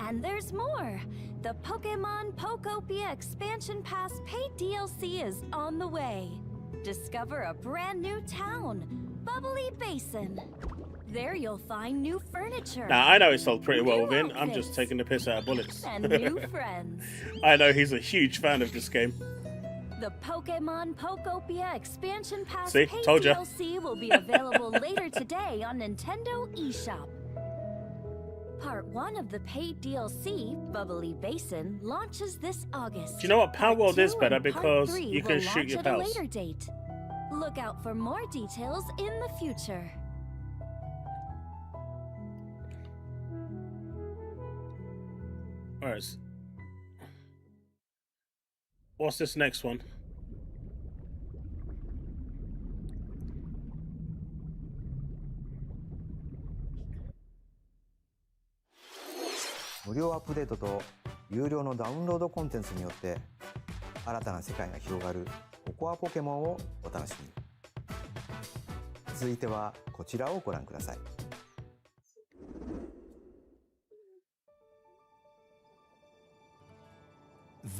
And there's more! The Pokemon Pokopia Expansion Pass paid DLC is on the way. Discover a brand new town, Bubbly Basin. There you'll find new furniture. Now, I know he sold pretty well new within. I'm just outfits, taking the piss out of Bullets. and new friends. I know he's a huge fan of this game. The Pokemon Pokopia Expansion Pass See? paid Told ya. DLC will be available later today on Nintendo eShop. Part 1 of the paid DLC, Bubbly Basin, launches this August. Do you know what? Power World is 2 better and Part because 3 you will can shoot launch your at a pals. later date. Look out for more details in the future. Alright. What's this next one?無料アップデートと有料のダウンロードコンテンツによって新たな世界が広がるココアポケモンをお楽しみに。続いてはこちらをご覧ください。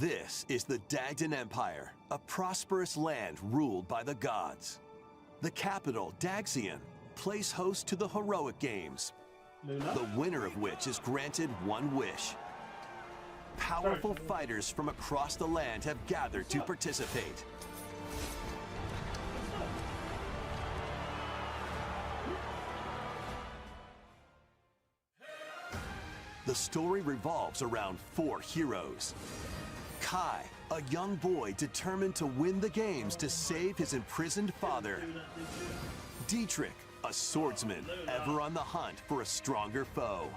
This is the Dagdan Empire, a prosperous land ruled by the gods. The capital, Daxian, plays host to the heroic games, the winner of which is granted one wish. Powerful fighters from across the land have gathered to participate. The story revolves around 4 heroes. Kai, a young boy determined to win the games to save his imprisoned father. Dietrich, a swordsman ever on the hunt for a stronger foe.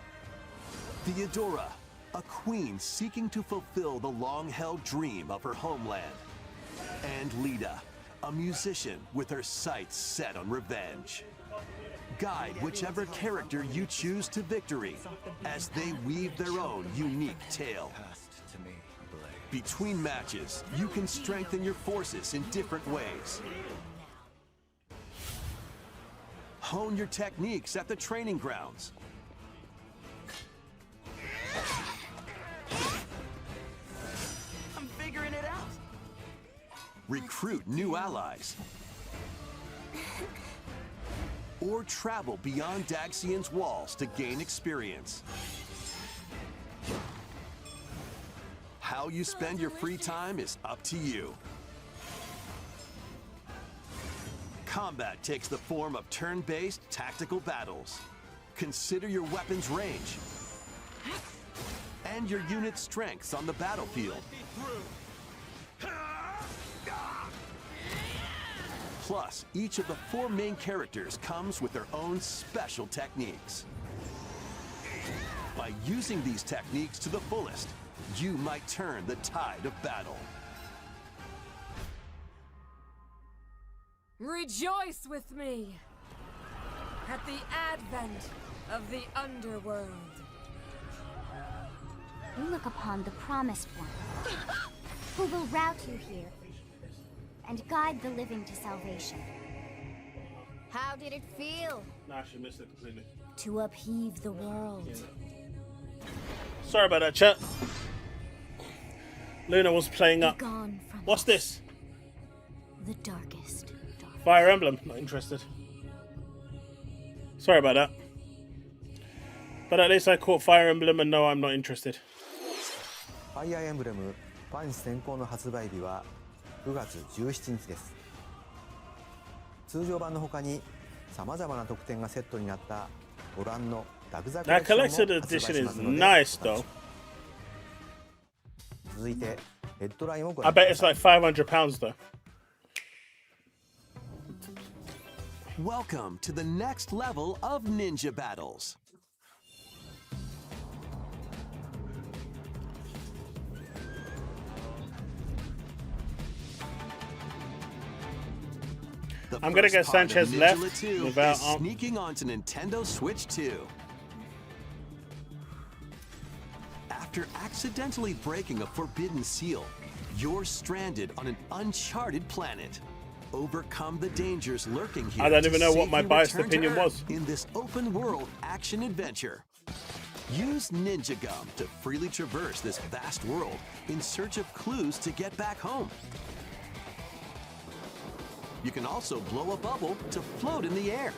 Theodora, a queen seeking to fulfill the long-held dream of her homeland. And Lida, a musician with her sights set on revenge. Guide whichever character you choose to victory as they weave their own unique tale. Between matches, you can strengthen your forces in different ways. Hone your techniques at the training grounds. I'm figuring it out. Recruit new allies. Or travel beyond Daxian's walls to gain experience. How you spend your free time is up to you. Combat takes the form of turn-based tactical battles. Consider your weapon's range and your unit's strengths on the battlefield. Plus, each of the 4 main characters comes with their own special techniques. By using these techniques to the fullest, you might turn the tide of battle. Rejoice with me at the advent of the underworld. We look upon the Promised One, who will route you here and guide the living to salvation. How did it feel? Nah, she missed it completely. To upheave the world. Sorry about that, chat. Luna was playing up. Gone from What's this? the darkest. Fire Emblem. Not interested. Sorry about that. But at least I caught Fire Emblem and no, I'm not interested. Fire Emblem ファン先行の発売日は9月17日です。通常版の他に様々な特典がセットになったご覧のダグザコレ That クション collected も発売 edition し is ますので nice though. 続いてヘッドラインをご I 覧く bet だ it's さい。 like £500 though. Welcome to the next level of ninja battles. The I'm gonna first get part of Sanchez Ninja left Latu without is sneaking onto Nintendo Switch 2. After accidentally breaking a forbidden seal, you're stranded on an uncharted planet. Overcome the dangers lurking here. I don't even to know what my safely biased return to opinion Earth was. in this open world action adventure. Use Ninja Gum to freely traverse this vast world in search of clues to get back home. You can also blow a bubble to float in the air.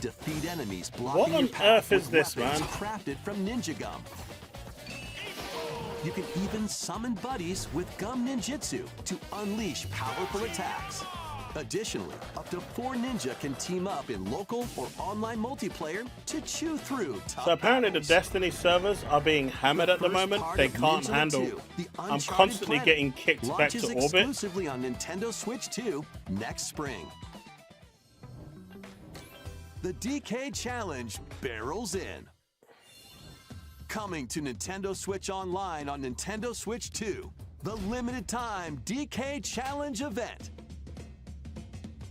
Defeat enemies blocking What on your path earth is with this, weapons man? crafted from Ninja Gum. You can even summon buddies with Gum Ninjutsu to unleash powerful attacks. Additionally, up to 4 ninja can team up in local or online multiplayer to chew through tough So apparently the battles. Destiny servers are being hammered at the First moment. part They of can't Ninja handle. Latu, the I'm Uncharted constantly Planet, getting kicked back launches to orbit. exclusively on Nintendo Switch 2 next spring. The DK Challenge barrels in. Coming to Nintendo Switch Online on Nintendo Switch 2, the limited time DK Challenge event.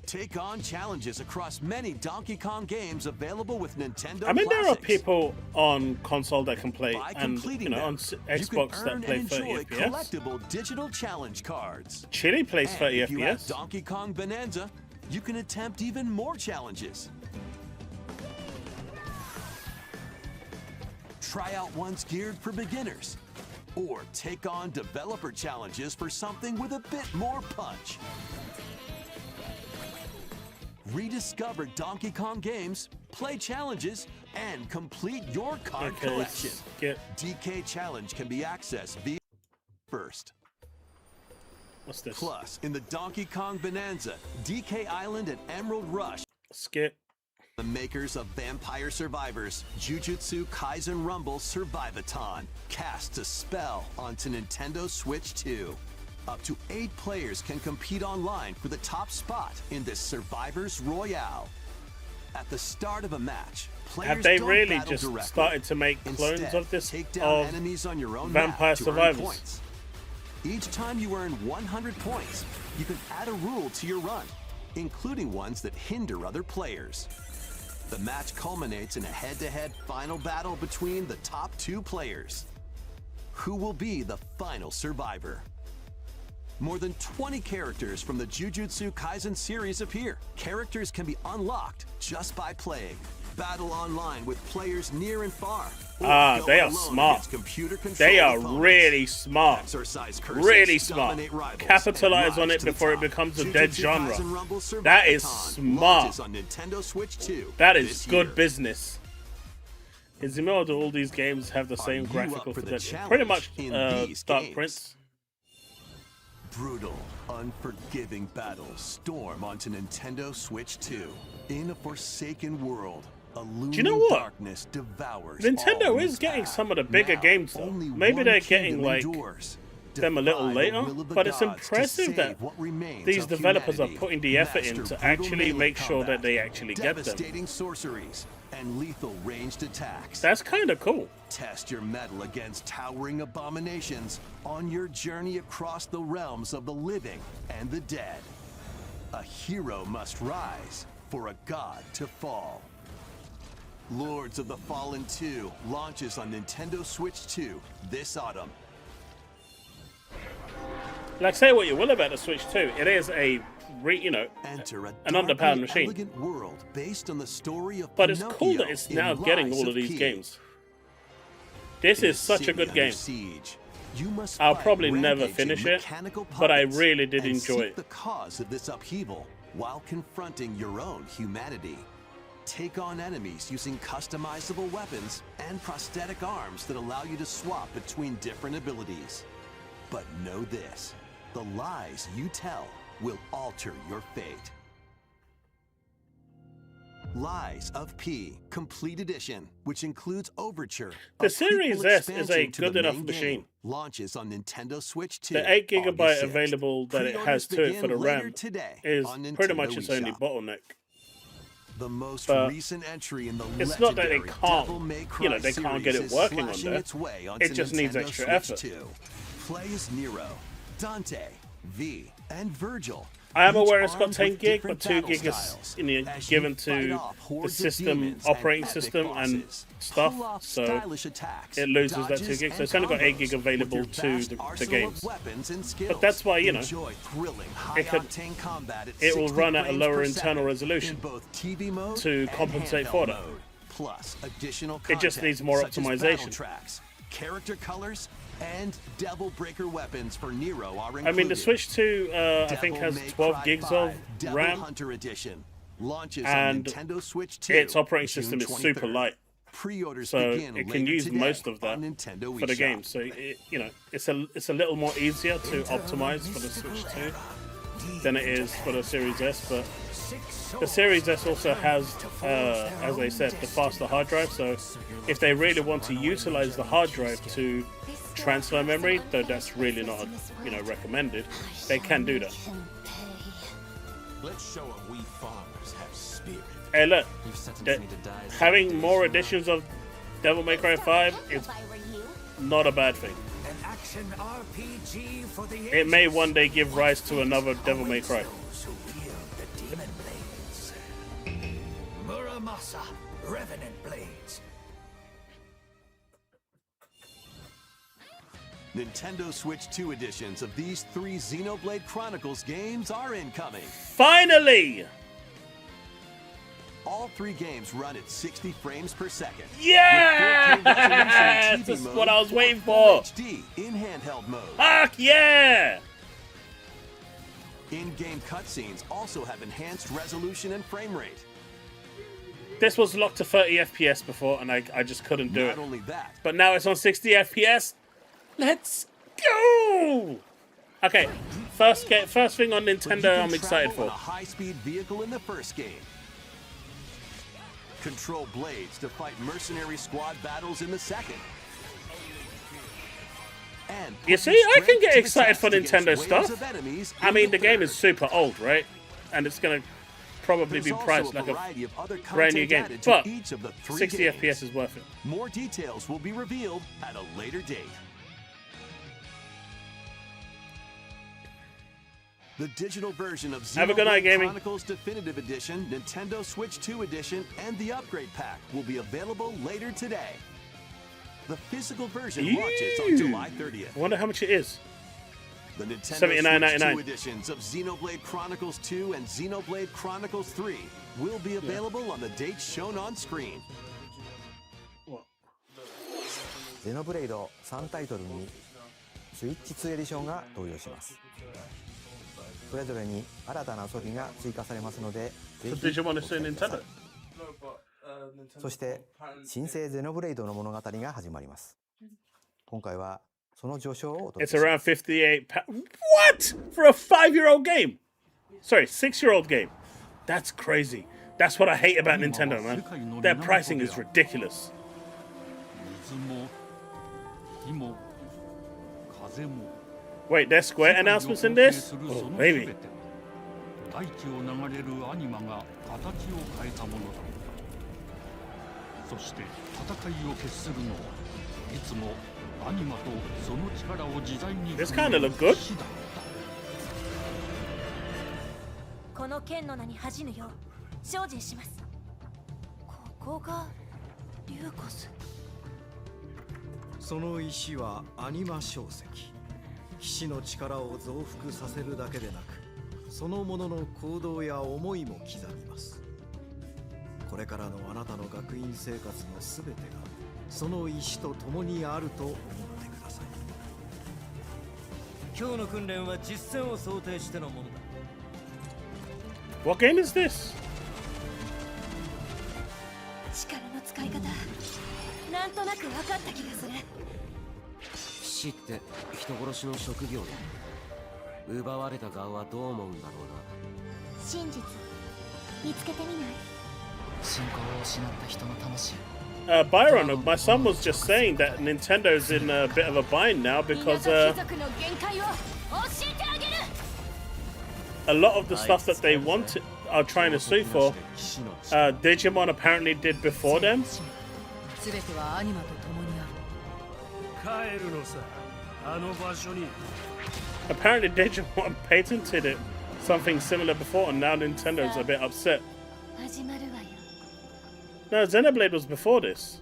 Take on challenges across many Donkey Kong games available with Nintendo I mean, there are Classics. people on console that can play, By and completing you know, on them, Xbox you can that earn play and 30 enjoy FPS. collectible digital challenge cards. Chili plays And 30 if you have FPS. Donkey Kong Bonanza, you can attempt even more challenges. Try out ones geared for beginners Or take on developer challenges for something with a bit more punch. Rediscover Donkey Kong games, play challenges, and complete your card collection. DK Challenge can be accessed via first. What's this? Plus, in the Donkey Kong Bonanza, DK Island and Emerald Rush. Skip. The makers of Vampire Survivors, Jujutsu Kaisen Rumble Survivathon casts a spell onto Nintendo Switch 2. Up to 8 players can compete online for the top spot in this Survivors Royale. At the start of a match, players have they don't really battle just directly. started to make clones Instead, of this take down of enemies on your own Vampire map to earn Survivors? points. Each time you earn 100 points, you can add a rule to your run, including ones that hinder other players. The match culminates in a head-to-head final battle between the top 2 players. Who will be the final survivor? More than 20 characters from the Jujutsu Kaisen series appear. Characters can be unlocked just by playing. Battle online with players near and far. They are smart. They are really smart. Really smart. Capitalize on it before it becomes a dead genre. That is smart. That is good business. Is the mode all these games have the same graphical fidelity? Pretty much Dark Prince. Brutal, unforgiving battles storm onto Nintendo Switch 2. In a forsaken world, a looming darkness devours. Nintendo is getting some of the bigger games though. Maybe they're getting like them a little later, but it's impressive that these developers are putting the effort in to actually make sure that they actually get them. Devastating sorceries and lethal ranged attacks. That's kind of cool. Test your mettle against towering abominations on your journey across the realms of the living and the dead. A hero must rise for a god to fall. Lords of the Fallen 2 launches on Nintendo Switch 2 this autumn. Like, say what you will about the Switch 2, it is a an underpowered machine. World based on the story of but it's cool that it's now getting all of these games. This is such a good game. I'll probably never finish it, but I really did enjoy it. The cause of this upheaval while confronting your own humanity. Take on enemies using customizable weapons and prosthetic arms that allow you to swap between different abilities. But know this, the lies you tell will alter your fate. Lies of P Complete Edition, which includes Overture. The Series S is a good enough machine. Launches on Nintendo Switch 2. The 8GB available that it has to it for the RAM is pretty much its only bottleneck. The most recent entry in the it's not that they can't, they can't get it working on there. It just needs extra effort. Play as Nero, Dante, V, and Virgil. I am aware it's got 10 gig, but 2 gig is given to the system, operating system and stuff, so it loses that 2 gig. So it's only got 8 gig available to the games. But that's why, it will run at a lower internal resolution to compensate for that. It just needs more optimization. Character colors and Devil Breaker weapons for Nero are included. I mean, the Switch 2, I think, has 12 gigs of RAM, and its operating system is super light, so it can use most of that for the game. So, it's a little more easier to optimize for the Switch 2 than it is for the Series S, but the Series S also has, as I said, the faster hard drive, so if they really want to utilize the hard drive to transfer memory, though that's really not, recommended, they can do that. Let's show them we farmers have spirit. Hey, look, having more editions of Devil May Cry 5 is not a bad thing. An action RPG for the It may one day give rise to another Devil May Cry. Muramasa, Revenant Blades. Nintendo Switch 2 editions of these 3 Xenoblade Chronicles games are incoming. Finally! All 3 games run at 60 frames per second. Yes! That's what I was waiting for. HD in handheld mode. Fuck yeah! In-game cutscenes also have enhanced resolution and frame rate. This was locked to 30 FPS before, and I just couldn't do it. Not only that, but now it's on 60 FPS. Let's go! Okay, first thing on Nintendo I'm excited for. A high-speed vehicle in the first game. Control blades to fight mercenary squad battles in the second. And you see, I can get excited for Nintendo stuff. I mean, the game is super old, right? And it's going to probably be priced like a brand new game. But 60 FPS is worth it. More details will be revealed at a later date. The digital version of Xenoblade Chronicles Definitive Edition, Nintendo Switch 2 Edition, and the Upgrade Pack will be available later today. The physical version launches on July 30th. I wonder how much it is. The Nintendo Switch 2 editions of Xenoblade Chronicles 2 and Xenoblade Chronicles 3 will be available on the dates shown on screen. Xenoblade 3タイトルにスイッチ2エディションが登場します。それぞれに新たな遊びが追加されますので、ぜひご期待ください。そして新生ゼノブレイドの物語が始まります。今回はその序章をお届けします。It's around 58 What? For a 5-year-old game? Sorry, 6-year-old game. That's crazy. That's what I hate about Nintendo, man. Their pricing is ridiculous. Wait, there's Square announcements in this? Oh, maybe. 大地を流れるアニマが形を変えたものだ。そして戦いを決するのはいつもアニマとその力を自在に。This kind of look good. この剣の名に恥じぬよう精進します。ここがリューコス。その石はアニマ小石。騎士の力を増幅させるだけでなく、そのものの行動や思いも刻みます。これからのあなたの学院生活のすべてがその石と共にあると思ってください。今日の訓練は実戦を想定してのものだ。What game is this? 力の使い方、なんとなく分かった気がする。死って人殺しの職業だ。奪われた側はどう思うんだろうな。真実見つけてみない？信仰を失った人の魂。Byron, my son was just saying that Nintendo's in a bit of a bind now because a lot of the stuff that they want are trying to sue for, Digimon apparently did before them. Apparently Digimon patented it, something similar before, and now Nintendo's a bit upset. No, Xenoblade was before this.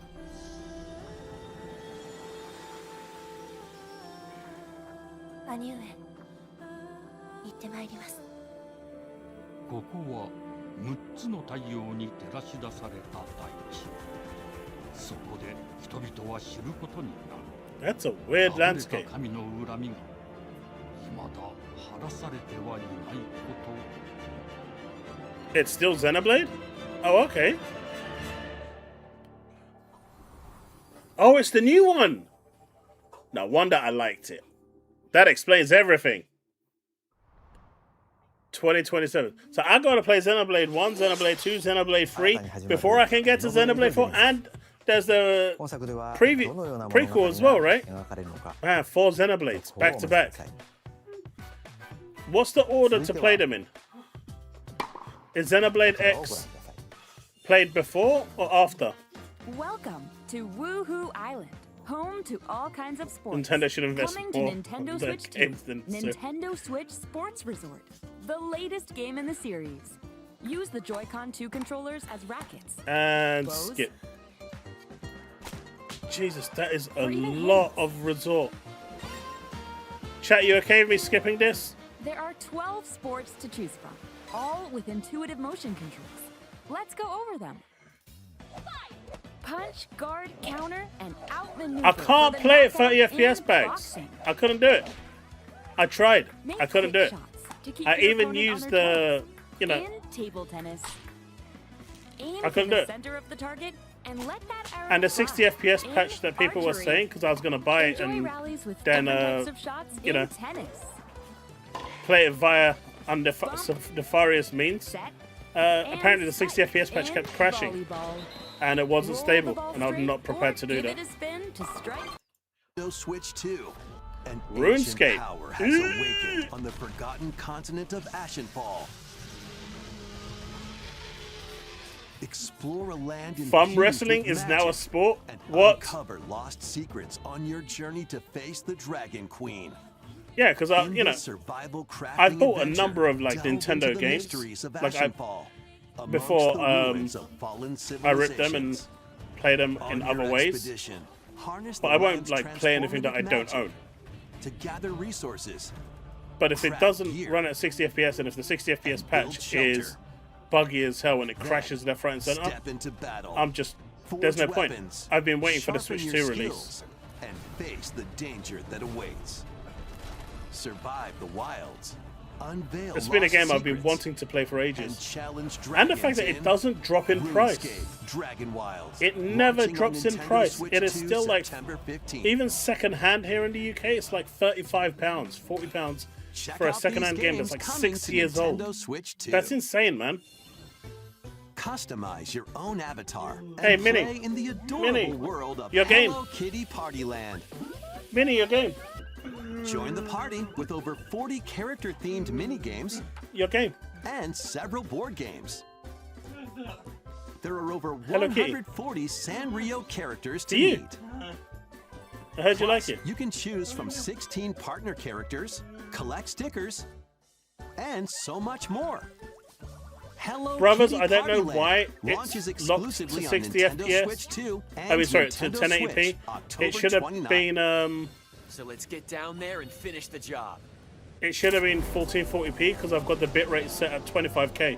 兄上、行ってまいります。ここは6つの太陽に照らし出された大地。そこで人々は知ることになる。That's a weird landscape. 神の恨みが未だ晴らされてはいないこと。 It's still Xenoblade? Oh, okay. Oh, it's the new one. No wonder I liked it. That explains everything. 2027. So I gotta play Xenoblade 1, Xenoblade 2, Xenoblade 3 before I can get to Xenoblade 4. And there's the prequel as well, right? Man, 4 Xenoblades back to back. What's the order to play them in? Is Xenoblade X played before or after? Welcome to Woohoo Island, home to all kinds of sports. Nintendo should invest Coming more to Nintendo on Switch their 2, games than Nintendo Switch Sports Resort, the latest game in the series. Use the Joy-Con 2 controllers as rackets. And Bows. skip. Jesus, that is a lot of resort. Chat, you okay with me skipping this? There are 12 sports to choose from, all with intuitive motion controls. Let's go over them. Punch, guard, counter, and outmaneuver. I can't for the play at knockout 30 in FPS bags. boxing. I couldn't do it. I tried. Make I couldn't do quick it. shots to keep I your even opponent on used their the, you know, In table tennis. Aim I for couldn't do the it. center of the target and let that arrow And the fly. 60 FPS In patch that people were archery. saying, because I was going to buy it Enjoy and rallies with then, different types of shots you in know, tennis. play it via nefarious means. Apparently the 60 FPS patch kept crashing and it wasn't stable, and I'm not prepared to do that. Nintendo Switch 2. An RuneScape. ancient power has awakened on the forgotten continent of Ashenfall. Explore a land Thumb infused wrestling with is now a magic sport? and What? uncover lost secrets on your journey to face the Dragon Queen. Yeah, because I, In you know, this survival crafting I bought a adventure, number of like delve into Nintendo the games, mysteries of like I Ashenfall, amongst before the ruins of fallen I ripped them and civilizations. played them in On other your ways. expedition, harness But the I won't land's like play anything that I don't transformative own. magic to gather resources. But if it craft doesn't gear, run at 60 FPS, and if the 60 FPS build patch shelter. is buggy as hell and it crashes left, right, and center, Step into battle. I'm just, there's no Forge point. weapons, I've been waiting for the sharpen Switch your 2 release. skills, and face the danger that awaits. Survive the wilds. Unveil It's been a lost game I've been secrets, wanting to play for and ages. challenge And the fact dragons that it in doesn't drop in price. RuneScape Dragon Wilds, It never launching on drops in Nintendo price. Switch It is 2 still like, September 15th. even second hand here in the UK, it's like £35, £40 Check for a out second hand these game that's games like coming 6 to years old. Nintendo Switch 2. That's insane, man. Customize your own avatar and Hey, Minnie. play in the adorable Minnie, world of your game. Hello Kitty Partyland. Minnie, your game. Join the party with over 40 character-themed mini-games. Your game. And several board games. There are over Hello Kitty. 140 Sanrio characters to Do you? meet. I heard you Plus, like it. You can choose from 16 partner characters, collect stickers, and so much more. Hello Brothers, Kitty I don't know Partyland why launches it's locked to exclusively 60 on Nintendo FPS. Switch 2 and I mean, sorry, to Nintendo 1080p. Switch, October It should have 29th. been, So let's get down there and finish the job. it should have been 1440p because I've got the bitrate set at 25k.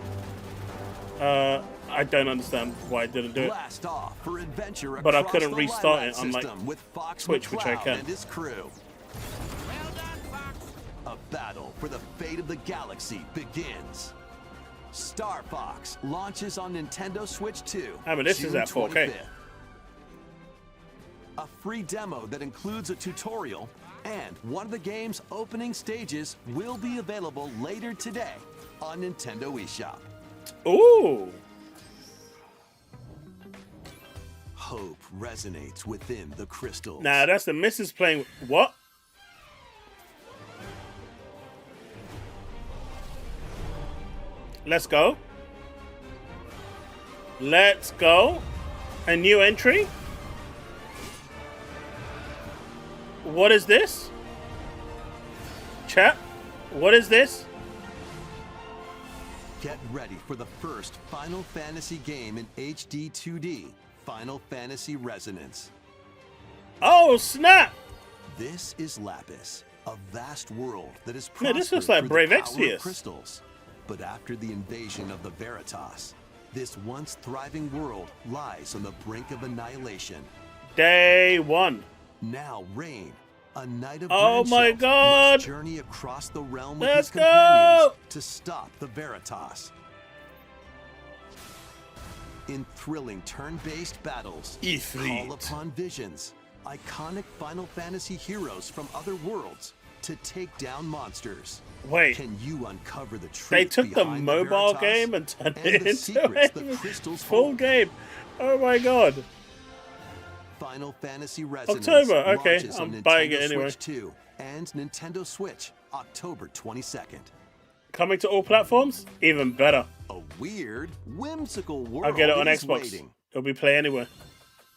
I don't understand why I didn't do it. Blast off for adventure But I across couldn't the restart Lilac it on, like, system with Fox Switch, which I McCloud can. and his crew. A battle for the fate of the galaxy begins. Star Fox launches on Nintendo Switch 2. I mean, this is June at 4K. 25th. A free demo that includes a tutorial and one of the game's opening stages will be available later today on Nintendo eShop. Ooh. Hope resonates within the crystals. Nah, that's the missus playing. What? Let's go. Let's go. A new entry. What is this? Chat, what is this? Get ready for the first Final Fantasy game in HD 2D, Final Fantasy Resonance. Oh, snap! This is Lapis, a vast world that is Yeah, this looks prospered like through Brave the power of Exvius. crystals. But after the invasion of the Veritas, this once thriving world lies on the brink of annihilation. Day one. Now Rain, a knight of Oh my Branch God! must journey across the realm with Let's his companions go! to stop the Veritas. In thrilling turn-based battles, Ifrit. call upon visions, iconic Final Fantasy heroes from other worlds to take down monsters. Wait. Can you uncover the truth They took the behind mobile Veritas game and turned and it the into secrets a the crystals full hold? game. Oh my god. Final Fantasy Resonance October, okay, launches on I'm buying it Nintendo anyway. Switch 2 and Nintendo Switch, October 22nd. Coming to all platforms? Even better. A weird, whimsical world I'll get it on is Xbox. waiting. It'll be play anywhere.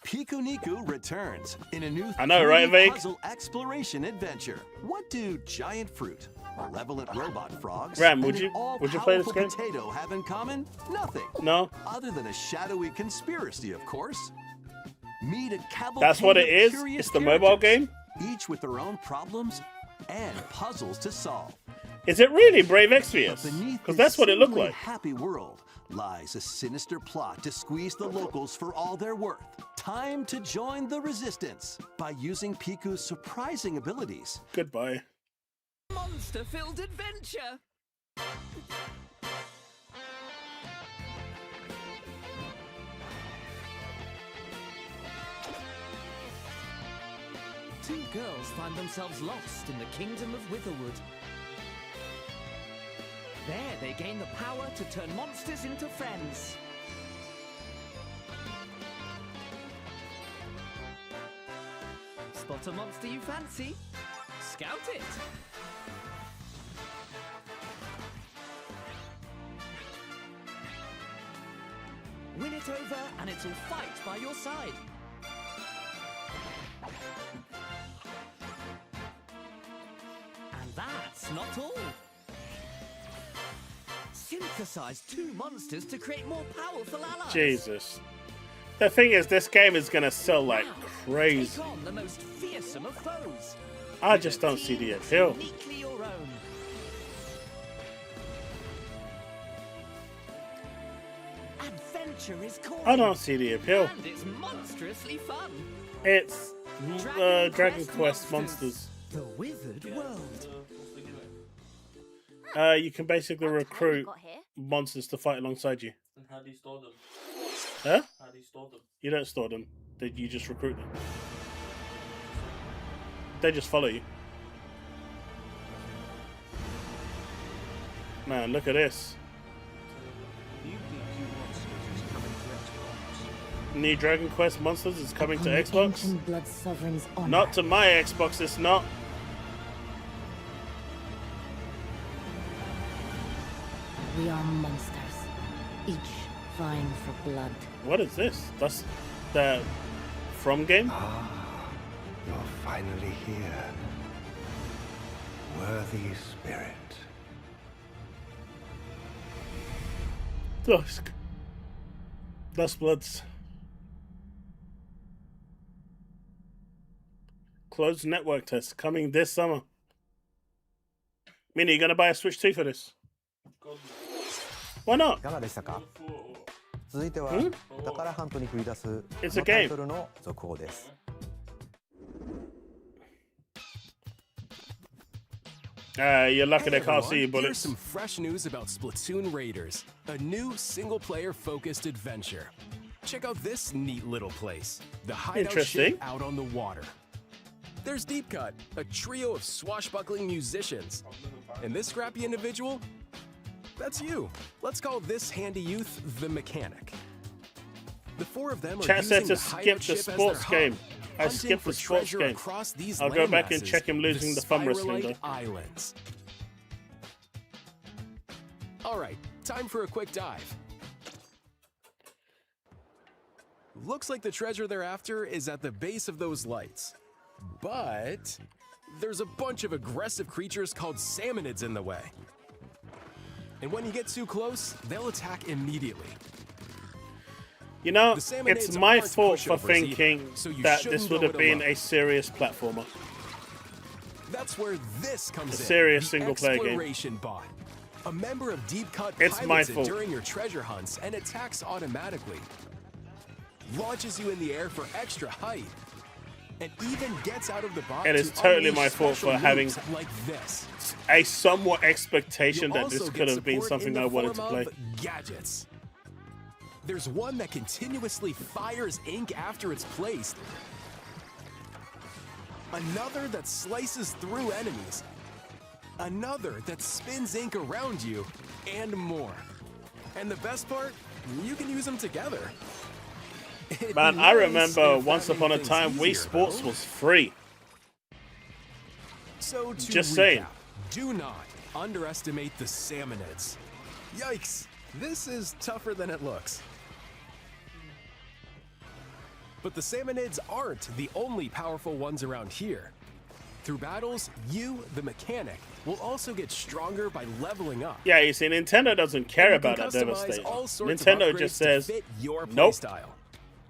Piku Niku returns in a new I know, right, 3D Vague? puzzle exploration adventure. What do giant fruit, malevolent robot frogs, Ram, and would an you all-powerful play this game? potato have in common? Nothing. No. Other than a shadowy conspiracy, of course. Meet a cavalcade That's what it of is? curious It's the mobile characters, game? each with their own problems and puzzles to solve. Is it really Brave But Exvius? beneath Because this that's what it looked seemingly like. happy world lies a sinister plot to squeeze the locals for all they're worth. Time to join the resistance by using Piku's surprising abilities. Goodbye. Monster-filled adventure! Two girls find themselves lost in the kingdom of Witherwood. There, they gain the power to turn monsters into friends. Spot a monster you fancy? Scout it! Win it over and it'll fight by your side. And that's not all. Synthesize two monsters to create more powerful allies. Jesus. The thing is, this game is gonna sell like crazy. Take on the most fearsome of foes. I just don't see the appeal. Uniquely your own. Adventure is calling. I don't see the appeal. And it's monstrously fun. It's Dragon Quest Monsters. The Withered World. You can basically recruit monsters to fight alongside you. And how do you store them? Huh? How do you store them? You don't store them. You just recruit them. They just follow you. Man, look at this. New Dragon Quest Monsters is coming to Xbox. Blood Sovereign's honor. Not to my Xbox, it's not. We are monsters, each vying for blood. What is this? That's the From game? Ah, you're finally here. Worthy spirit. Dusk. Dust Bloods. Closed network test coming this summer. Minnie, you gonna buy a Switch 2 for this? Why not? いかがでしたか？続いては宝ハントに繰り出すこの It's a タイ game. トルの続報です。You're lucky they can't see you, Here's bullets. some fresh news about Splatoon Raiders, a new single-player focused adventure. Check out this neat little place, the hideout Interesting. ship out on the water. There's Deep Cut, a trio of swashbuckling musicians. And this scrappy individual? That's you. Let's call this handy youth the mechanic. The four of them are Chat said using to the skip hideout the ship as sports their hub, game. I hunting skipped for the sports treasure game. across these I'll go back and landmasses, check him losing the thumb wrestling Spiralite though. Islands. All right, time for a quick dive. Looks like the treasure they're after is at the base of those lights. But there's a bunch of aggressive creatures called salmonids in the way. And when you get too close, they'll attack immediately. You know, The Salmonids it's my aren't fault for pushovers thinking either, so you that shouldn't this go would have it been alone. a serious platformer. That's where this comes A in. serious the single-player game. Exploration bot. A member of Deep Cut It's my pilots it fault. during your treasure hunts and attacks automatically. Launches you in the air for extra height. And even gets out of the box. It is to totally unleash my fault special for having moves like this. a somewhat expectation You that this also could get have been support in something the I wanted to form play. of gadgets. There's one that continuously fires ink after it's placed. Another that slices through enemies. Another that spins ink around you, and more. And the best part, you can use them together. It Man, I really remember makes once upon a things time Wii easier, Sports though. was free. So to Just recap, saying. do not underestimate the salmonids. Yikes, this is tougher than it looks. But the salmonids aren't the only powerful ones around here. Through battles, you, the mechanic, will also get stronger by leveling up. Yeah, you see, Nintendo doesn't care And you about can that customize devastation. all sorts of Nintendo upgrades just to says, fit your nope, playstyle.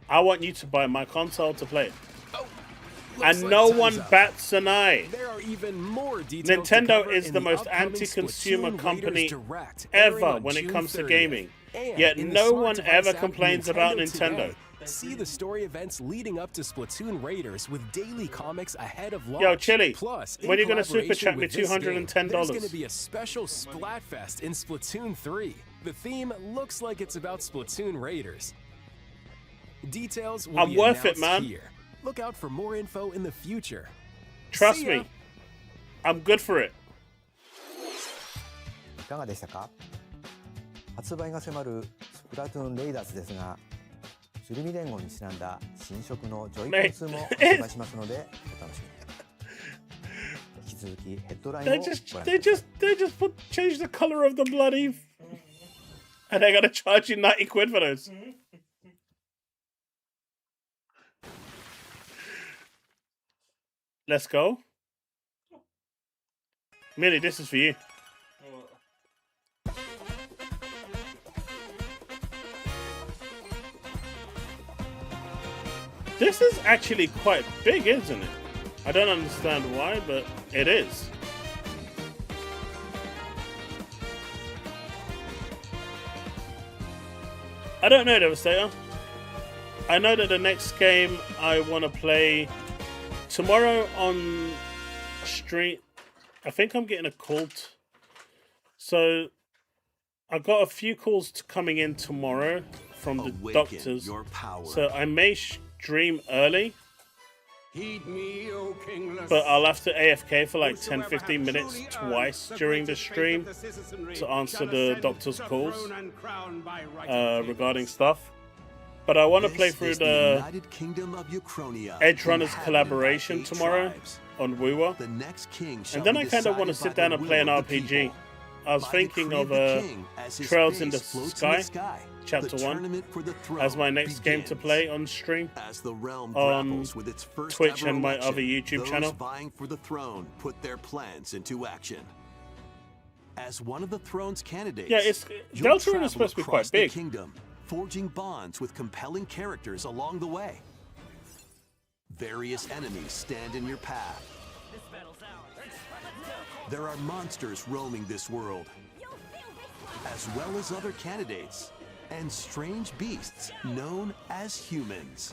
I want you to buy my console to play it. Looks And like no time's one up. bats an eye. There are even more details to Nintendo cover is in the most upcoming anti-consumer Splatoon company Raiders Direct, airing ever on when it June comes to 30th. gaming. And Yet in the no Smart one Device ever app, complains about Nintendo. Today, see the story events leading up to Splatoon Raiders with daily comics ahead of launch. Yo, Chili, Plus, when are you going to super collaboration chat me with this game, $210? There's going to be a special Splatfest in Splatoon 3. The theme looks like it's about Splatoon Raiders. Details will I'm be worth it, announced man. here. Look out for more info in the future. Trust See ya. me, I'm good for it. いかがでしたか？発売が迫るスプラトゥーンレイダーズですが、スルミ連合にちなんだ新色のジョイコン数も発売しますのでお楽しみに。引き続きヘッドラインを They ご覧 just ください。 change the color of the bloody, and they're gonna charge you 90 quid for those. Let's go. Millie, this is for you. This is actually quite big, isn't it? I don't understand why, but it is. I don't know, Devastator. I know that the next game I want to play tomorrow on stream. I think I'm getting a call. So I got a few calls coming in tomorrow from the doctors. So I may stream early. But I'll have to AFK for like 10-15 minutes twice during the stream to answer the doctor's calls regarding stuff. But I want to play through the Edge Runners collaboration tomorrow on WooWa. And then I kind of want to sit down and play an RPG. I was thinking of Trails in the Sky, Chapter 1, as my next game to play on stream on Twitch and my other YouTube channel. Vying for the throne put their plans into action. As one of the throne's candidates, Yeah, Deltarune is supposed to be quite big. Kingdom, forging bonds with compelling characters along the way. Various enemies stand in your path. There are monsters roaming this world, as well as other candidates and strange beasts known as humans.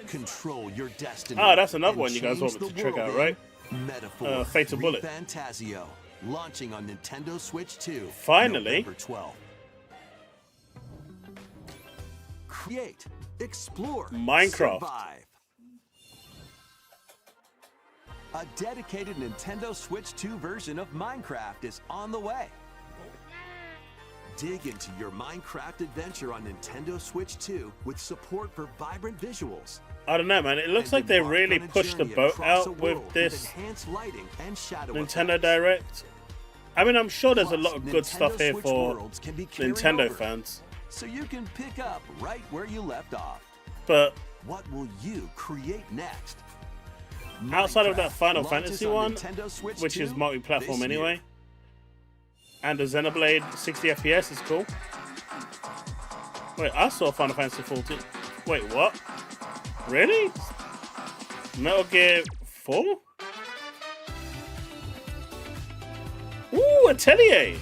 Control your destiny. Ah, that's another and one you guys want me change to the check out, world right? in Metaphor Fatal Bullet. Fantasio, launching on Nintendo Switch 2. Finally. November 12th. Create, explore, Minecraft. survive. A dedicated Nintendo Switch 2 version of Minecraft is on the way. Dig into your Minecraft adventure on Nintendo Switch 2 with support for vibrant visuals. I don't know, man. It looks like they really pushed the boat out with this Nintendo Direct. I mean, I'm sure there's a lot of good stuff here for Nintendo fans. So you can pick up right where you left off. But what will you create next? Outside of that Final launches Fantasy on one, Nintendo Switch which is 2 multi-platform this year. anyway, and the Xenoblade 60 FPS is cool. Wait, I saw Final Fantasy 14. Wait, what? Really? Metal Gear 4? Ooh, Atelier!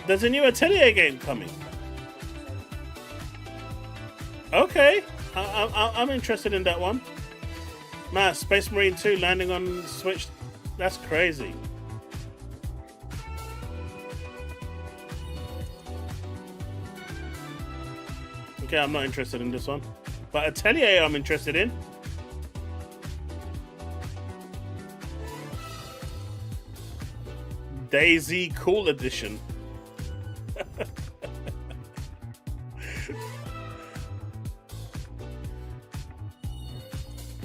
There's a new Atelier game coming. Okay, I'm interested in that one. Man, Space Marine 2 landing on Switch, that's crazy. Okay, I'm not interested in this one. But Atelier I'm interested in. Daisy Cool Edition.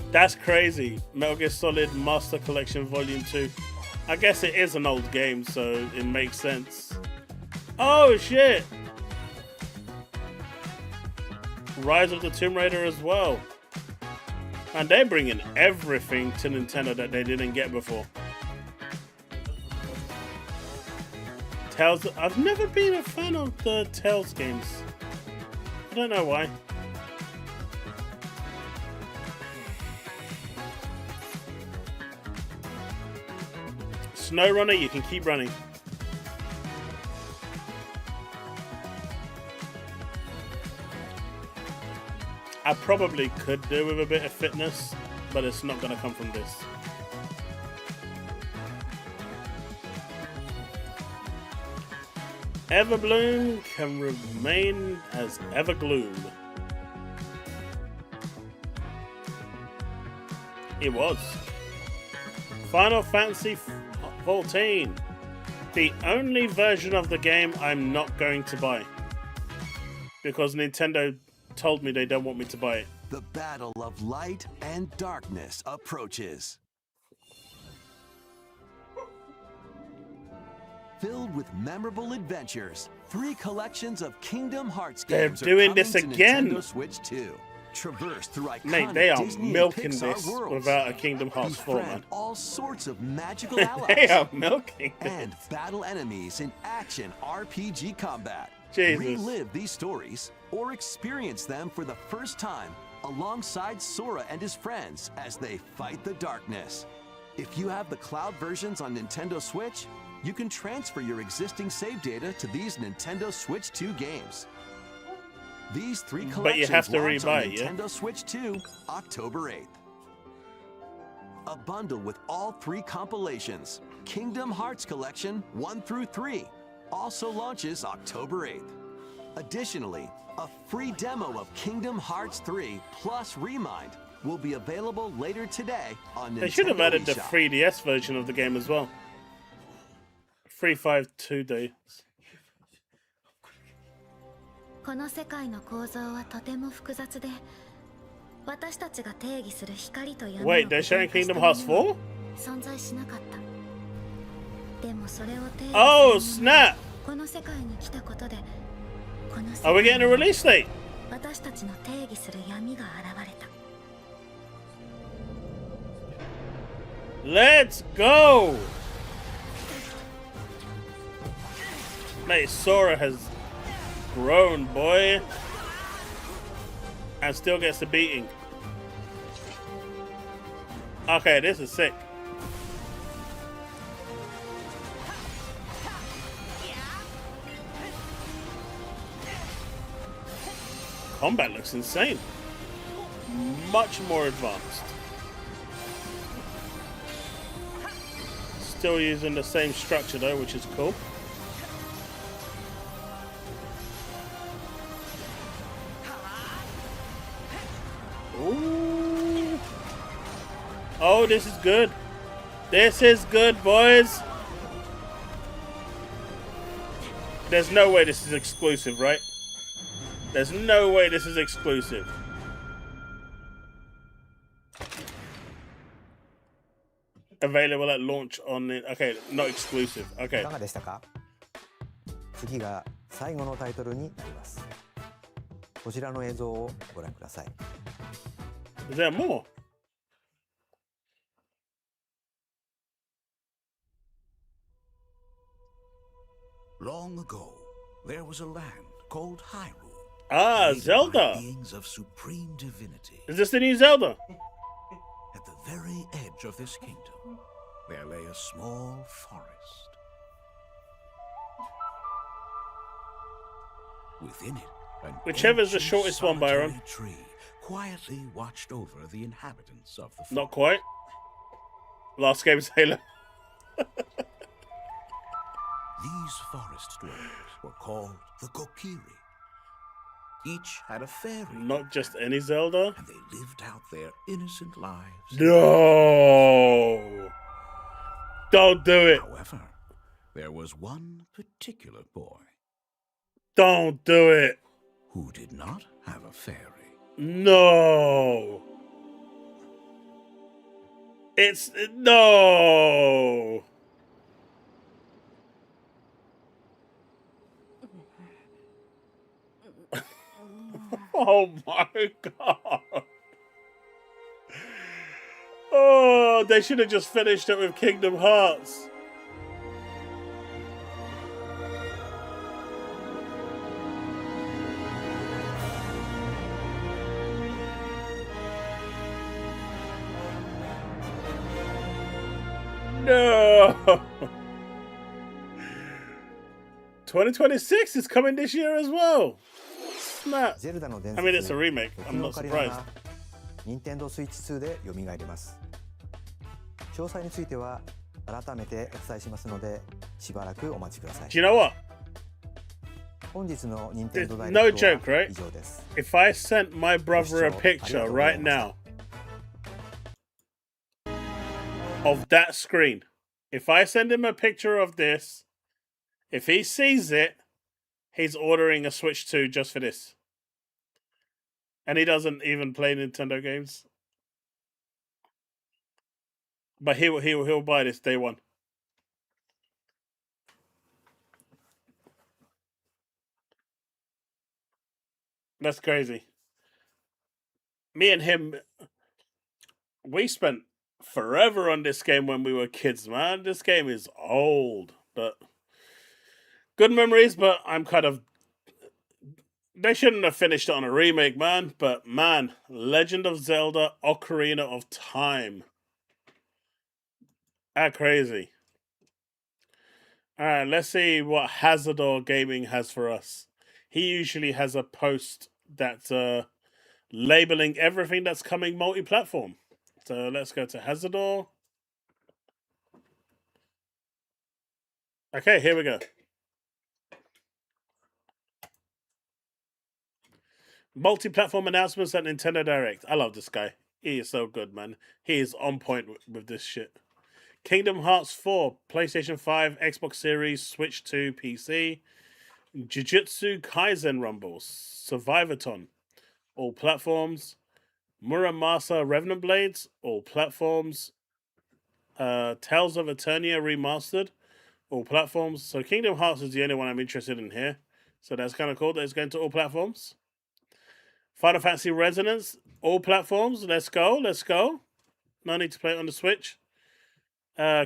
That's crazy. Metal Gear Solid Master Collection Volume 2. I guess it is an old game, so it makes sense. Oh, shit! Rise of the Tomb Raider as well. And they're bringing everything to Nintendo that they didn't get before. Tales. I've never been a fan of the Tales games. I don't know why. SnowRunner, you can keep running. I probably could do with a bit of fitness, but it's not going to come from this. Everbloom can remain as Evergloom. It was. Final Fantasy 14. The only version of the game I'm not going to buy. Because Nintendo told me they don't want me to buy it. The battle of light and darkness approaches. Filled with memorable adventures, 3 collections of Kingdom Hearts games They're doing are this coming again. to Nintendo Switch 2. Traverse through iconic Mate, they are Disney milking and Pixar this worlds. without a Kingdom Hearts 4, man. Befriend all sorts of magical allies. They are milking this. And battle enemies in action RPG combat. Jesus. Relive these stories or experience them for the first time alongside Sora and his friends as they fight the darkness. If you have the cloud versions on Nintendo Switch, you can transfer your existing save data to these Nintendo Switch 2 games. These 3 collections But you have to launch on rebuy it, yeah? Nintendo Switch 2, October 8th. A bundle with all 3 compilations, Kingdom Hearts Collection 1 through 3, also launches October 8th. Additionally, a free demo of Kingdom Hearts 3 plus Remind will be available later today on Nintendo They should have added the eShop. 3DS version of the game as well. 352 days. この世界の構造はとても複雑で、私たちが定義する光と闇の Wait, they're showing Kingdom Hearts 4? 存在しなかった。でもそれを定義 Oh, するの snap! この世界に来たことで、この世 Are we 界 getting a release date? 私たちの定義する闇が現れた。 Let's go! Mate, Sora has grown, boy. And still gets the beating. Okay, this is sick. Combat looks insane. Much more advanced. Still using the same structure though, which is cool. Ooh. Oh, this is good. This is good, boys. There's no way this is exclusive, right? There's no way this is exclusive. Available at launch on the... Okay, not exclusive. Okay. いかがでしたか？次が最後のタイトルになります。こちらの映像をご覧ください。Is there more? Long ago, there was a land called Hyrule. Ah, made Zelda. by beings of supreme divinity. Is this the new Zelda? At the very edge of this kingdom, there lay a small forest. Within it, an Whichever's the ancient shortest one, Byron. solitary tree quietly watched over the inhabitants of the forest. Not quite. Last game's Halo. These forest dwellers were called the Kokiri. Each had a fairy. Not just any Zelda. And they lived out their innocent lives. No! Don't do it. However, there was one particular boy. Don't do it. Who did not have a fairy. No. It's... No. Oh my god. Oh, they should have just finished it with Kingdom Hearts. No. 2026 is coming this year as well. snap. ゼルダの伝 I mean, it's a 説 remake. 時 I'm の not オカリナ surprised. が任天堂スイッチ2で蘇ります詳細については改めてお伝えしますのでしばらくお待ちください Do you know what? 本日の任天 There's 堂ダイ no レクトは joke, right? 以上です If I sent my brother a picture right now of that screen, if I send him a picture of this, if he sees it, he's ordering a Switch 2 just for this. And he doesn't even play Nintendo games. But he'll buy this day one. That's crazy. Me and him, we spent forever on this game when we were kids, man. This game is old, but good memories, but I'm kind of... They shouldn't have finished it on a remake, man. But, man, Legend of Zelda Ocarina of Time. Crazy. Alright, let's see what Hazardor Gaming has for us. He usually has a post that's labeling everything that's coming multi-platform. So let's go to Hazardor. Okay, here we go. Multi-platform announcements at Nintendo Direct. I love this guy. He is so good, man. He is on point with this shit. Kingdom Hearts 4, PlayStation 5, Xbox Series, Switch 2, PC. Jujutsu Kaisen Rumble, Survivathon, all platforms. Muramasa Revenant Blades, all platforms. Tales of Eternia Remastered, all platforms. So Kingdom Hearts is the only one I'm interested in here. So that's kind of cool that it's going to all platforms. Final Fantasy Resonance, all platforms. Let's go, let's go. No need to play it on the Switch.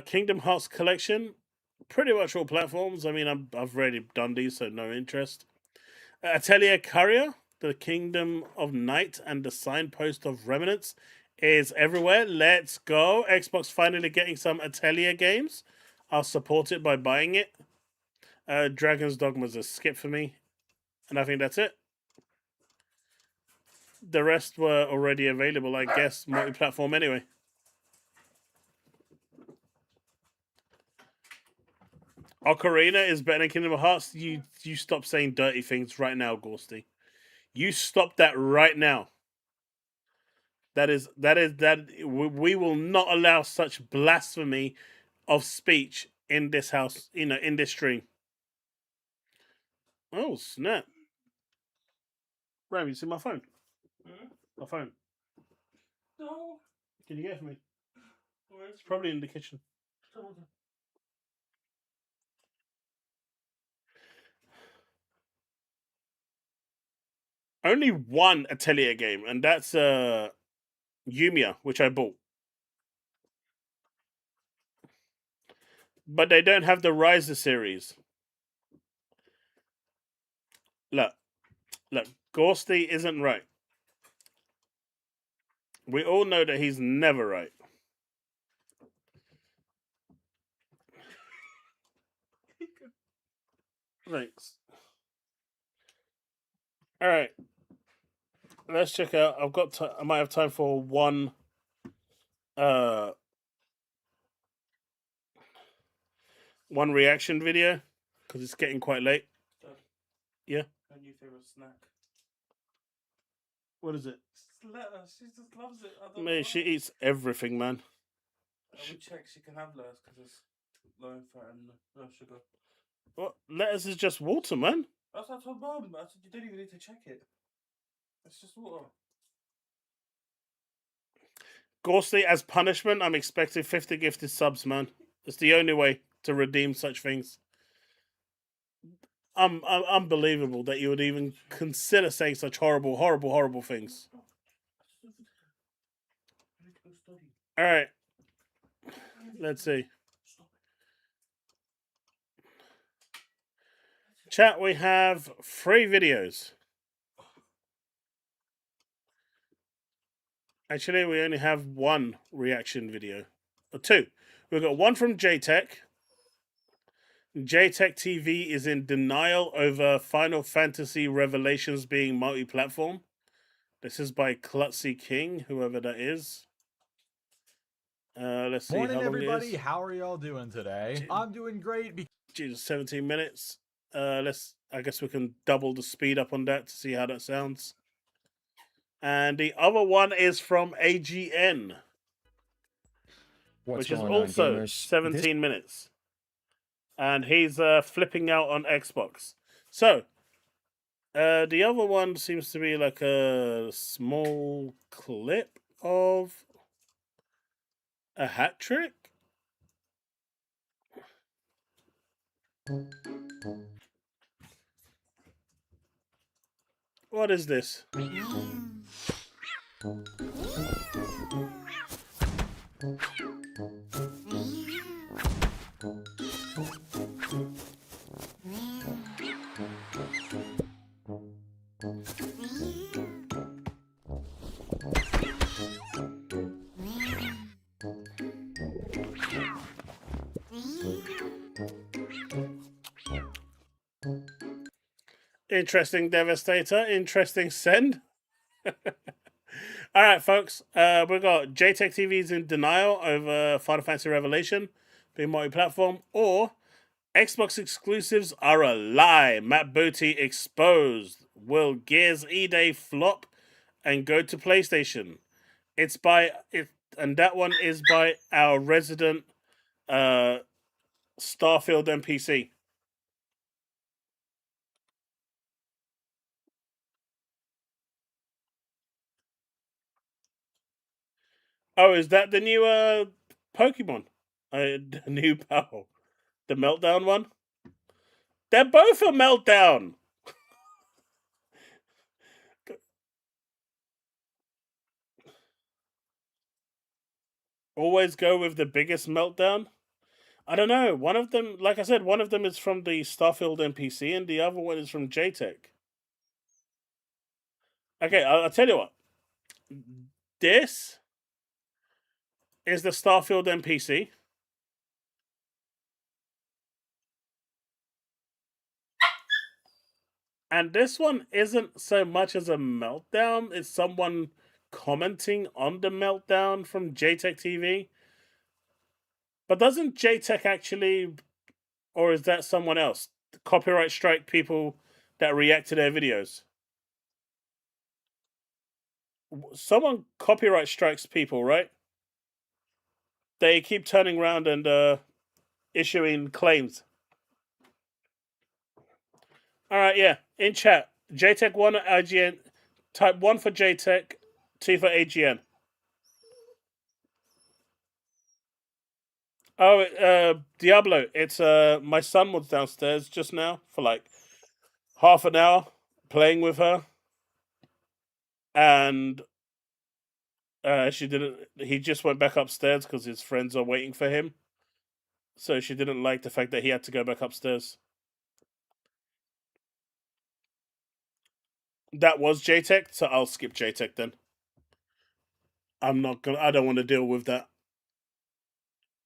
Kingdom Hearts Collection, pretty much all platforms. I mean, I've already done these, so no interest. Atelier Courier, the Kingdom of Night and the Signpost of Remnants is everywhere. Let's go. Xbox finally getting some Atelier games. I'll support it by buying it. Dragon's Dogma's a skip for me. And I think that's it. The rest were already available, I guess, multi-platform anyway. Ocarina is better than Kingdom Hearts. You stop saying dirty things right now, Gorsty. You stop that right now. That we will not allow such blasphemy of speech in this house, in this stream. Oh, snap. Ram, you see my phone? My phone. No. Can you get it for me? It's probably in the kitchen. Only one Atelier game, and that's Yumiya, which I bought. But they don't have the Riser series. Look, Gorsty isn't right. We all know that he's never right. Thanks. All right. Let's check out. I might have time for one reaction video because it's getting quite late. Yeah. Her new favorite snack. What is it? Just let her. She just loves it. I don't Man, know. she eats everything, man. I will check. She can have lettuce because it's low in fat and no sugar. What? Lettuce is just water, man. That's what I told Mum. I said you don't even need to check it. It's just water. Gorsty, as punishment, I'm expecting 50 gifted subs, man. It's the only way to redeem such things. Unbelievable that you would even consider saying such horrible, horrible, horrible things. All right. Let's see. Chat, we have 3 videos. Actually, we only have 1 reaction video. Or 2. We've got one from JTech. JTech TV is in denial over Final Fantasy Revelations being multi-platform. This is by Klutzy King, whoever that is. Let's see Morning, how long everybody. it is. How are y'all doing today? I'm doing great. Jesus, 17 minutes. I guess we can double the speed up on that to see how that sounds. And the other one is from AGN, which is also 17 minutes. And he's flipping out on Xbox. So, the other one seems to be like a small clip of a hat trick. What is this? Interesting Devastator. Interesting Send. All right, folks. We've got JTech TV's in denial over Final Fantasy Revelation being multi-platform, or Xbox exclusives are a lie. Matt Booty exposed. Will Gears E-Day flop and go to PlayStation? It's by it, and that one is by our resident Starfield NPC. Oh, is that the new Pokemon? The new Power, the Meltdown one. They're both a Meltdown. Always go with the biggest Meltdown. I don't know. One of them, like I said, one of them is from the Starfield NPC, and the other one is from JTech. Okay, I'll tell you what. This is the Starfield NPC. And this one isn't so much as a meltdown, it's someone commenting on the meltdown from JTech TV. But doesn't JTech actually, or is that someone else, copyright strike people that react to their videos? Someone copyright strikes people, right? They keep turning around and issuing claims. All right, yeah. In chat, JTech 1 at IGN. Type 1 for JTech, 2 for AGN. Oh, Diablo. It's my son was downstairs just now for like half an hour playing with her, and she didn't. He just went back upstairs because his friends are waiting for him. So she didn't like the fact that he had to go back upstairs. That was JTech, so I'll skip JTech then. I'm not gonna. I don't want to deal with that.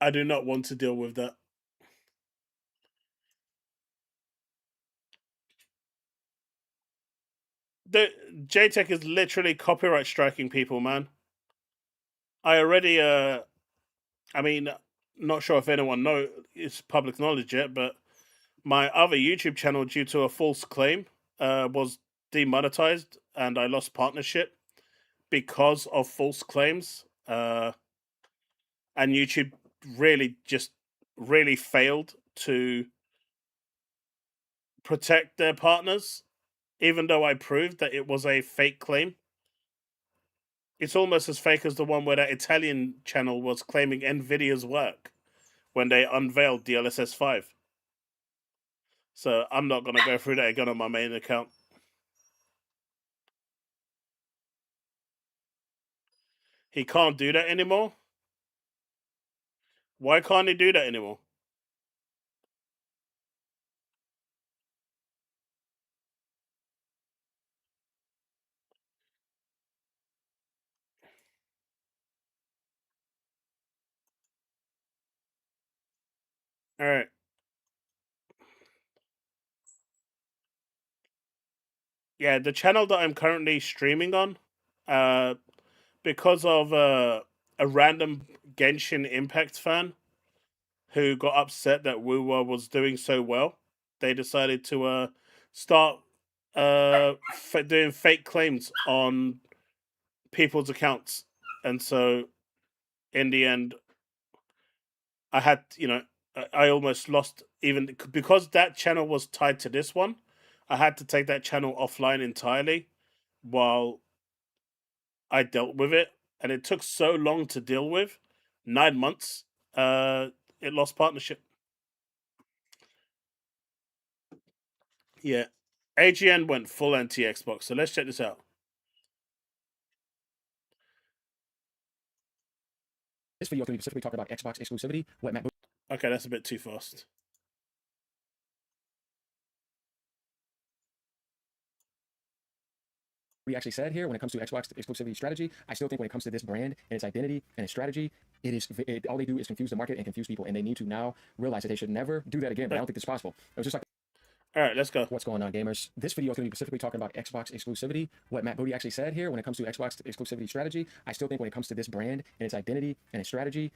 I do not want to deal with that. The JTech is literally copyright striking people, man. I already I mean, not sure if anyone know it's public knowledge yet, but my other YouTube channel, due to a false claim, was demonetized, and I lost partnership because of false claims. And YouTube really failed to protect their partners, even though I proved that it was a fake claim. It's almost as fake as the one where that Italian channel was claiming Nvidia's work when they unveiled DLSS 5. So I'm not going to go through that again on my main account. He can't do that anymore? Why can't he do that anymore? All right. Yeah, the channel that I'm currently streaming on, because of a random Genshin Impact fan who got upset that Wuwa was doing so well, they decided to start doing fake claims on people's accounts, and so in the end, I had, I almost lost, even because that channel was tied to this one. I had to take that channel offline entirely while I dealt with it, and it took so long to deal with, 9 months. It lost partnership. Yeah, AGN went full anti Xbox. So let's check this out. This video is going to be specifically talking about Xbox exclusivity. What Matt? Okay, that's a bit too fast. We actually said here when it comes to Xbox exclusivity strategy, I still think when it comes to this brand and its identity and its strategy, all they do is confuse the market and confuse people, and they need to now realize that they should never do that again. But I don't think it's possible. It was just like. All right, let's go. What's going on, gamers? This video is going to be specifically talking about Xbox exclusivity. What Matt Booty actually said here when it comes to Xbox exclusivity strategy, I still think when it comes to this brand and its identity and its strategy,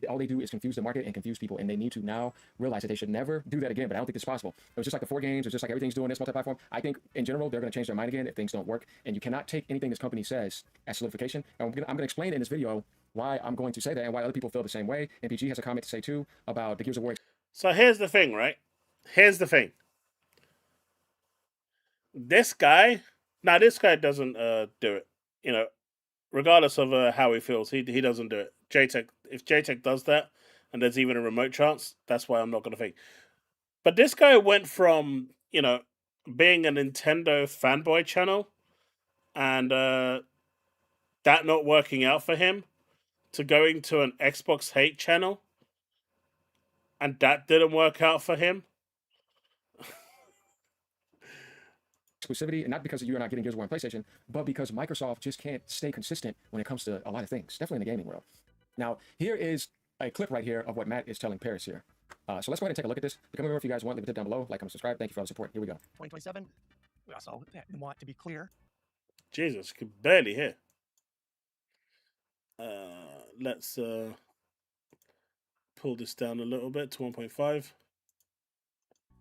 all they do is confuse the market and confuse people, and they need to now realize that they should never do that again. But I don't think it's possible. It was just like the 4 games. It's just like everything's doing this multi-platform. I think in general they're going to change their mind again if things don't work, and you cannot take anything this company says as solidification. And I'm going to explain in this video why I'm going to say that and why other people feel the same way. MPG has a comment to say too about the Gears of War. So here's the thing, right? Here's the thing. This guy doesn't do it. Regardless of how he feels, he doesn't do it. JTech, if JTech does that, and there's even a remote chance, that's why I'm not going to think. But this guy went from being a Nintendo fanboy channel, and that not working out for him, to going to an Xbox hate channel, and that didn't work out for him. Exclusivity, and not because you're not getting Gears of War on PlayStation, but because Microsoft just can't stay consistent when it comes to a lot of things, definitely in the gaming world. Now, here is a clip right here of what Matt is telling Paris here. So let's go ahead and take a look at this. Become a member if you guys want. Leave a tip down below. Like, comment, subscribe. Thank you for all the support. Here we go. 2027. We also want to be clear. Jesus, you could barely hear. Let's pull this down a little bit to 1.5.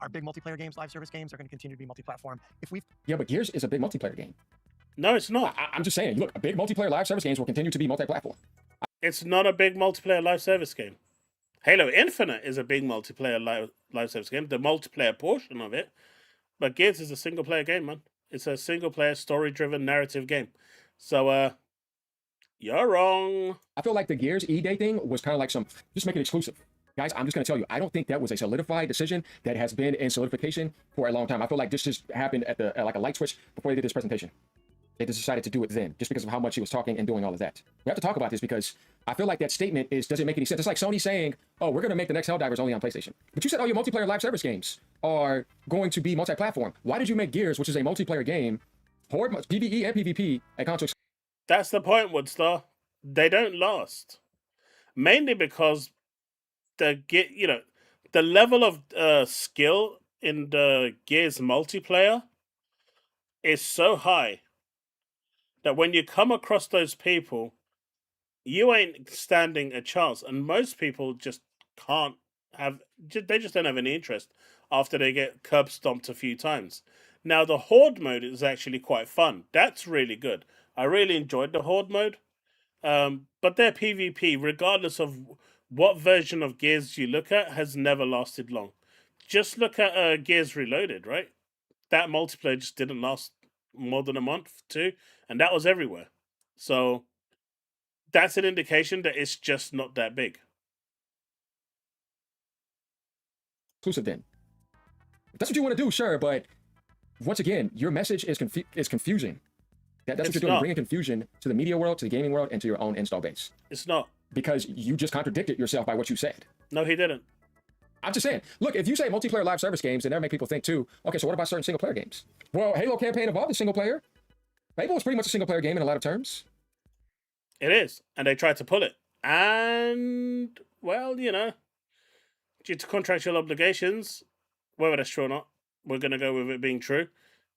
Our big multiplayer games, live service games, are going to continue to be multi-platform. Yeah, but Gears is a big multiplayer game. No, it's not. I'm just saying. Look, big multiplayer live service games will continue to be multi-platform. It's not a big multiplayer live service game. Halo Infinite is a big multiplayer live service game, the multiplayer portion of it. But Gears is a single player game, man. It's a single player, story driven narrative game. So, you're wrong. I feel like the Gears E-Day thing was kind of like just make it exclusive. Guys, I'm just going to tell you, I don't think that was a solidified decision that has been in solidification for a long time. I feel like this just happened at like a light switch before they did this presentation. They just decided to do it then, just because of how much he was talking and doing all of that. We have to talk about this because I feel like that statement doesn't make any sense. It's like Sony saying, oh, we're going to make the next Helldivers only on PlayStation. But you said all your multiplayer live service games are going to be multi-platform. Why did you make Gears, which is a multiplayer game, Horde, PvE and PvP, a console? That's the point, Woodstar. They don't last. Mainly because the level of skill in the Gears multiplayer is so high that when you come across those people, you ain't standing a chance. And most people just they just don't have any interest after they get curb stomped a few times. Now, the Horde mode is actually quite fun. That's really good. I really enjoyed the Horde mode. But their PvP, regardless of what version of Gears you look at, has never lasted long. Just look at Gears Reloaded, right? That multiplayer just didn't last more than a month, too. And that was everywhere. So that's an indication that it's just not that big. Exclusive then. If that's what you want to do, sure, but once again, your message is confusing. That's what you're doing, bringing confusion to the media world, to the gaming world, and to your own install base. It's not. Because you just contradicted yourself by what you said. No, he didn't. I'm just saying, look, if you say multiplayer live service games, then that'll make people think too, okay, so what about certain single player games? Well, Halo Campaign Evolved is single player. Fable is pretty much a single player game in a lot of terms. It is. And they tried to pull it. And, well, due to contractual obligations, whether that's true or not, we're going to go with it being true.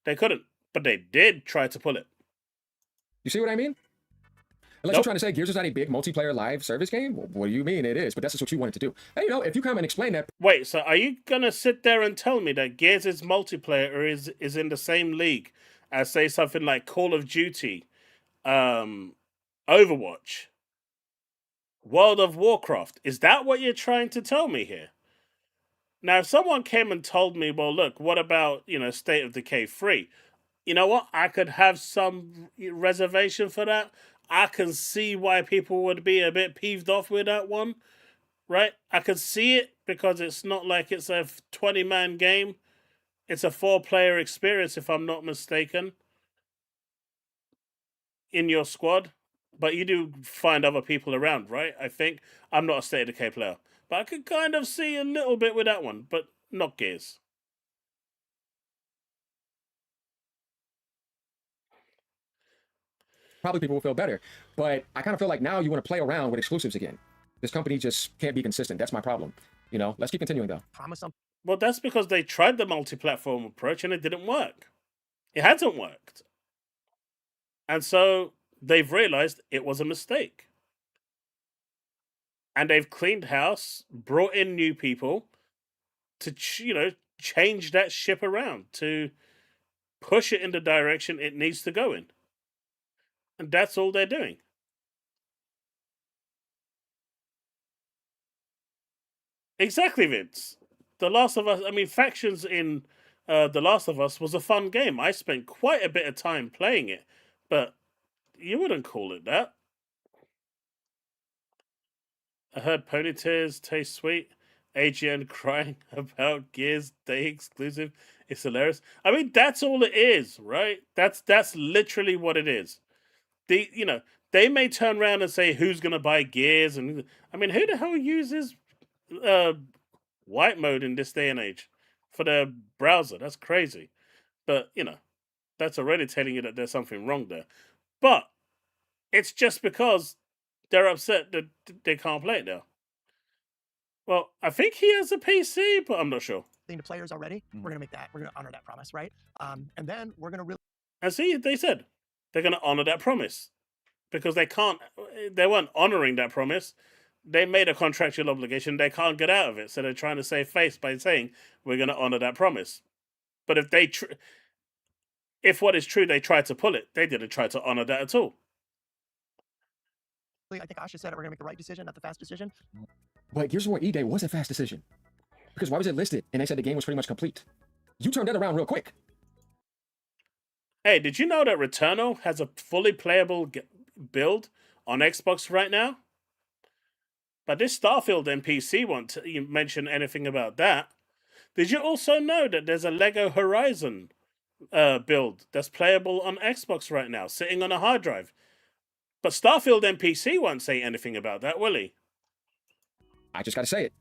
They couldn't. But they did try to pull it. You see what I mean? Unless you're trying to say Gears is not a big multiplayer live service game, well, what do you mean it is? But that's just what you wanted to do. And you know, if you come and explain that. Wait, so are you gonna sit there and tell me that Gears is multiplayer or is in the same league as, say, something like Call of Duty, Overwatch, World of Warcraft? Is that what you're trying to tell me here? Now, if someone came and told me, well, look, what about, you know, State of Decay 3? You know what? I could have some reservation for that. I can see why people would be a bit peeved off with that one, right? I can see it because it's not like it's a 20-man game. It's a 4-player experience, if I'm not mistaken, in your squad. But you do find other people around, right? I think. I'm not a State of Decay player. But I could kind of see a little bit with that one, but not Gears. Probably people will feel better. But I kind of feel like now you want to play around with exclusives again. This company just can't be consistent. That's my problem. You know, let's keep continuing though. Promise something. Well, that's because they tried the multi-platform approach and it didn't work. It hasn't worked. And so they've realized it was a mistake. And they've cleaned house, brought in new people to, you know, change that ship around, to push it in the direction it needs to go in. And that's all they're doing. Exactly, Vince. The Last of Us, I mean, factions in The Last of Us was a fun game. I spent quite a bit of time playing it, but you wouldn't call it that. I heard Pony Tears taste sweet. AGN crying about Gears Day exclusive. It's hilarious. I mean, that's all it is, right? That's literally what it is. They may turn around and say who's gonna buy Gears, and I mean, who the hell uses white mode in this day and age for their browser? That's crazy. But that's already telling you that there's something wrong there. But it's just because they're upset that they can't play it now. Well, I think he has a PC, but I'm not sure. To players already, we're gonna make that. We're gonna honor that promise, right? And then we're gonna really. And see, they said they're gonna honor that promise because they can't. They weren't honoring that promise. They made a contractual obligation. They can't get out of it, so they're trying to save face by saying we're gonna honor that promise. But if what is true, they tried to pull it, they didn't try to honor that at all. I think Asha said it. We're gonna make the right decision, not the fast decision. But Gears of War E-Day was a fast decision. Because why was it listed? And they said the game was pretty much complete. You turned that around real quick. Hey, did you know that Returnal has a fully playable build on Xbox right now? But this Starfield NPC won't mention anything about that. Did you also know that there's a Lego Horizon build that's playable on Xbox right now, sitting on a hard drive? But Starfield NPC won't say anything about that, will he? I just got to say it.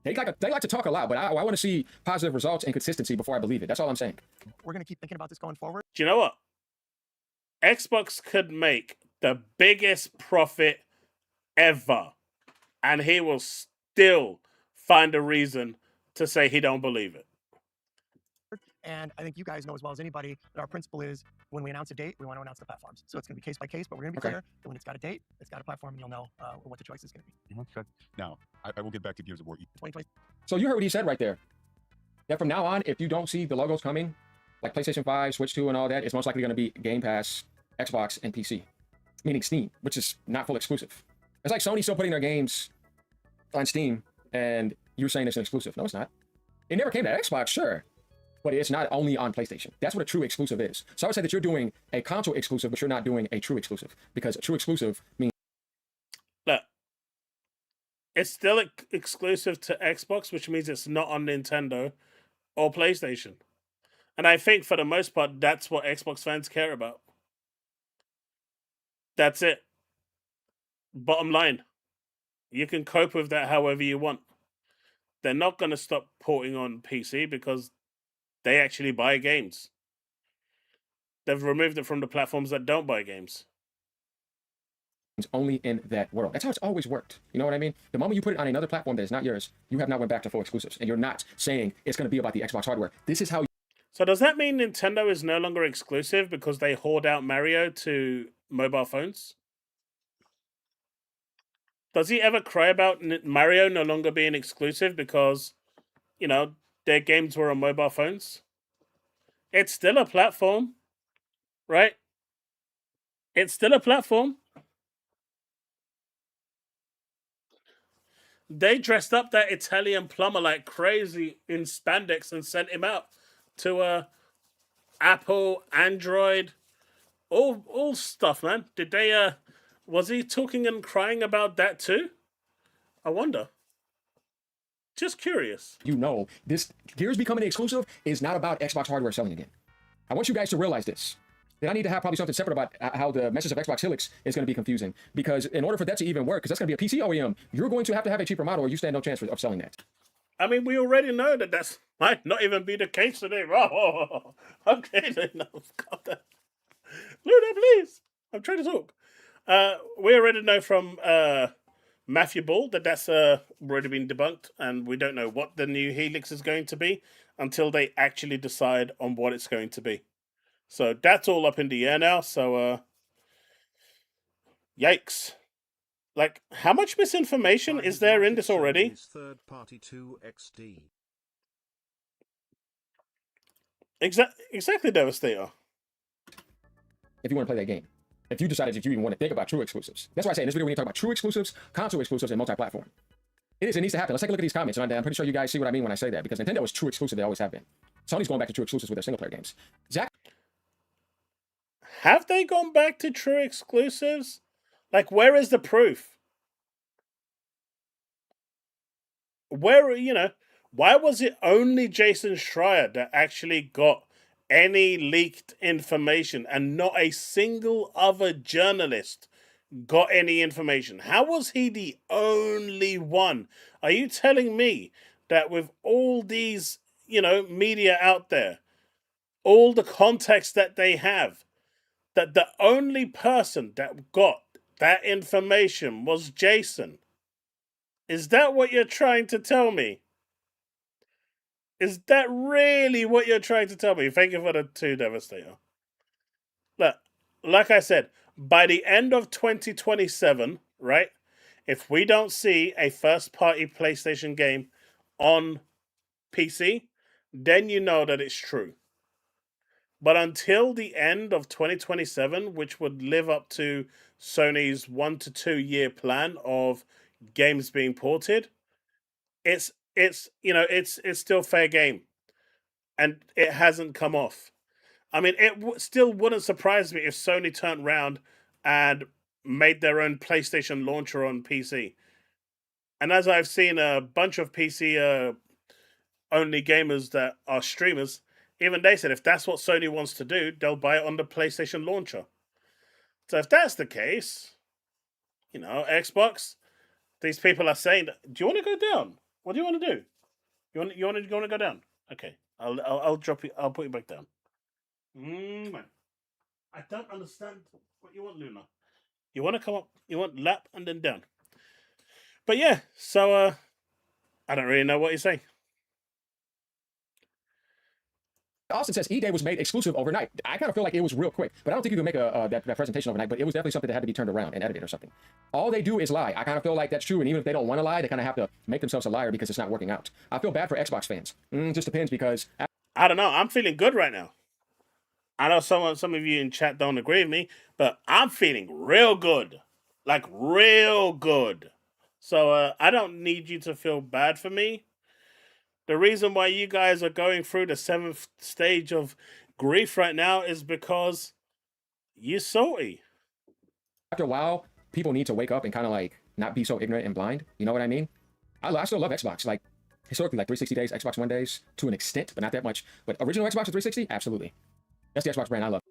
They like to talk a lot, but I want to see positive results and consistency before I believe it. That's all I'm saying. We're going to keep thinking about this going forward. Do you know what? Xbox could make the biggest profit ever, and he will still find a reason to say he don't believe it. And I think you guys know as well as anybody that our principle is when we announce a date, we want to announce the platforms. So it's going to be case by case, but we're going to be clear that when it's got a date, it's got a platform, and you'll know what the choice is going to be. Okay. Now, I will get back to Gears of War. 2020. So you heard what he said right there. That from now on, if you don't see the logos coming, like PlayStation 5, Switch 2, and all that, it's most likely going to be Game Pass, Xbox, and PC. Meaning Steam, which is not full exclusive. It's like Sony still putting their games on Steam, and you're saying it's an exclusive. No, it's not. It never came to Xbox, sure. But it's not only on PlayStation. That's what a true exclusive is. So I would say that you're doing a console exclusive, but you're not doing a true exclusive. Because a true exclusive means... Look, it's still exclusive to Xbox, which means it's not on Nintendo or PlayStation. And I think for the most part, that's what Xbox fans care about. That's it. Bottom line. You can cope with that however you want. They're not going to stop porting on PC because they actually buy games. They've removed it from the platforms that don't buy games. It's only in that world. That's how it's always worked. You know what I mean? The moment you put it on another platform that is not yours, you have now went back to full exclusives. And you're not saying it's going to be about the Xbox hardware. This is how... So does that mean Nintendo is no longer exclusive because they hoard out Mario to mobile phones? Does he ever cry about Mario no longer being exclusive because, you know, their games were on mobile phones? It's still a platform, right? It's still a platform. They dressed up that Italian plumber like crazy in spandex and sent him out to Apple, Android, all stuff, man. Did they was he talking and crying about that too? I wonder. Just curious. You know, this Gears becoming exclusive is not about Xbox hardware selling again. I want you guys to realize this. That I need to have probably something separate about how the message of Xbox Helix is going to be confusing. Because in order for that to even work, because that's going to be a PC OEM, you're going to have a cheaper model or you stand no chance of selling that. I mean, we already know that that's might not even be the case today. Oh, okay, then. God, Luna, please. I'm trying to talk. We already know from Matthew Ball that that's already been debunked, and we don't know what the new Helix is going to be until they actually decide on what it's going to be. So that's all up in the air now. So, yikes. Like, how much misinformation is there in this already? Third party 2XD. Exactly, Devastator. If you want to play that game. If you decided if you even want to think about true exclusives. That's why I say in this video we need to talk about true exclusives, console exclusives, and multi-platform. It needs to happen. Let's take a look at these comments. And I'm pretty sure you guys see what I mean when I say that. Because Nintendo is true exclusive. They always have been. Sony's going back to true exclusives with their single-player games. Zach? Have they gone back to true exclusives? Like, where is the proof? Where, you know, why was it only Jason Schreier that actually got any leaked information and not a single other journalist got any information? How was he the only one? Are you telling me that with all these, you know, media out there, all the context that they have, that the only person that got that information was Jason? Is that what you're trying to tell me? Is that really what you're trying to tell me? Thank you for the 2, Devastator. Look, like I said, by the end of 2027, right? If we don't see a first-party PlayStation game on PC, then you know that it's true. But until the end of 2027, which would live up to Sony's 1 to 2 year plan of games being ported, it's you know, it's still fair game, and it hasn't come off. I mean, it still wouldn't surprise me if Sony turned around and made their own PlayStation launcher on PC. And as I've seen a bunch of PC only gamers that are streamers, even they said if that's what Sony wants to do, they'll buy it on the PlayStation launcher. So if that's the case, you know, Xbox, these people are saying, do you want to go down? What do you want to do? You want to go down? Okay, I'll drop you. I'll put you back down. Man. I don't understand what you want, Luna. You want to come up? You want lap and then down? But yeah, so I don't really know what you're saying. Austin says E-Day was made exclusive overnight. I kind of feel like it was real quick, but I don't think you can make that presentation overnight, but it was definitely something that had to be turned around and edited or something. All they do is lie. I kind of feel like that's true, and even if they don't want to lie, they kind of have to make themselves a liar because it's not working out. I feel bad for Xbox fans. Just depends because... I don't know. I'm feeling good right now. I know some of you in chat don't agree with me, but I'm feeling real good. Like, real good. So I don't need you to feel bad for me. The reason why you guys are going through the 7th stage of grief right now is because you're salty. After a while, people need to wake up and kind of like not be so ignorant and blind. You know what I mean? I still love Xbox. Like, historically, like 360 days, Xbox One days, to an extent, but not that much. But original Xbox with 360, absolutely. That's the Xbox brand I love.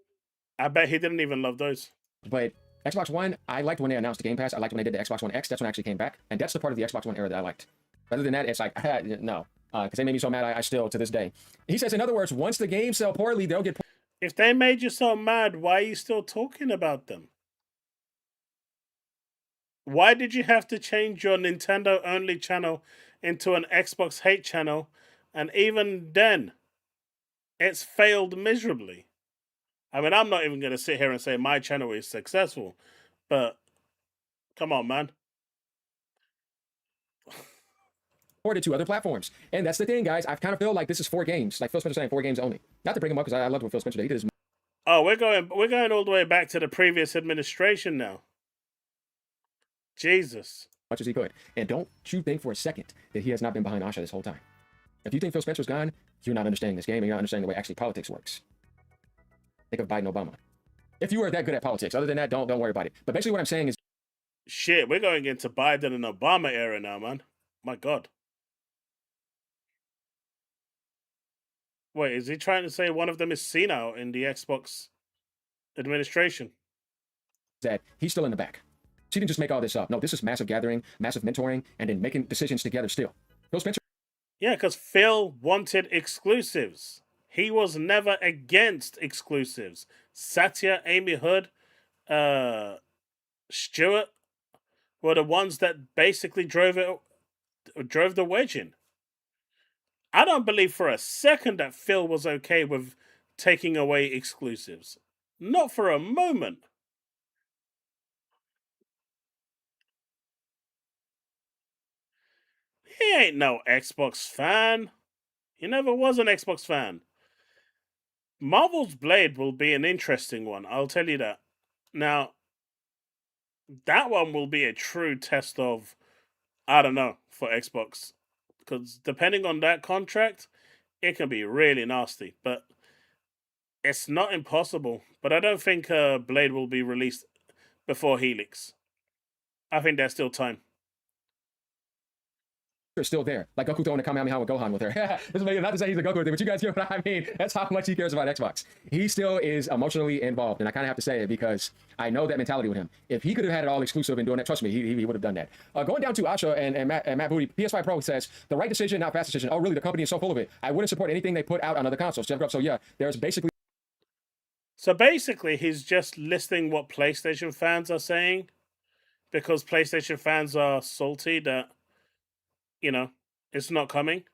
I bet he didn't even love those. But Xbox One, I liked when they announced the Game Pass. I liked when they did the Xbox One X. That's when I actually came back. And that's the part of the Xbox One era that I liked. Other than that, it's like, no. Because they made me so mad, I still, to this day. He says, in other words, once the games sell poorly, they'll get... If they made you so mad, why are you still talking about them? Why did you have to change your Nintendo-only channel into an Xbox hate channel? And even then, It's failed miserably. I mean, I'm not even going to sit here and say my channel is successful, but come on, man. Ported to other platforms. And that's the thing, guys. I kind of feel like this is 4 games. Like Phil Spencer saying 4 games only. Not to bring him up because I loved what Phil Spencer did. He did his Oh, we're going all the way back to the previous administration now. Jesus. much as he could. And don't you think for a second that he has not been behind Asha this whole time. If you think Phil Spencer's gone, you're not understanding this game and you're not understanding the way actually politics works. Think of Biden Obama. If you were that good at politics, other than that, don't worry about it. But basically what I'm saying is, shit, we're going into Biden and Obama era now, man. My God. Wait, is he trying to say one of them is senile in the Xbox administration? that he's still in the back. She didn't just make all this up. No, this is massive gathering, massive mentoring, and then making decisions together still. Phil Spencer. Yeah, because Phil wanted exclusives. He was never against exclusives. Satya, Amy Hood, Stewart were the ones that basically drove the wedge in. I don't believe for a second that Phil was okay with taking away exclusives. Not for a moment. He ain't no Xbox fan. He never was an Xbox fan. Marvel's Blade will be an interesting one, I'll tell you that. Now, that one will be a true test of, I don't know, for Xbox. Because depending on that contract, it can be really nasty. But it's not impossible. But I don't think Blade will be released before Helix. I think there's still time. Is still there. Like Goku throwing a Kamehameha with Gohan with her. This is not to say he's a Goku thing, but you guys get what I mean. That's how much he cares about Xbox. He still is emotionally involved, and I kind of have to say it because I know that mentality with him. If he could have had it all exclusive and doing that, trust me, he would have done that. Going down to Asha and Matt Booty, PS5 Pro says, the right decision, not fast decision. Oh, really? The company is so full of it. I wouldn't support anything they put out on other consoles. Jeff Grubb, so yeah, there's basically... So basically, he's just listing what PlayStation fans are saying because PlayStation fans are salty that, you know, it's not coming.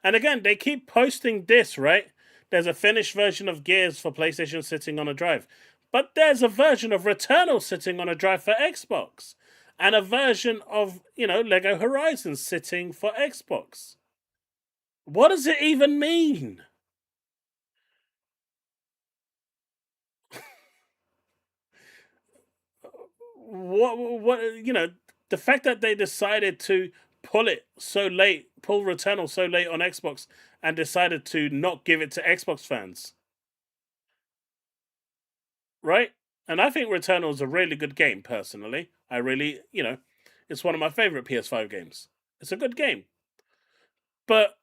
And again, they keep posting this, right? There's a finished version of Gears for PlayStation sitting on a drive. But there's a version of Returnal sitting on a drive for Xbox. And a version of, you know, Lego Horizons sitting for Xbox. What does it even mean? What, you know, the fact that they decided to pull Returnal so late on Xbox and decided to not give it to Xbox fans. Right? And I think Returnal is a really good game, personally. I really, you know, it's one of my favorite PS5 games. It's a good game. But,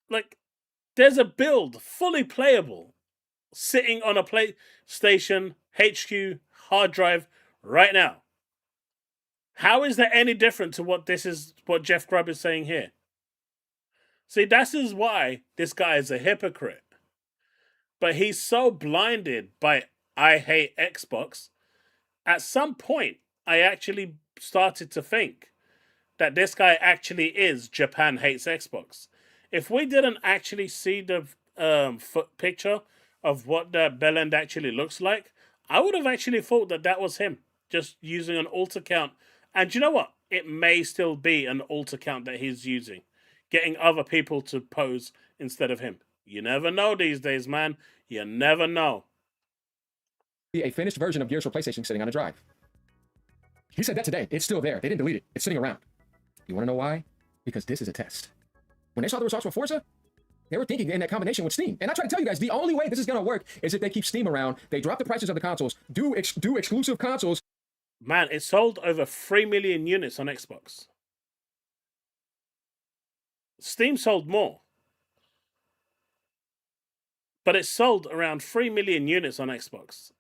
like, there's a build, fully playable, sitting on a PlayStation HQ hard drive right now. How is that any different to what Jeff Grubb is saying here? See, that is why this guy is a hypocrite. But he's so blinded by I hate Xbox. At some point, I actually started to think that this guy actually is Japan hates Xbox. If we didn't actually see the picture of what that bellend actually looks like, I would have actually thought that was him, just using an alt account. And you know what? It may still be an alt account that he's using, getting other people to pose instead of him. You never know these days, man. You never know. A finished version of Gears for PlayStation sitting on a drive. He said that today. It's still there. They didn't delete it. It's sitting around. You want to know why? Because this is a test. When they saw the results for Forza, they were thinking in that combination with Steam. And I try to tell you guys, the only way this is going to work is if they keep Steam around, they drop the prices of the consoles, do exclusive consoles. Man, it sold over 3 million units on Xbox. Steam sold more. But it sold around 3 million units on Xbox.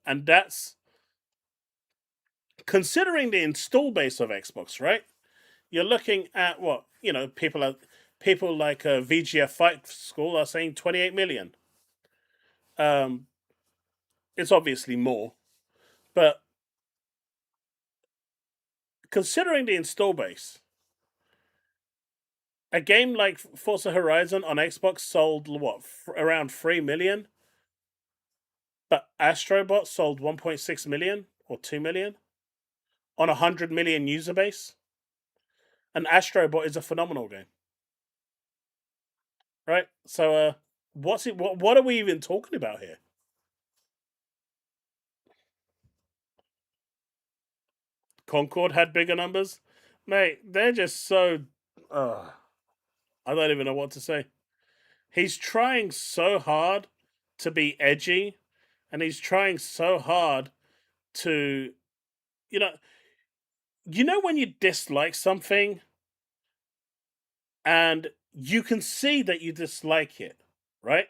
And that's considering the install base of Xbox, right? You're looking at what, you know, people like VGF Fight School are saying 28 million. It's obviously more, but considering the install base, A game like Forza Horizon on Xbox sold, what, around 3 million? But Astrobot sold 1.6 million or 2 million on a 100 million user base. And Astrobot is a phenomenal game. Right? So, what are we even talking about here? Concord had bigger numbers? Mate, they're just so... I don't even know what to say. He's trying so hard to be edgy, and he's trying so hard to... You know when you dislike something, and you can see that you dislike it, right?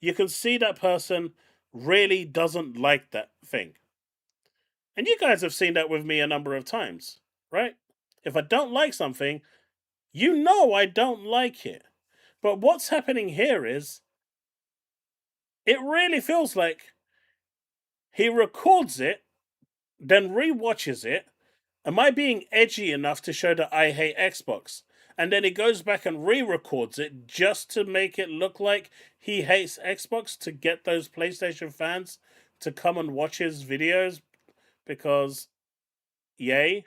You can see that person really doesn't like that thing. And you guys have seen that with me a number of times, right? If I don't like something, you know I don't like it. But what's happening here is, it really feels like he records it, then rewatches it. Am I being edgy enough to show that I hate Xbox? And then he goes back and re-records it just to make it look like he hates Xbox, to get those PlayStation fans to come and watch his videos because, yay.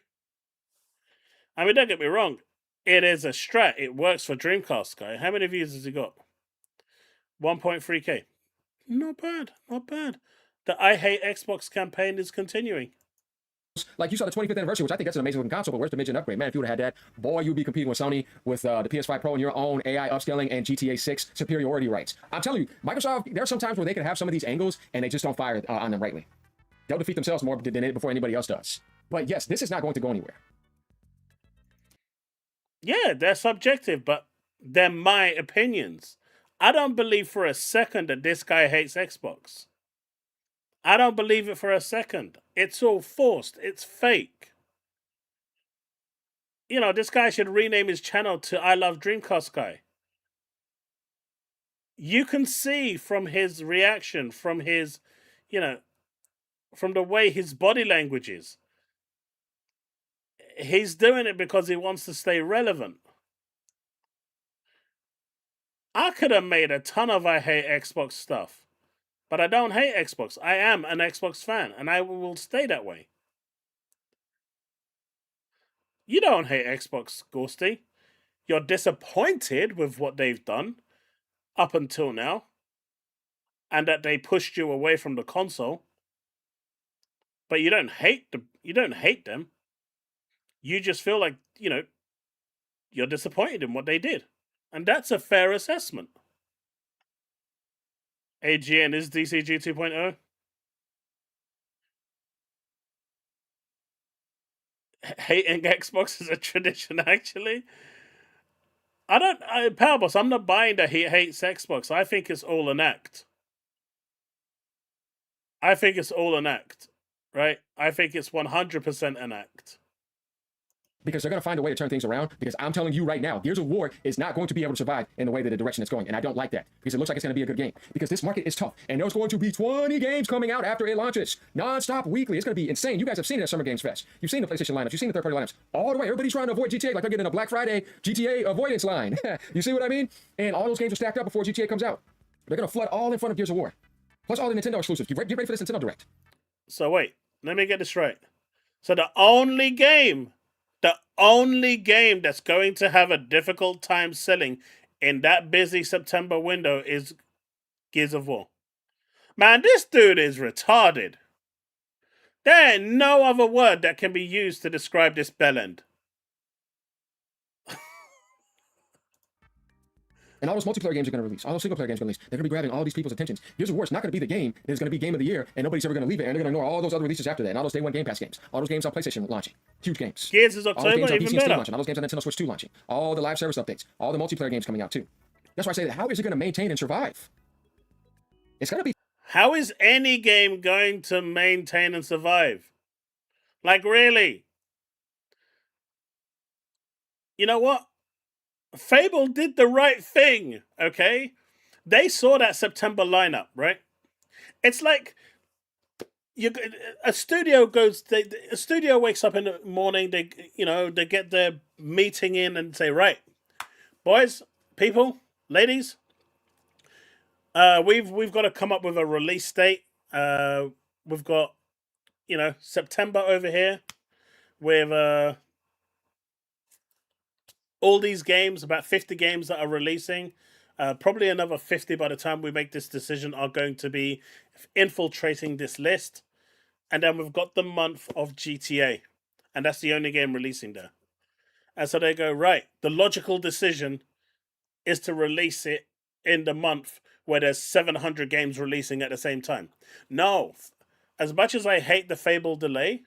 I mean, don't get me wrong. It is a strat. It works for Dreamcast, guy. How many views has he got? 1.3k. Not bad. Not bad. The I Hate Xbox campaign is continuing. Like, you saw the 25th anniversary, which I think that's an amazing looking console, but where's the mid-gen upgrade? Man, if you would have had that, boy, you'd be competing with Sony with the PS5 Pro and your own AI upscaling and GTA 6 superiority rights. I'm telling you, Microsoft, there are some times where they can have some of these angles and they just don't fire on them rightly. They'll defeat themselves more before anybody else does. But yes, this is not going to go anywhere. Yeah, they're subjective, but they're my opinions. I don't believe for a second that this guy hates Xbox. I don't believe it for a second. It's all forced. It's fake. You know, this guy should rename his channel to I Love Dreamcast Guy. You can see from his reaction, from his, from the way his body language is. He's doing it because he wants to stay relevant. I could have made a ton of I Hate Xbox stuff. But I don't hate Xbox. I am an Xbox fan, and I will stay that way. You don't hate Xbox, Ghosty. You're disappointed with what they've done up until now, and that they pushed you away from the console. But you don't hate them. You just feel like, you're disappointed in what they did. And that's a fair assessment. AGN is DCG 2.0. Hating Xbox is a tradition, actually. Powerboss, I'm not buying that he hates Xbox. I think it's all an act. Right? I think it's 100% an act. Because they're going to find a way to turn things around. Because I'm telling you right now, Gears of War is not going to be able to survive in the way that the direction it's going. And I don't like that. Because it looks like it's going to be a good game. Because this market is tough. And there's going to be 20 games coming out after it launches. Non-stop, weekly. It's going to be insane. You guys have seen it at Summer Games Fest. You've seen the PlayStation lineups. You've seen the third-party lineups. All the way. Everybody's trying to avoid GTA like they're getting a Black Friday GTA avoidance line. You see what I mean? And all those games are stacked up before GTA comes out. They're going to flood all in front of Gears of War. Plus all the Nintendo exclusives. Get ready for this Nintendo Direct. So wait. Let me get this right. So the only game that's going to have a difficult time selling in that busy September window is Gears of War. Man, this dude is retarded. There ain't no other word that can be used to describe this bellend. And all those multiplayer games are going to release. All those single-player games are going to release. They're going to be grabbing all these people's attentions. Gears of War is not going to be the game that is going to be game of the year, and nobody's ever going to leave it, and they're going to ignore all those other releases after that, and all those Day 1 Game Pass games. All those games on PlayStation launching. Huge games. Gears is October, all those games on even PC better. launching. All those games on Nintendo Switch 2 launching. All the live service updates. All the multiplayer games coming out, too. That's why I say that how is it going to maintain and survive? It's going to be... How is any game going to maintain and survive? Like, really? You know what? Fable did the right thing, okay? They saw that September lineup, right? It's like a studio wakes up in the morning, they get their meeting in and say, right, boys, people, ladies, we've got to come up with a release date. We've got, September over here with all these games, about 50 games that are releasing. Probably another 50 by the time we make this decision are going to be infiltrating this list. And then we've got the month of GTA. And that's the only game releasing there. And so they go, right, the logical decision is to release it in the month where there's 700 games releasing at the same time. No. As much as I hate the Fable delay,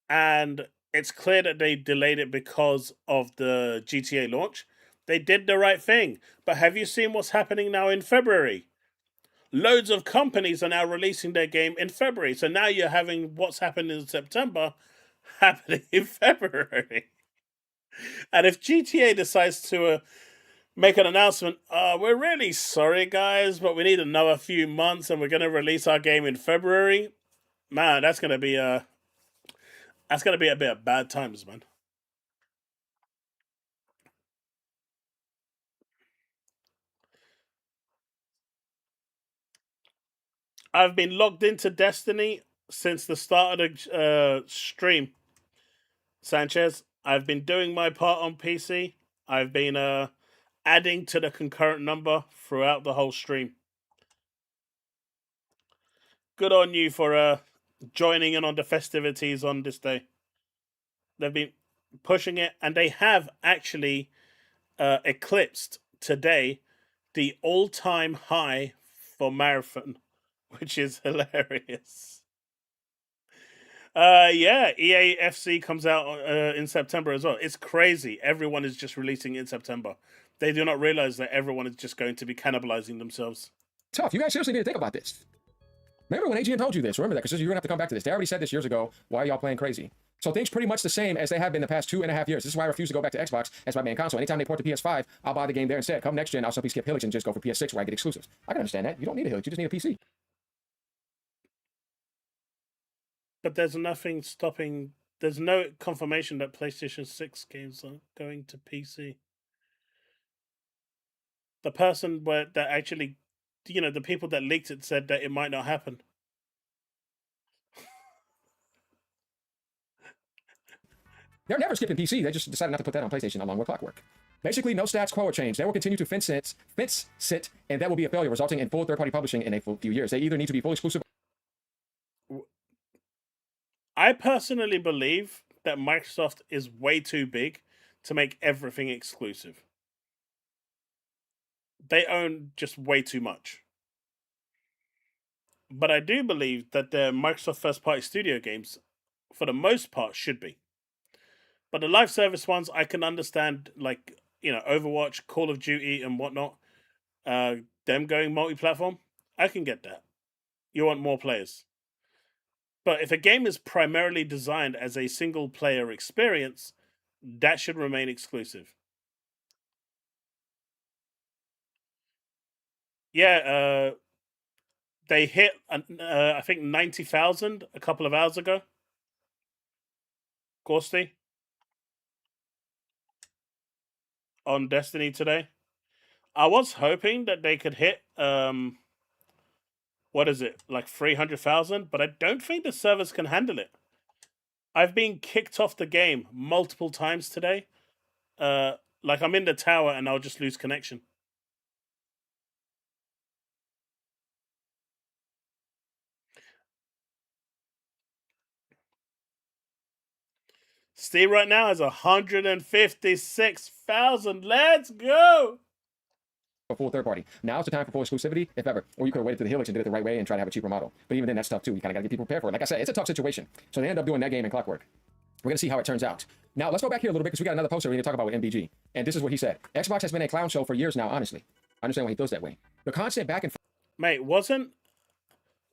and it's clear that they delayed it because of the GTA launch, they did the right thing. But have you seen what's happening now in February? Loads of companies are now releasing their game in February. So now you're having what's happened in September happening in February. And if GTA decides to make an announcement, we're really sorry, guys, but we need another few months and we're going to release our game in February, man, that's going to be a bit of bad times, man. I've been logged into Destiny since the start of the stream, Sanchez. I've been doing my part on PC. I've been adding to the concurrent number throughout the whole stream. Good on you for joining in on the festivities on this day. They've been pushing it, and they have actually eclipsed today the all-time high for marathon, which is hilarious. Yeah, EAFC comes out in September as well. It's crazy. Everyone is just releasing in September. They do not realize that everyone is just going to be cannibalizing themselves. Tough. You guys seriously need to think about this. Remember when AGN told you this? Remember that, because you're going to have to come back to this. They already said this years ago. Why are y'all playing crazy? So things pretty much the same as they have been the past 2.5 years. This is why I refuse to go back to Xbox as my main console. Anytime they port to PS5, I'll buy the game there instead. Come next gen, I'll simply skip Helix and just go for PS6 where I get exclusives. I can understand that. You don't need a Helix. You just need a PC. But there's nothing stopping... There's no confirmation that PlayStation 6 games are going to PC. The person that actually... the people that leaked it said that it might not happen. They're never skipping PC. They just decided not to put that on PlayStation along with Clockwork. Basically, no stats quo or change. They will continue to fence sit, and that will be a failure, resulting in full third-party publishing in a few years. They either need to be full exclusive. I personally believe that Microsoft is way too big to make everything exclusive. They own just way too much. But I do believe that the Microsoft first-party studio games, for the most part, should be. But the live service ones, I can understand, like, Overwatch, Call of Duty, and whatnot. Them going multi-platform, I can get that. You want more players. But if a game is primarily designed as a single-player experience, that should remain exclusive. Yeah, they hit, I think, 90,000 a couple of hours ago. Gorsty? On Destiny today. I was hoping that they could hit, what is it, like 300,000? But I don't think the servers can handle it. I've been kicked off the game multiple times today. Like I'm in the tower and I'll just lose connection. Steam right now has 156,000. Let's go! A full third party. Now it's the time for full exclusivity, if ever. Or you could have waited to the Helix and did it the right way and try to have a cheaper model. But even then, that's tough too. You kind of got to get people prepared for it. Like I said, it's a tough situation. So they end up doing that game in Clockwork. We're going to see how it turns out. Now, let's go back here a little bit because we got another poster we need to talk about with MBG. And this is what he said. Xbox has been a clown show for years now, honestly. I understand why he feels that way. The constant back and forth. Mate, wasn't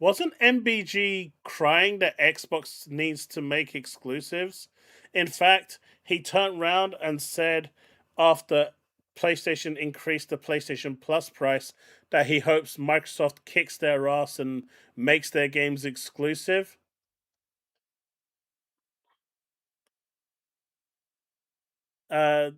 MBG crying that Xbox needs to make exclusives? In fact, he turned around and said after PlayStation increased the PlayStation Plus price that he hopes Microsoft kicks their ass and makes their games exclusive. And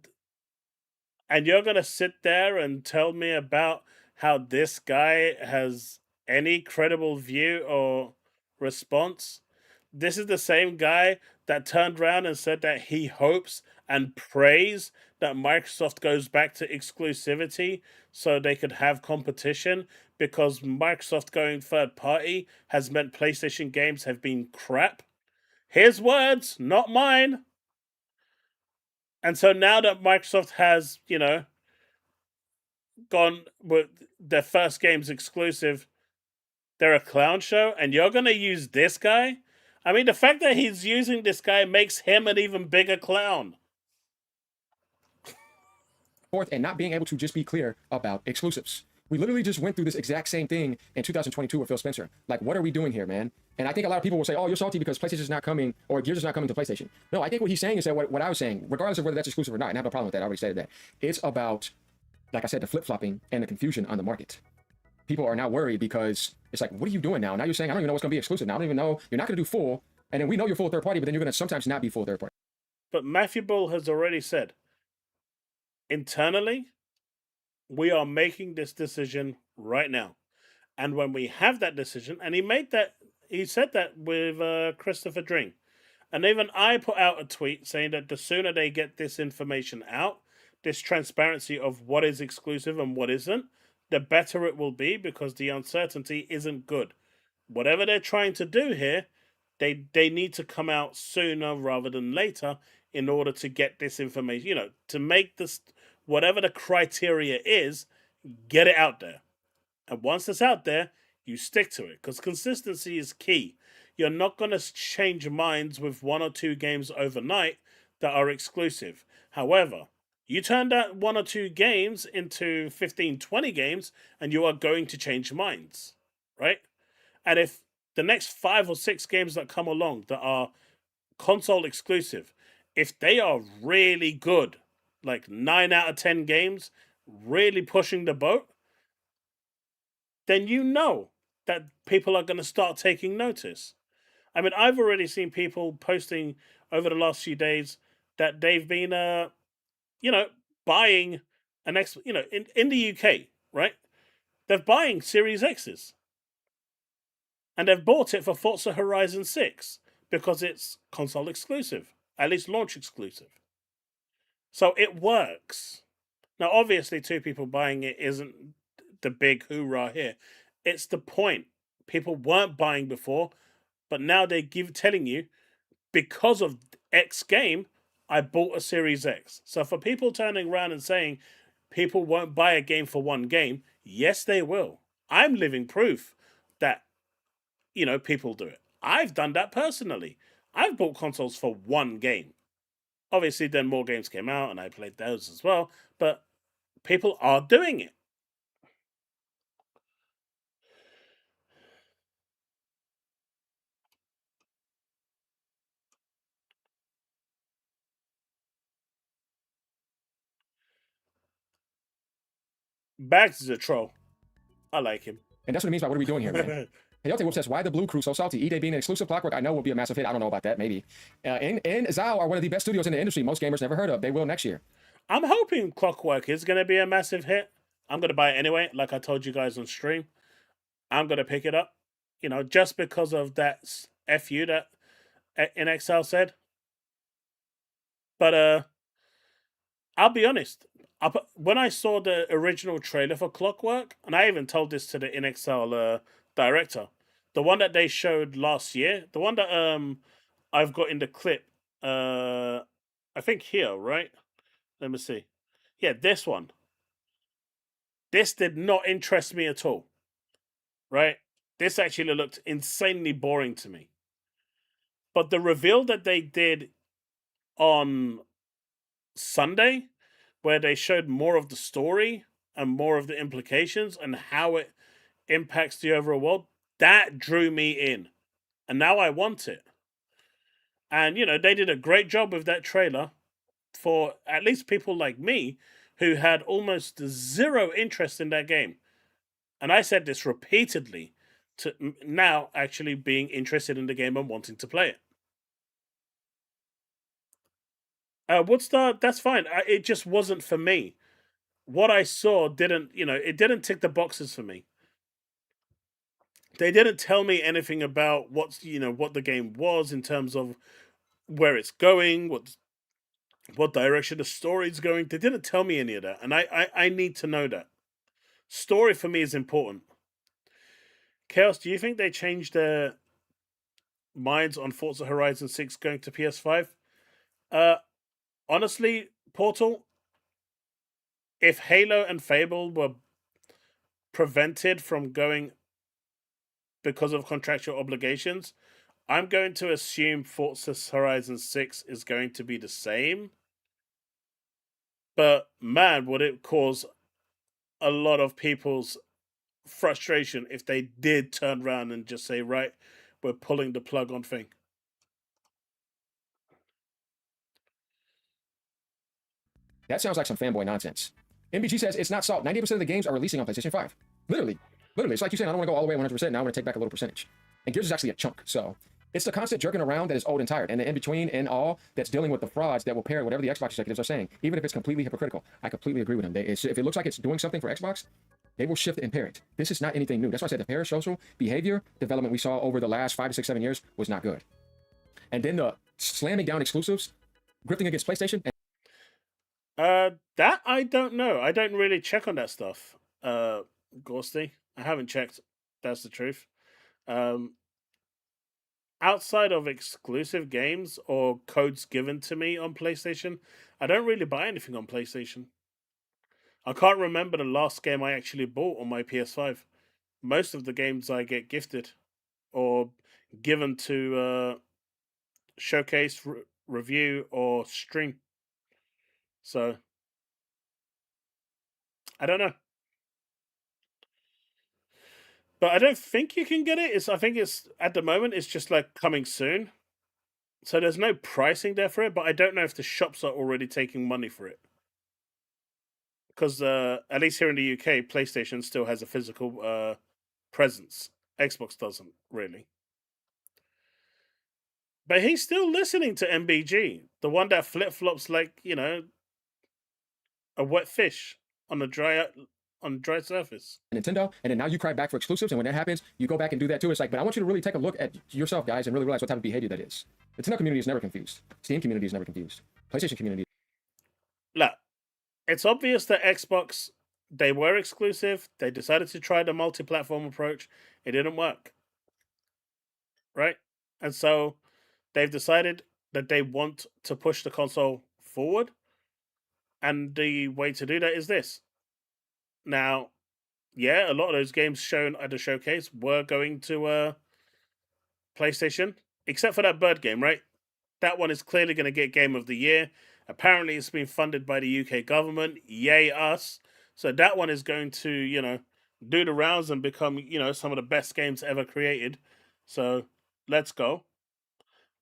And you're going to sit there and tell me about how this guy has any credible view or response? This is the same guy that turned around and said that he hopes and prays that Microsoft goes back to exclusivity so they could have competition, because Microsoft going third party has meant PlayStation games have been crap. His words, not mine. And so now that Microsoft has, gone with their first game's exclusive, they're a clown show, and you're going to use this guy? I mean, the fact that he's using this guy makes him an even bigger clown. And not being able to just be clear about exclusives. We literally just went through this exact same thing in 2022 with Phil Spencer. Like, what are we doing here, man? And I think a lot of people will say, oh, you're salty because PlayStation's not coming, or Gears is not coming to PlayStation. No, I think what he's saying is that what I was saying, regardless of whether that's exclusive or not, and I have no problem with that, I already said that. It's about, like I said, the flip-flopping and the confusion on the market. People are now worried because it's like, what are you doing now? Now you're saying, I don't even know what's going to be exclusive. Now I don't even know. You're not going to do full. And then we know you're full third party, but then you're going to sometimes not be full third party. But Matthew Bull has already said, internally, we are making this decision right now. And when we have that decision, and he said that with Christopher Dring. And even I put out a tweet saying that the sooner they get this information out, this transparency of what is exclusive and what isn't, the better it will be, because the uncertainty isn't good. Whatever they're trying to do here, they need to come out sooner rather than later in order to get this information, to make this, whatever the criteria is, get it out there. And once it's out there, you stick to it, because consistency is key. You're not going to change minds with 1 or 2 games overnight that are exclusive. However, you turn that 1 or 2 games into 15, 20 games, and you are going to change minds, right? And if the next 5 or 6 games that come along that are console exclusive, if they are really good, like 9 out of 10 games, really pushing the boat, then you know that people are going to start taking notice. I mean, I've already seen people posting over the last few days that they've been, buying an X, in the UK, right? They're buying Series X's. And they've bought it for Forza Horizon 6 because it's console exclusive, at least launch exclusive. So it works. Now, obviously, 2 people buying it isn't the big hoorah here. It's the point. People weren't buying before, but now they're telling you, because of X game, I bought a Series X. So for people turning around and saying people won't buy a game for 1 game, yes, they will. I'm living proof that, people do it. I've done that personally. I've bought consoles for 1 game. Obviously, then more games came out and I played those as well, but people are doing it. Bags is a troll. I like him. And that's what it means by what are we doing here, man? Hey, Wolf says, why the Blue Crew so salty? E-Day being an exclusive Clockwork, I know will be a massive hit. I don't know about that, maybe. And Zao are one of the best studios in the industry. Most gamers never heard of. They will next year. I'm hoping Clockwork is going to be a massive hit. I'm going to buy it anyway, like I told you guys on stream. I'm going to pick it up, just because of that FU that NXL said. But I'll be honest. When I saw the original trailer for Clockwork, and I even told this to the NXL director, the one that they showed last year, the one that I've got in the clip, I think here, right? Let me see. Yeah, this one. This did not interest me at all, right? This actually looked insanely boring to me. But the reveal that they did on Sunday, where they showed more of the story and more of the implications and how it impacts the overall world, that drew me in. And now I want it. And, they did a great job with that trailer for at least people like me who had almost 0 interest in that game. And I said this repeatedly, to now actually being interested in the game and wanting to play it. Woodstar, that's fine. It just wasn't for me. what I saw didn't, it didn't tick the boxes for me. They didn't tell me anything about what the game was in terms of where it's going, what direction the story's going. They didn't tell me any of that, and I need to know that. Story for me is important. Chaos, do you think they changed their minds on Forza Horizon 6 going to PS5? Honestly, Portal, if Halo and Fable were prevented from going because of contractual obligations, I'm going to assume Forza Horizon 6 is going to be the same. But man, would it cause a lot of people's frustration if they did turn around and just say, right, we're pulling the plug on thing. That sounds like some fanboy nonsense. MBG says it's not salt. 90% of the games are releasing on PlayStation 5. Literally. It's like you saying, I don't want to go all the way 100%. Now I want to take back a little percentage. And Gears is actually a chunk. So it's the constant jerking around that is old and tired. And the in-between and all that's dealing with the frauds that will pair whatever the Xbox executives are saying, even if it's completely hypocritical. I completely agree with them. If it looks like it's doing something for Xbox, they will shift and pair it. This is not anything new. That's why I said the parasocial behavior development we saw over the last 5 to 6, 7 years was not good. And then the slamming down exclusives, grifting against PlayStation. That I don't know. I don't really check on that stuff. Ghosty, I haven't checked. That's the truth. Outside of exclusive games or codes given to me on PlayStation, I don't really buy anything on PlayStation. I can't remember the last game I actually bought on my PS5. Most of the games I get gifted or given to showcase, review, or stream. So, I don't know. But I don't think you can get it. I think it's at the moment it's just like coming soon. So there's no pricing there for it, but I don't know if the shops are already taking money for it. Because at least here in the UK, PlayStation still has a physical presence. Xbox doesn't really. But he's still listening to MBG, the one that flip flops like a wet fish on a dry surface. Nintendo, and then now you cry back for exclusives, and when that happens, you go back and do that too. It's like, but I want you to really take a look at yourself, guys, and really realize what type of behavior that is. The Nintendo community is never confused. Steam community is never confused. PlayStation community. Look, it's obvious that Xbox, they were exclusive. They decided to try the multi-platform approach. It didn't work. Right? And so they've decided that they want to push the console forward. And the way to do that is this. Now, yeah, a lot of those games shown at the showcase were going to PlayStation, except for that bird game, right? That one is clearly going to get Game of the Year. Apparently, it's been funded by the UK government. Yay, us. So that one is going to, do the rounds and become, some of the best games ever created. So let's go.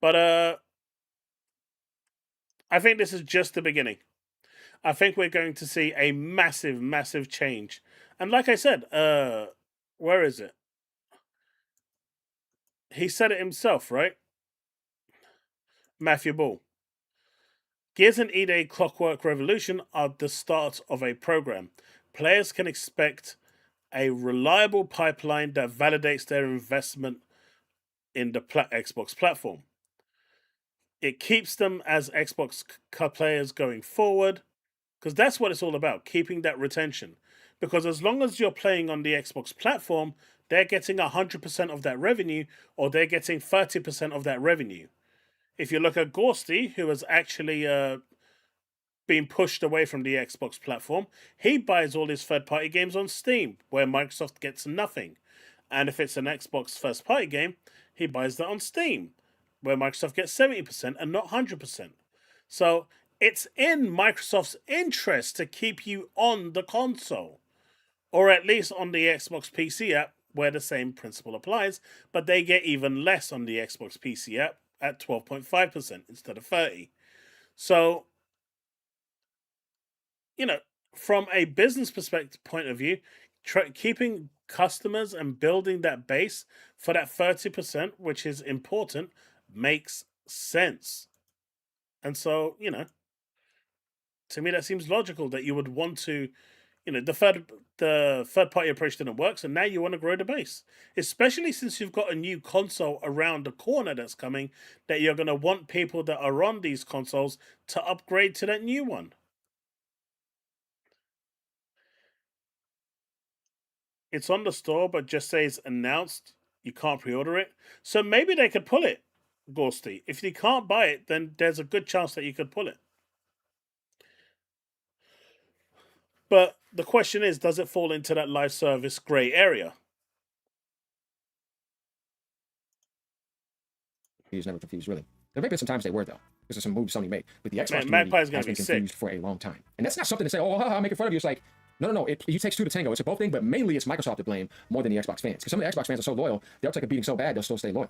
But I think this is just the beginning. I think we're going to see a massive, massive change. And like I said, where is it? He said it himself, right? Matthew Ball. Gears and EA Clockwork Revolution are the start of a program. Players can expect a reliable pipeline that validates their investment in the Xbox platform. It keeps them as Xbox players going forward, because that's what it's all about, keeping that retention. Because as long as you're playing on the Xbox platform, they're getting 100% of that revenue, or they're getting 30% of that revenue. If you look at Ghosty, who has actually been pushed away from the Xbox platform, he buys all his third-party games on Steam, where Microsoft gets nothing. And if it's an Xbox first-party game, he buys that on Steam, where Microsoft gets 70% and not 100%. So it's in Microsoft's interest to keep you on the console, or at least on the Xbox PC app, where the same principle applies, but they get even less on the Xbox PC app at 12.5% instead of 30%. So, from a business perspective point of view, keeping customers and building that base for that 30%, which is important, makes sense. And so, To me, that seems logical that you would want to, you know, the third party approach didn't work, so now you want to grow the base. Especially since you've got a new console around the corner that's coming, that you're going to want people that are on these consoles to upgrade to that new one. It's on the store, but just says announced. You can't pre-order it. So maybe they could pull it, Ghosty. If you can't buy it, then there's a good chance that you could pull it. But the question is, does it fall into that live service grey area? He's never confused, really. There may be sometimes they were, though. This is some moves Sony made. But the Xbox community Magpie's has been confused for a long time. And that's not something to say, oh, I'm making fun of you. It's like, no. It takes two to tango. It's a both thing, but mainly it's Microsoft to blame more than the Xbox fans. Because some of the Xbox fans are so loyal, they'll take a beating so bad, they'll still stay loyal.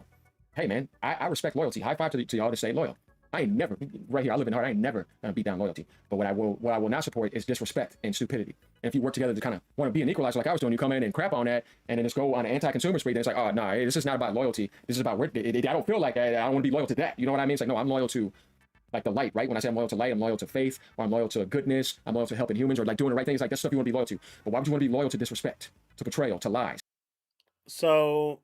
Hey, man, I respect loyalty. High five to y'all to stay loyal. I ain't never, right here, I live in heart, I ain't never gonna beat down loyalty. But what I will not support is disrespect and stupidity. And if you work together to kind of want to be an equalizer like I was doing, you come in and crap on that, and then just go on an anti-consumer spree, then it's like, oh, no, this is not about loyalty. This is about, I don't feel like I don't want to be loyal to that. You know what I mean? It's like, no, I'm loyal to, like, the light, right? When I say I'm loyal to light, I'm loyal to faith, or I'm loyal to goodness, I'm loyal to helping humans, or like doing the right things. Like, that's stuff you want to be loyal to. But why would you want to be loyal to disrespect, to betrayal, to lies? So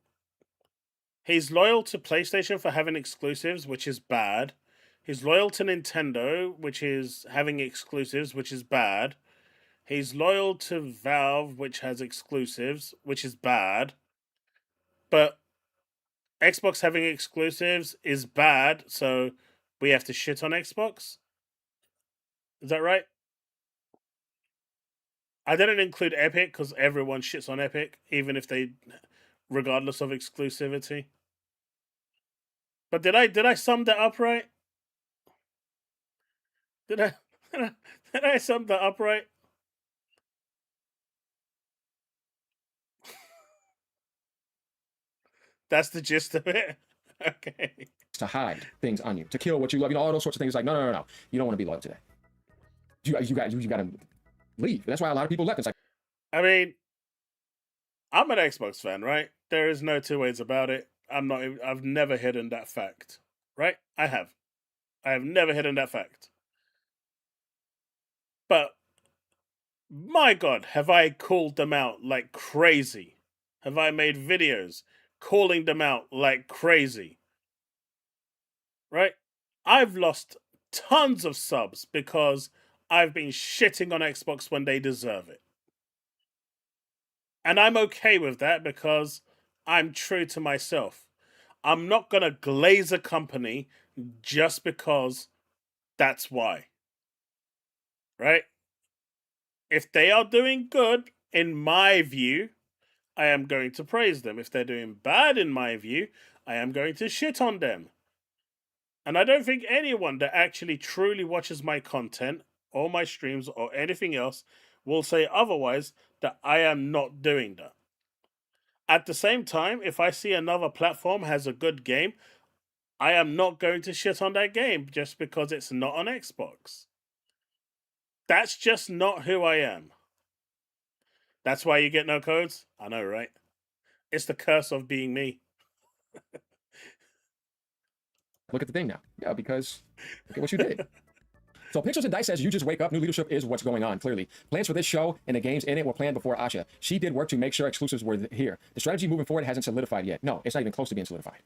he's loyal to PlayStation for having exclusives, which is bad. He's loyal to Nintendo, which is having exclusives, which is bad. He's loyal to Valve, which has exclusives, which is bad. But Xbox having exclusives is bad, so we have to shit on Xbox? Is that right? I didn't include Epic because everyone shits on Epic, even if they, regardless of exclusivity. But did I sum that up right? Did I sum that up right? That's the gist of it. Okay. To hide things on you, to kill what you love, all those sorts of things. Like, no. You don't want to be loyal to that. You got to leave. That's why a lot of people left. It's like, I mean, I'm an Xbox fan, right? There is no two ways about it. I've never hidden that fact, right? I have never hidden that fact. But my God, have I called them out like crazy? Have I made videos calling them out like crazy? Right? I've lost tons of subs because I've been shitting on Xbox when they deserve it. And I'm okay with that because I'm true to myself. I'm not going to glaze a company just because that's why. Right? If they are doing good, in my view, I am going to praise them. If they're doing bad, in my view, I am going to shit on them. And I don't think anyone that actually truly watches my content or my streams or anything else will say otherwise, that I am not doing that. At the same time, if I see another platform has a good game, I am not going to shit on that game just because it's not on Xbox. That's just not who I am. That's why you get no codes? I know, right? It's the curse of being me. look at the thing now. Yeah, because look at what you did. So Pixels and Dice says, you just wake up. New leadership is what's going on, clearly. Plans for this show and the games in it were planned before Asha. She did work to make sure exclusives were here. The strategy moving forward hasn't solidified yet. No, it's not even close to being solidified.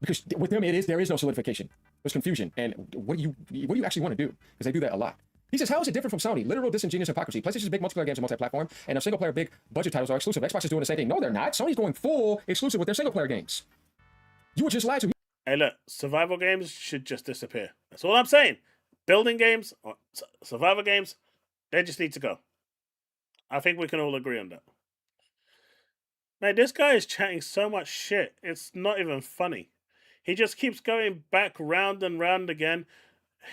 Because with them, there is no solidification. There's confusion. And what do you actually want to do? Because they do that a lot. He says, how is it different from Sony? Literal disingenuous hypocrisy. PlayStation's big multiplayer games are multi-platform, and their single-player big budget titles are exclusive. Xbox is doing the same thing. No, they're not. Sony's going full exclusive with their single-player games. You were just lied to me. Hey, look, survival games should just disappear. That's all I'm saying. Building games or survival games, they just need to go. I think we can all agree on that. Man, this guy is chatting so much shit. It's not even funny. He just keeps going back round and round again.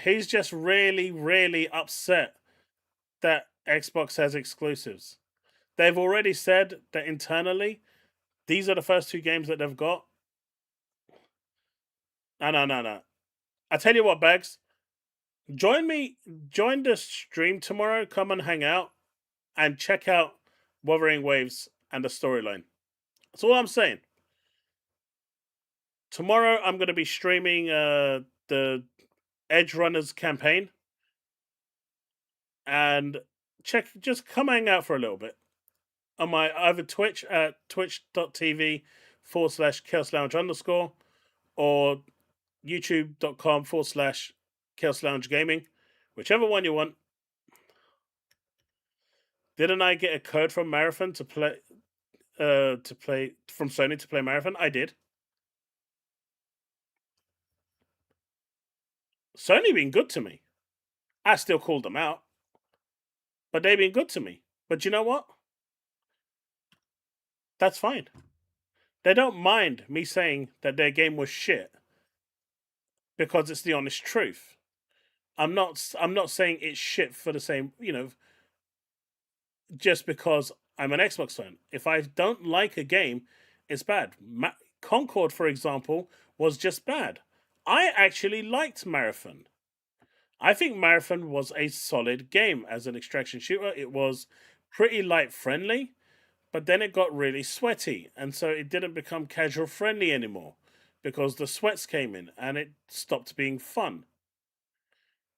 He's just really, really upset that Xbox has exclusives. They've already said that internally, these are the first two games that they've got. No. I tell you what, Bags. Join the stream tomorrow. Come and hang out and check out Wuthering Waves and the storyline. That's all I'm saying. Tomorrow, I'm going to be streaming the Edge Runners campaign. and just come hang out for a little bit on my either Twitch at twitch.tv/chaoslounge_ or youtube.com/chaosloungegaming, whichever one you want. Didn't I get a code from Marathon to play from Sony to play Marathon? I did. Sony been good to me. I still called them out, but they've been good to me. But you know what? That's fine. They don't mind me saying that their game was shit because it's the honest truth. I'm not saying it's shit for the same, just because I'm an Xbox fan. If I don't like a game, it's bad. Concord, for example, was just bad. I actually liked Marathon. I think Marathon was a solid game as an extraction shooter. It was pretty light friendly, but then it got really sweaty, and so it didn't become casual friendly anymore because the sweats came in and it stopped being fun.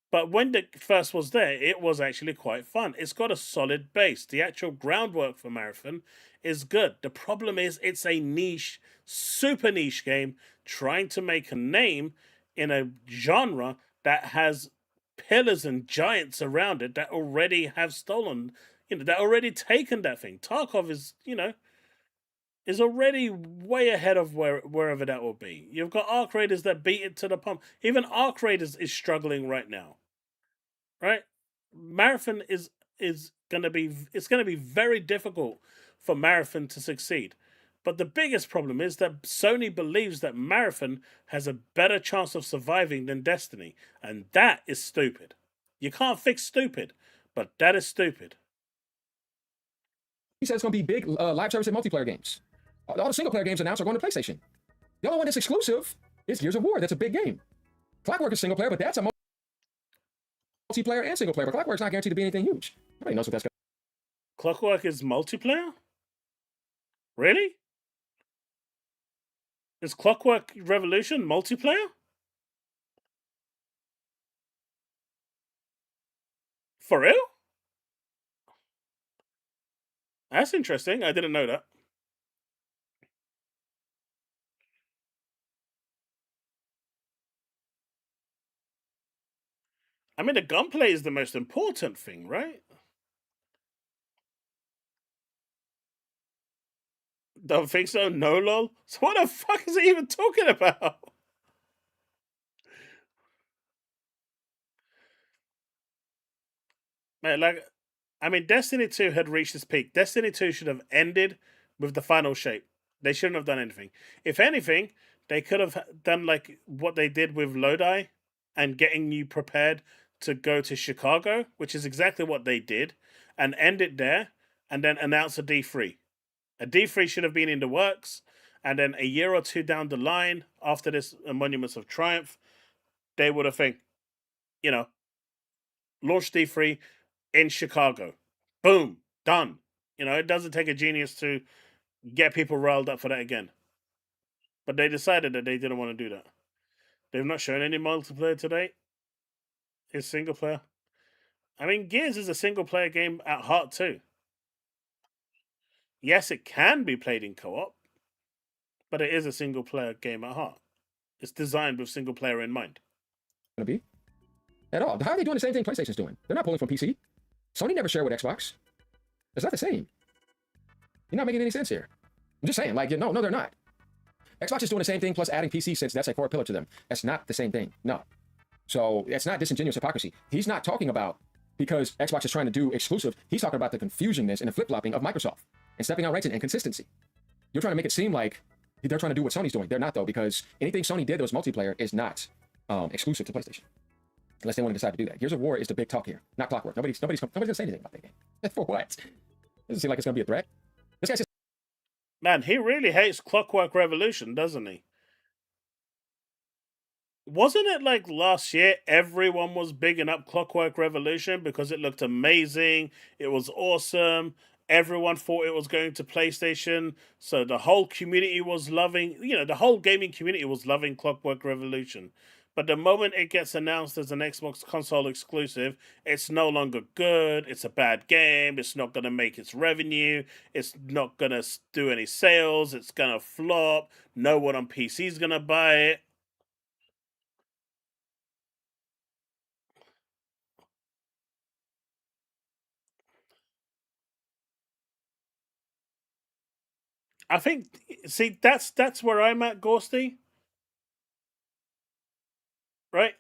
But when the first was there, it was actually quite fun. It's got a solid base. The actual groundwork for Marathon is good. The problem is it's a niche, super niche game trying to make a name in a genre that has pillars and giants around it that already have stolen, that already taken that thing. Tarkov is, is already way ahead of wherever that will be. You've got Arc Raiders that beat it to the pump. Even Arc Raiders is struggling right now. Right? Marathon is gonna be very difficult for Marathon to succeed. But the biggest problem is that Sony believes that Marathon has a better chance of surviving than Destiny, and that is stupid. You can't fix stupid, but that is stupid. He said it's going to be big live service and multiplayer games. All the single player games announced are going to PlayStation. The only one that's exclusive is Gears of War. That's a big game. Clockwork is single player, but that's a multiplayer and single player. But Clockwork's not guaranteed to be anything huge. Nobody knows what that's going to be. Clockwork is multiplayer? Really? Is Clockwork Revolution multiplayer? For real? That's interesting. I didn't know that. I mean, the gunplay is the most important thing, right? Don't think so? No, lol? So what the fuck is he even talking about? Man, I mean, Destiny 2 had reached its peak. Destiny 2 should have ended with the final shape. They shouldn't have done anything. If anything, they could have done like what they did with Lodi and getting you prepared to go to Chicago, which is exactly what they did, and end it there, and then announce a D3. A D3 should have been in the works, and then a year or two down the line, after this Monuments of Triumph, they would have launched D3 in Chicago. Boom, done. It doesn't take a genius to get people riled up for that again. But they decided that they didn't want to do that. They've not shown any multiplayer today. It's single player. I mean, Gears is a single player game at heart too. Yes, it can be played in co-op, but it is a single player game at heart. It's designed with single player in mind. Gonna be at all. How are they doing the same thing PlayStation's doing? They're not pulling from PC. Sony never shared with Xbox. It's not the same. You're not making any sense here. I'm just saying, no, they're not. Xbox is doing the same thing plus adding PC since that's a core pillar to them. That's not the same thing. No. So it's not disingenuous hypocrisy. He's not talking about because Xbox is trying to do exclusive. He's talking about the confusionness and the flip-flopping of Microsoft and stepping out ranks and inconsistency. You're trying to make it seem like they're trying to do what Sony's doing. They're not, though, because anything Sony did that was multiplayer is not exclusive to PlayStation. Unless they want to decide to do that. Gears of War is the big talk here, not Clockwork. Nobody's going to say anything about that game. For what? Doesn't seem like it's going to be a threat. This guy's just... Man, he really hates Clockwork Revolution, doesn't he? Wasn't it like last year everyone was bigging up Clockwork Revolution because it looked amazing, it was awesome, everyone thought it was going to PlayStation, so the whole community was loving, the whole gaming community was loving Clockwork Revolution. But the moment it gets announced as an Xbox console exclusive, it's no longer good. It's a bad game. It's not going to make its revenue. It's not going to do any sales. It's going to flop. No one on PC is going to buy it. I think, see, that's where I'm at, Ghosty. Right?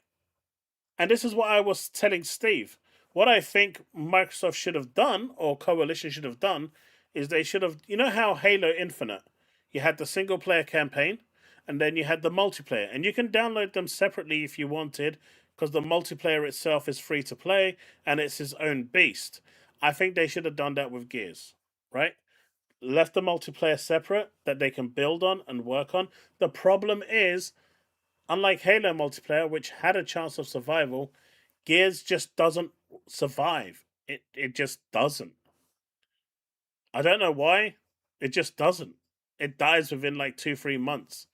And this is what I was telling Steve. What I think Microsoft should have done, or Coalition should have done, is they should have, you know how Halo Infinite, you had the single player campaign, and then you had the multiplayer. And you can download them separately if you wanted, because the multiplayer itself is free to play, and it's its own beast. I think they should have done that with Gears, right? Left the multiplayer separate that they can build on and work on. The problem is, unlike Halo multiplayer, which had a chance of survival, Gears just doesn't survive. It just doesn't. I don't know why. It just doesn't. It dies within like 2-3 months.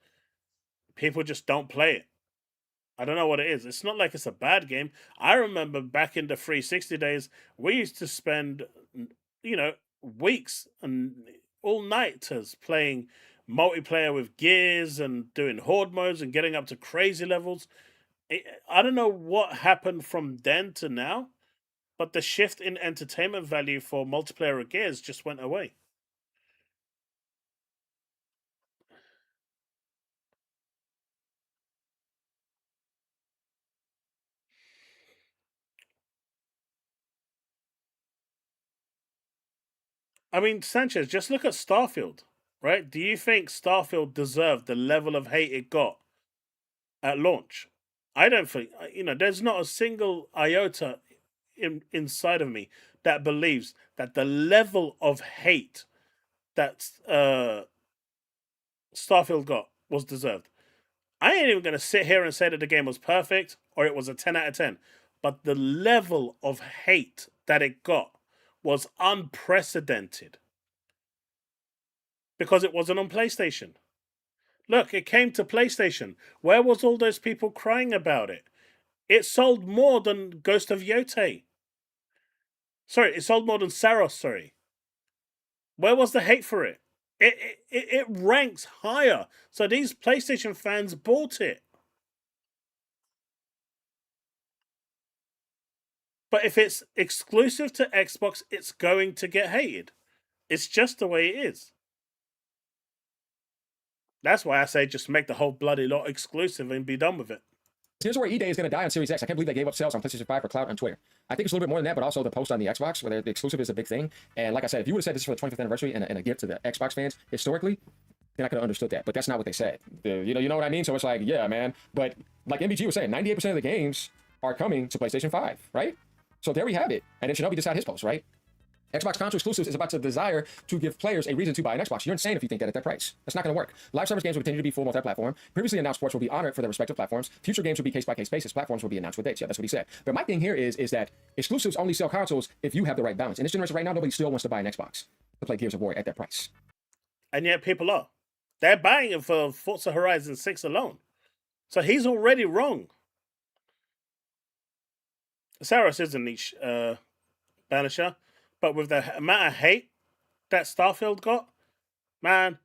People just don't play it. I don't know what it is. It's not like it's a bad game. I remember back in the 360 days, we used to spend, weeks and all nighters playing multiplayer with Gears and doing horde modes and getting up to crazy levels. I don't know what happened from then to now, but the shift in entertainment value for multiplayer of Gears just went away. I mean, Sanchez, just look at Starfield, right? Do you think Starfield deserved the level of hate it got at launch? I don't think, there's not a single iota inside of me that believes that the level of hate that Starfield got was deserved. I ain't even going to sit here and say that the game was perfect or it was a 10 out of 10. But the level of hate that it got was unprecedented. Because it wasn't on PlayStation. Look, it came to PlayStation. Where was all those people crying about it? It sold more than Ghost of Yote. Sorry, it sold more than Saros, sorry. Where was the hate for it? It ranks higher. So these PlayStation fans bought it. But if it's exclusive to Xbox, it's going to get hated. It's just the way it is. That's why I say just make the whole bloody lot exclusive and be done with it. Here's where EA is going to die on Series X. I can't believe they gave up sales on PlayStation 5 for clout on Twitter. I think it's a little bit more than that, but also the post on the Xbox, where the exclusive is a big thing. And like I said, if you would have said this is for the 25th anniversary and a gift to the Xbox fans historically, then I could have understood that. But that's not what they said. You know what I mean? So it's like, yeah, man. But like MBG was saying, 98% of the games are coming to PlayStation 5, right? So there we have it. And then Shinobi just had his post, right? Xbox console exclusives is about to desire to give players a reason to buy an Xbox. You're insane if you think that at that price. That's not going to work. Live service games will continue to be full multi-platform. Previously announced sports will be honored for their respective platforms. Future games will be case-by-case basis. Platforms will be announced with dates. Yeah, that's what he said. But my thing here is that exclusives only sell consoles if you have the right balance. In this generation right now, nobody still wants to buy an Xbox to play Gears of War at that price. And yet people are. They're buying it for Forza Horizon 6 alone. So he's already wrong. Saros is a niche banisher. But with the amount of hate that Starfield got, man,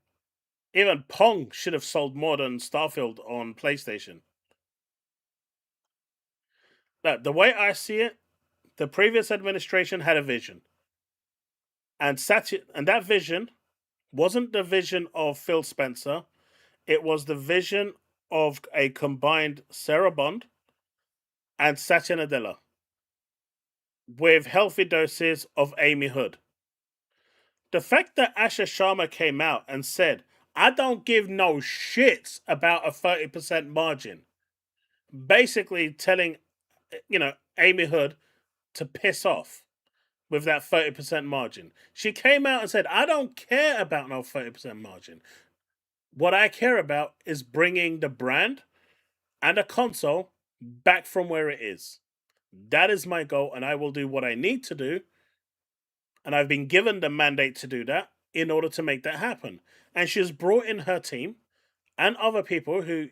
even Pong should have sold more than Starfield on PlayStation. But the way I see it, the previous administration had a vision. And that vision wasn't the vision of Phil Spencer. It was the vision of a combined Sarah Bond and Satya Nadella, with healthy doses of Amy Hood. The fact that Asha Sharma came out and said, I don't give no shits about a 30% margin, basically telling, Amy Hood to piss off with that 30% margin. She came out and said, I don't care about no 30% margin. What I care about is bringing the brand and a console back from where it is. That is my goal, and I will do what I need to do. And I've been given the mandate to do that in order to make that happen. And she's brought in her team and other people who,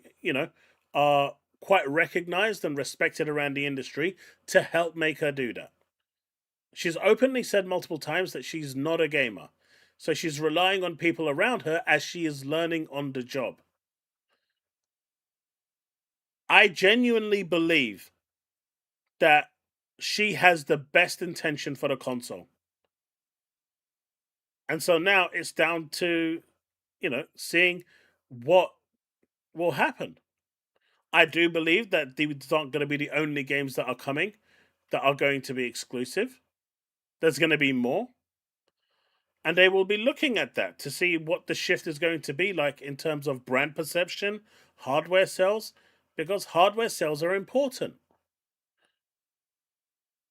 are quite recognized and respected around the industry to help make her do that. She's openly said multiple times that she's not a gamer. So she's relying on people around her as she is learning on the job. I genuinely believe that she has the best intention for the console. And so now it's down to, seeing what will happen. I do believe that these aren't going to be the only games that are coming that are going to be exclusive. There's going to be more. And they will be looking at that to see what the shift is going to be like in terms of brand perception, hardware sales, because hardware sales are important.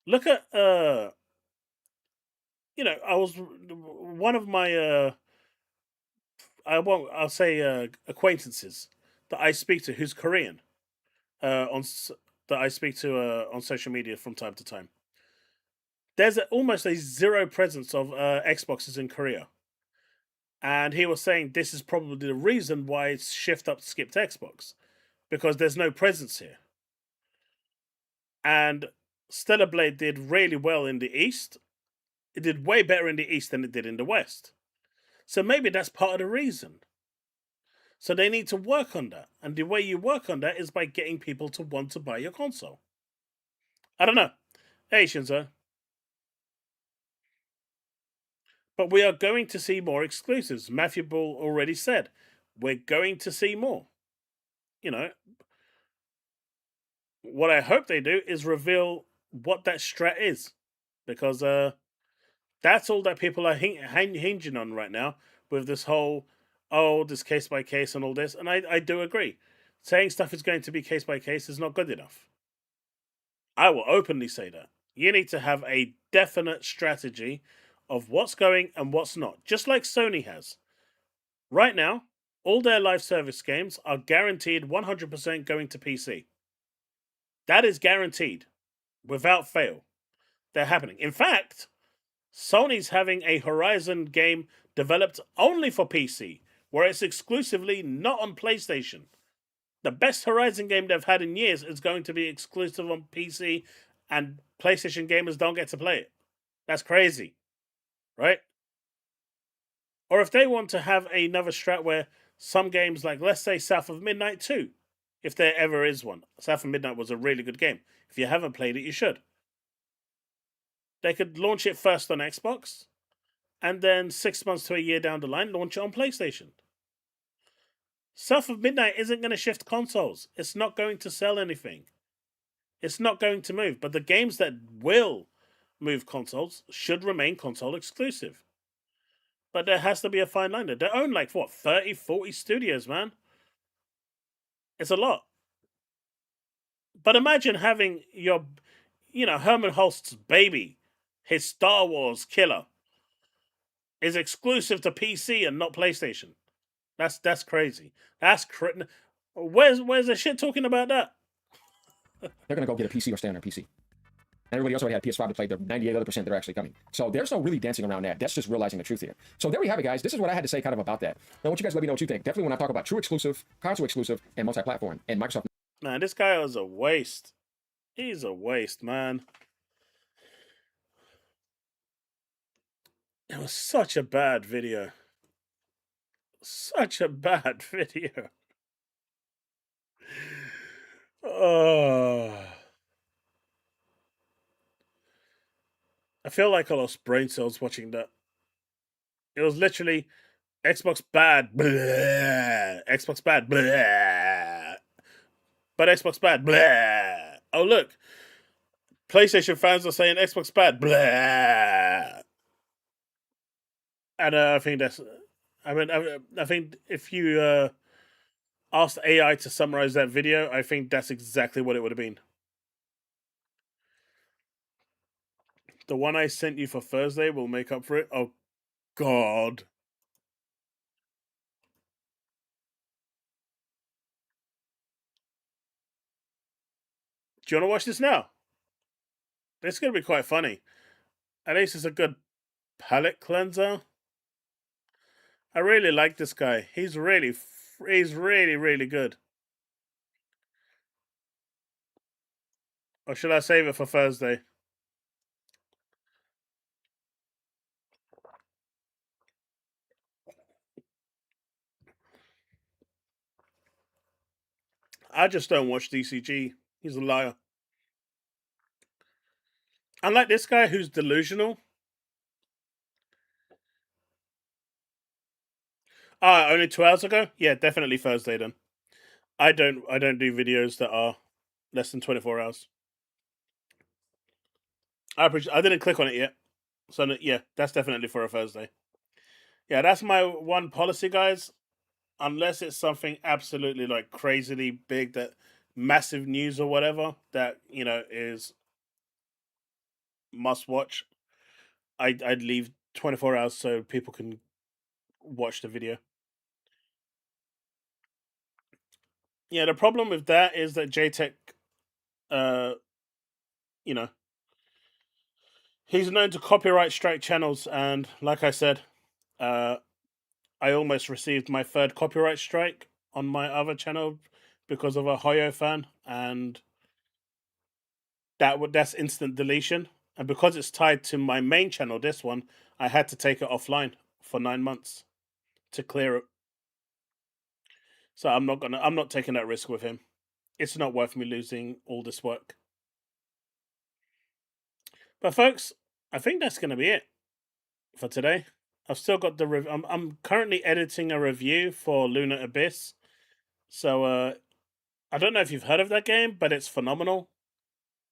Look at, I was one of my, I'll say acquaintances that I speak to who's Korean, that I speak to on social media from time to time. There's almost a zero presence of Xboxes in Korea. And he was saying this is probably the reason why it's shift up skipped Xbox. Because there's no presence here. And Stellar Blade did really well in the East. It did way better in the East than it did in the West. So maybe that's part of the reason. So they need to work on that. And the way you work on that is by getting people to want to buy your console. I don't know. Hey, Shinzo. But we are going to see more exclusives. Matthew Ball already said, we're going to see more. What I hope they do is reveal what that strat is. Because that's all that people are hinging on right now with this whole, this case by case and all this. And I do agree. Saying stuff is going to be case by case is not good enough. I will openly say that. You need to have a definite strategy of what's going and what's not. Just like Sony has. Right now, all their live service games are guaranteed 100% going to PC. That is guaranteed. Without fail. They're happening. In fact, Sony's having a Horizon game developed only for PC, where it's exclusively not on PlayStation. The best Horizon game they've had in years is going to be exclusive on PC, and PlayStation gamers don't get to play it. That's crazy, right? Or if they want to have another strat where some games, like let's say South of Midnight 2, if there ever is one. South of Midnight was a really good game. If you haven't played it, you should. They could launch it first on Xbox, and then 6 months to a year down the line, launch it on PlayStation. South of Midnight isn't going to shift consoles. It's not going to sell anything. It's not going to move. But the games that will move consoles should remain console exclusive. But there has to be a fine line there. They own 30, 40 studios, man. It's a lot. But imagine having your, Herman Holst's baby, his Star Wars killer, is exclusive to PC and not PlayStation. That's crazy. Where's the shit talking about that? They're gonna go get a PC or stay on their PC. Everybody else already had a PS5 to play. The 98 other percent that are actually coming. So there's no really dancing around that. That's just realizing the truth here. So there we have it, guys. This is what I had to say kind of about that. Now, I want you guys let me know what you think. Definitely when I talk about true exclusive, console exclusive, and multi-platform, and Microsoft. Man, this guy is a waste. He's a waste, man. It was such a bad video. Such a bad video. Oh. I feel like I lost brain cells watching that. It was literally Xbox bad, blah. Xbox bad, blah. But Xbox bad, blah. Oh, look. PlayStation fans are saying Xbox bad, blah. And I think that's... I think if you asked AI to summarize that video, I think that's exactly what it would have been. The one I sent you for Thursday will make up for it. Oh, God. Do you want to watch this now? This is going to be quite funny. At least it's a good palate cleanser. I really like this guy. He's really, really good. Or should I save it for Thursday? I just don't watch DCG. He's a liar. Unlike this guy who's delusional. Ah, only 2 hours ago? Yeah, definitely Thursday then. I don't do videos that are less than 24 hours. I didn't click on it yet. So yeah, that's definitely for a Thursday. Yeah, that's my one policy, guys. Unless it's something absolutely like crazily big, that massive news or whatever that, you know, is must watch, I'd leave 24 hours so people can watch the video. Yeah, the problem with that is that JTech, you know, he's known to copyright strike channels, and like I said, I almost received my third copyright strike on my other channel because of a Hoyo fan, and that's instant deletion. And because it's tied to my main channel, this one, I had to take it offline for 9 months to clear it. So I'm not taking that risk with him. It's not worth me losing all this work. But folks, I think that's going to be it for today. I've still got the I'm currently editing a review for Lunar Abyss. So I don't know if you've heard of that game, but it's phenomenal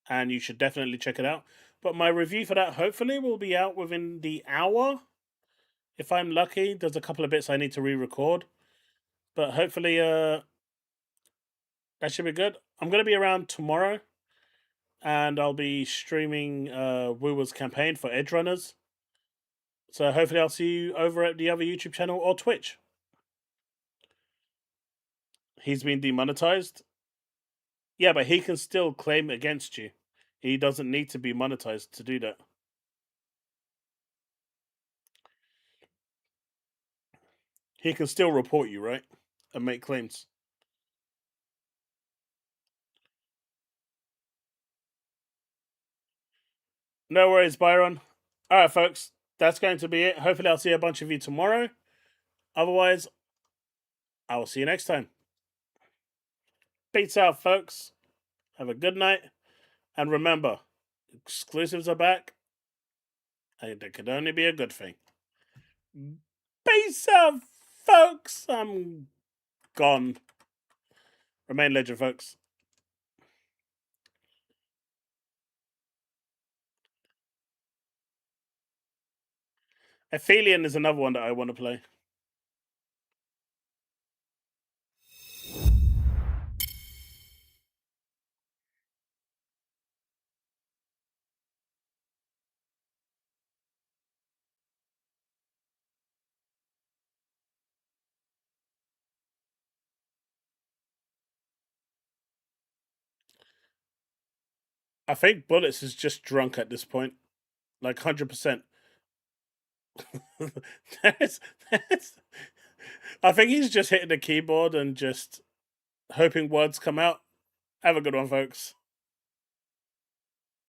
and you should definitely check it out. But my review for that hopefully will be out within the hour. If I'm lucky, there's a couple of bits I need to re-record. But hopefully that should be good. I'm going to be around tomorrow. And I'll be streaming Woowa's campaign for Edge Runners. So hopefully I'll see you over at the other YouTube channel or Twitch. He's been demonetized. Yeah, but he can still claim against you. He doesn't need to be monetized to do that. He can still report you, right? And make claims. No worries, Byron. Alright, folks. That's going to be it. Hopefully I'll see a bunch of you tomorrow. Otherwise, I will see you next time. Peace out, folks. Have a good night. And remember, exclusives are back. And it could only be a good thing. Peace out, folks. I'm gone. Remain legend, folks. Aphelion is another one that I want to play. I think Bullets is just drunk at this point. Like 100%. I think he's just hitting the keyboard and just hoping words come out. Have a good one, folks.